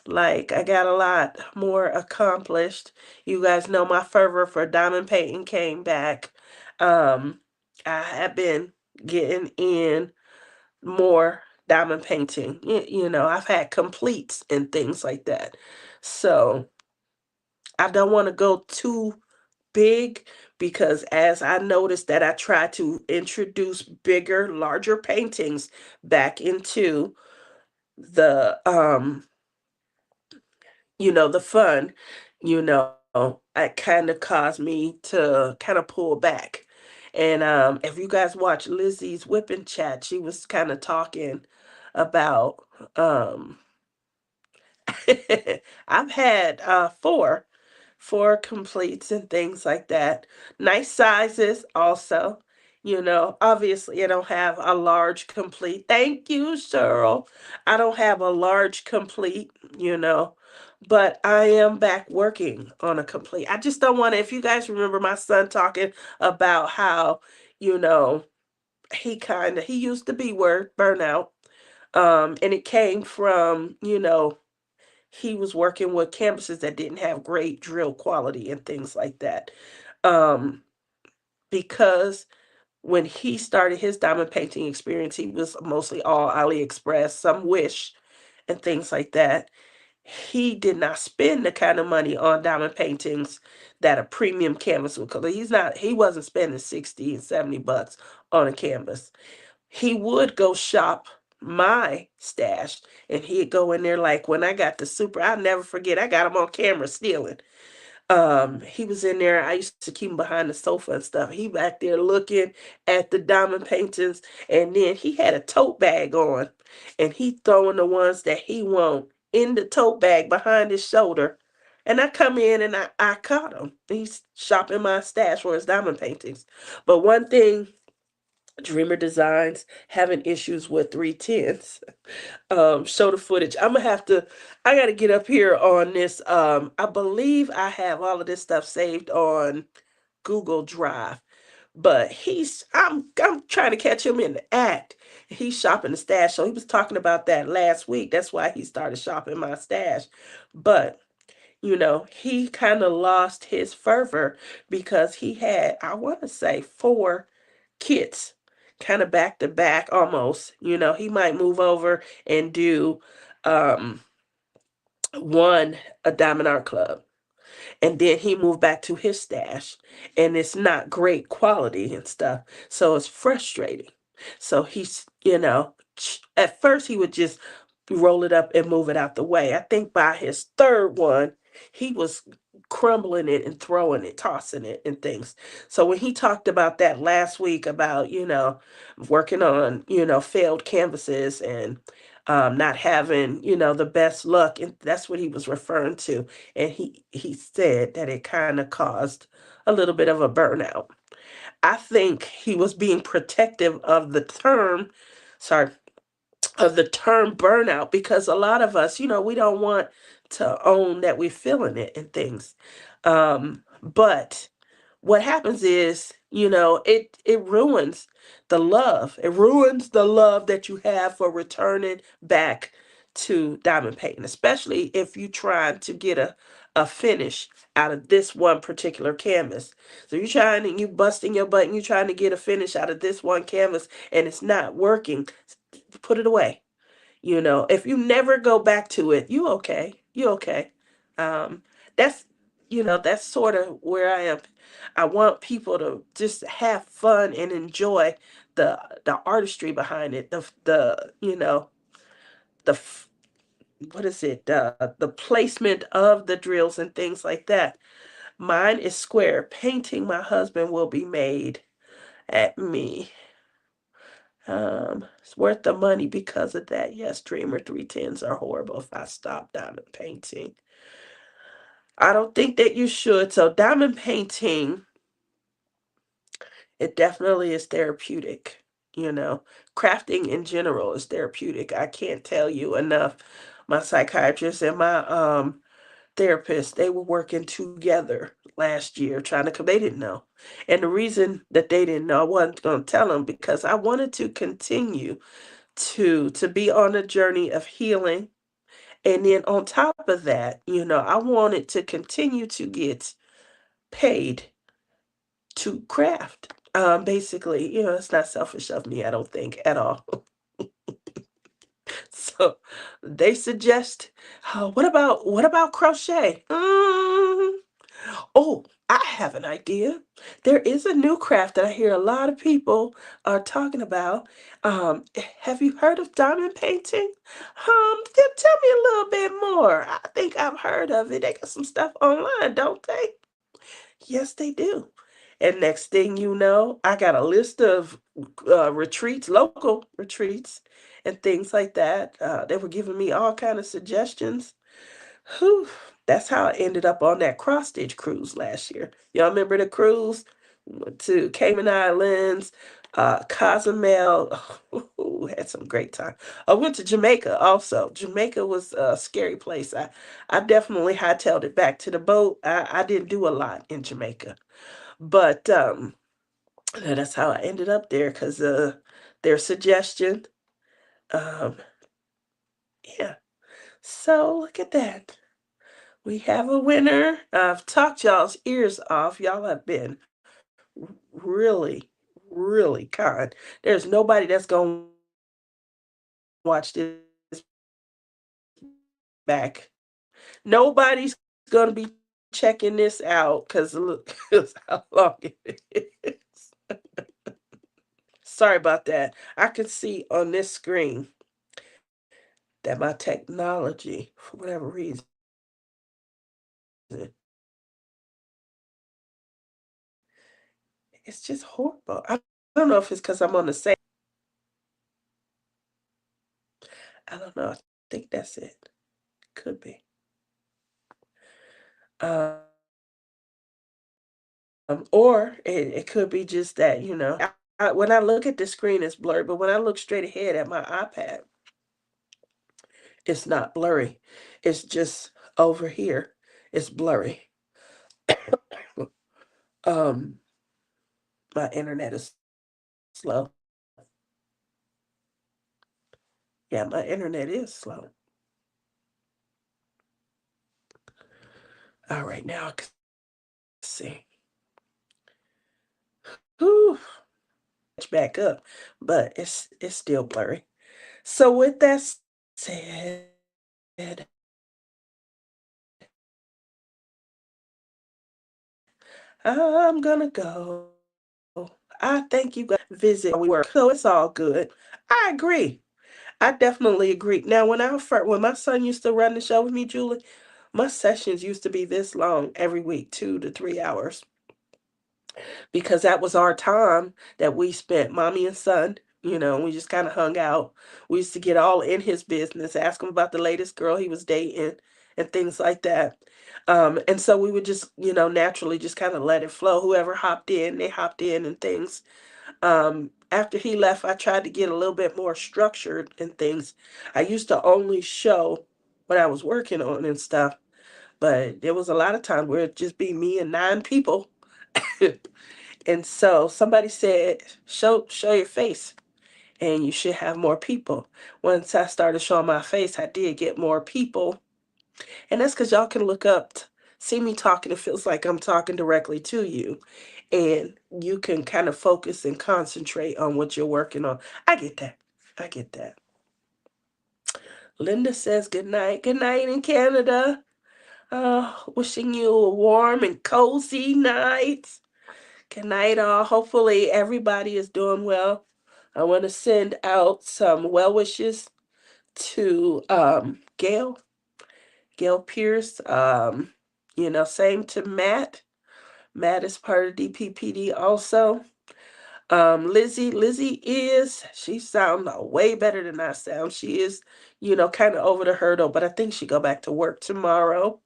Like, I got a lot more accomplished. You guys know my fervor for diamond painting came back. Um, I have been getting in more diamond painting. I've had completes and things like that. So I don't want to go too big because as I noticed that I try to introduce bigger, larger paintings back into the the fun, it kind of caused me to kind of pull back. And if you guys watch Lizzie's whipping chat, she was kind of talking about um I've had four completes and things like that. Nice sizes also. Obviously I don't have a large complete. Thank you, Cheryl. I don't have a large complete, but I am back working on a complete. I just don't want to, if you guys remember my son talking about how, you know, he used the B word, burnout. And it came from, he was working with campuses that didn't have great drill quality and things like that. Um, because when he started his diamond painting experience, he was mostly all AliExpress, some Wish, and things like that. He did not spend the kind of money on diamond paintings that a premium canvas would cost. He wasn't spending 60 and $70 on a canvas. He would go shop my stash and he'd go in there like when I got the super, I'll never forget, I got him on camera stealing. He was in there. I used to keep him behind the sofa and stuff. He back there looking at the diamond paintings, and then he had a tote bag on, and he throwing the ones that he want in the tote bag behind his shoulder. And I come in and I caught him. He's shopping my stash for his diamond paintings. But one thing, Dreamer Designs having issues with 310s. Show the footage. I gotta get up here on this. I believe I have all of this stuff saved on Google Drive. But I'm trying to catch him in the act. He's shopping the stash. So he was talking about that last week. That's why he started shopping my stash. But he kind of lost his fervor because he had, I want to say, four kids kind of back to back almost. He might move over and do um, one a Diamond Art Club, and then he moved back to his stash, and it's not great quality and stuff, so it's frustrating. So he's, at first he would just roll it up and move it out the way. I think by his third one he was crumbling it and throwing it, tossing it and things. So when he talked about that last week about, working on, failed canvases and not having, the best luck, and that's what he was referring to. And he said that it kind of caused a little bit of a burnout. I think he was being protective of the term, sorry, of the term burnout, because a lot of us, we don't want to own that we're feeling it and things. But what happens is, it ruins the love. It ruins the love that you have for returning back to diamond painting, especially if you trying to get a finish out of this one particular canvas. So you're trying and you busting your butt and you're trying to get a finish out of this one canvas and it's not working. Put it away. If you never go back to it, you okay. You okay. Um, that's that's sort of where I am. I want people to just have fun and enjoy the artistry behind it. The what is it? The placement of the drills and things like that. Mine is square. Painting my husband will be made at me. It's worth the money because of that. Yes, Dreamer 310s are horrible if I stop diamond painting. I don't think that you should. So diamond painting, it definitely is therapeutic. You know, Crafting in general is therapeutic. I can't tell you enough. My psychiatrist and my therapist, they were working together last year trying to come. They didn't know. And the reason that they didn't know, I wasn't going to tell them because I wanted to continue to be on a journey of healing. And then on top of that, I wanted to continue to get paid to craft. Basically, it's not selfish of me, I don't think at all. So they suggest, what about crochet? Oh, I have an idea. There is a new craft that I hear a lot of people are talking about. Have you heard of diamond painting? Tell me a little bit more. I think I've heard of it. They got some stuff online, don't they? Yes, they do. And next thing you know, I got a list of retreats, local retreats, and things like that. They were giving me all kind of suggestions. Whew, that's how I ended up on that cross stitch cruise last year. Y'all remember the cruise? Went to Cayman Islands, Cozumel. Had some great time. I went to Jamaica also. Jamaica was a scary place. I definitely hightailed it back to the boat. I didn't do a lot in Jamaica, but that's how I ended up there because their suggestion. Um, yeah. So look at that. We have a winner. I've talked y'all's ears off. Y'all have been really, really kind. There's nobody that's going to watch this back. Nobody's going to be checking this out because look, because how long it is. Sorry about that. I can see on this screen that my technology, for whatever reason, it's just horrible. I don't know if it's because I'm on the same. I don't know. I think that's it. Could be. Or it could be just that, when I look at the screen, it's blurry, but when I look straight ahead at my iPad, it's not blurry. It's just over here. It's blurry. Um, my internet is slow. Yeah, my internet is slow. All right, now I can see. Whew, back up, but it's still blurry. So with that said, I'm gonna go. I thank you guys visit we work, so it's all good. I agree. I definitely agree. Now, when my son used to run the show with me, Julie, my sessions used to be this long every week, 2 to 3 hours, because that was our time that we spent, mommy and son. We just kind of hung out. We used to get all in his business, ask him about the latest girl he was dating, and things like that. And so we would just, naturally just kind of let it flow. Whoever hopped in, they hopped in and things. After he left, I tried to get a little bit more structured and things. I used to only show what I was working on and stuff, but there was a lot of times where it'd just be me and 9 people. And so somebody said, show your face and you should have more people. Once I started showing my face, I did get more people. And that's because y'all can look up, see me talking. It feels like I'm talking directly to you. And you can kind of focus and concentrate on what you're working on. I get that. I get that. Linda says good night. Good night in Canada. Wishing you a warm and cozy night. Good night, all. Hopefully, everybody is doing well. I want to send out some well wishes to Gail Pierce. Same to Matt. Matt is part of DPPD also. Lizzie she sounds way better than I sound. She is, kind of over the hurdle, but I think she go back to work tomorrow.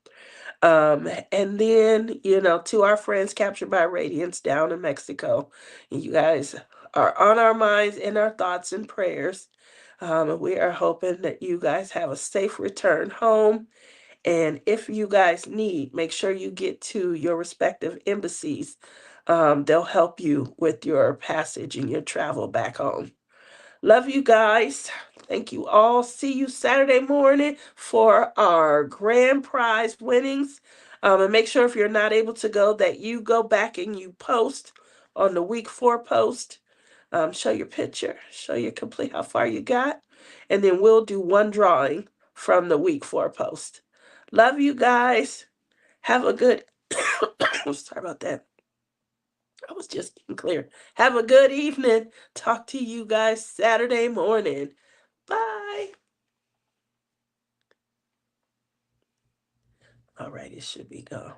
And then, to our friends captured by Radiance down in Mexico, you guys are on our minds, in our thoughts and prayers. We are hoping that you guys have a safe return home. And if you guys need, make sure you get to your respective embassies. They'll help you with your passage and your travel back home. Love you guys. Thank you all. See you Saturday morning for our grand prize winnings. And make sure if you're not able to go that you go back and you post on the week 4 post. Show your picture, show your complete how far you got, and then we'll do one drawing from the week 4 post. Love you guys. Have a good sorry about that. I was just getting clear. Have a good evening. Talk to you guys Saturday morning. Bye. All right, it should be gone.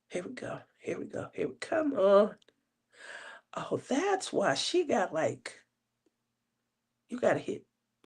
Here we go. Here we go. Here we come on. Oh, that's why she got like you gotta hit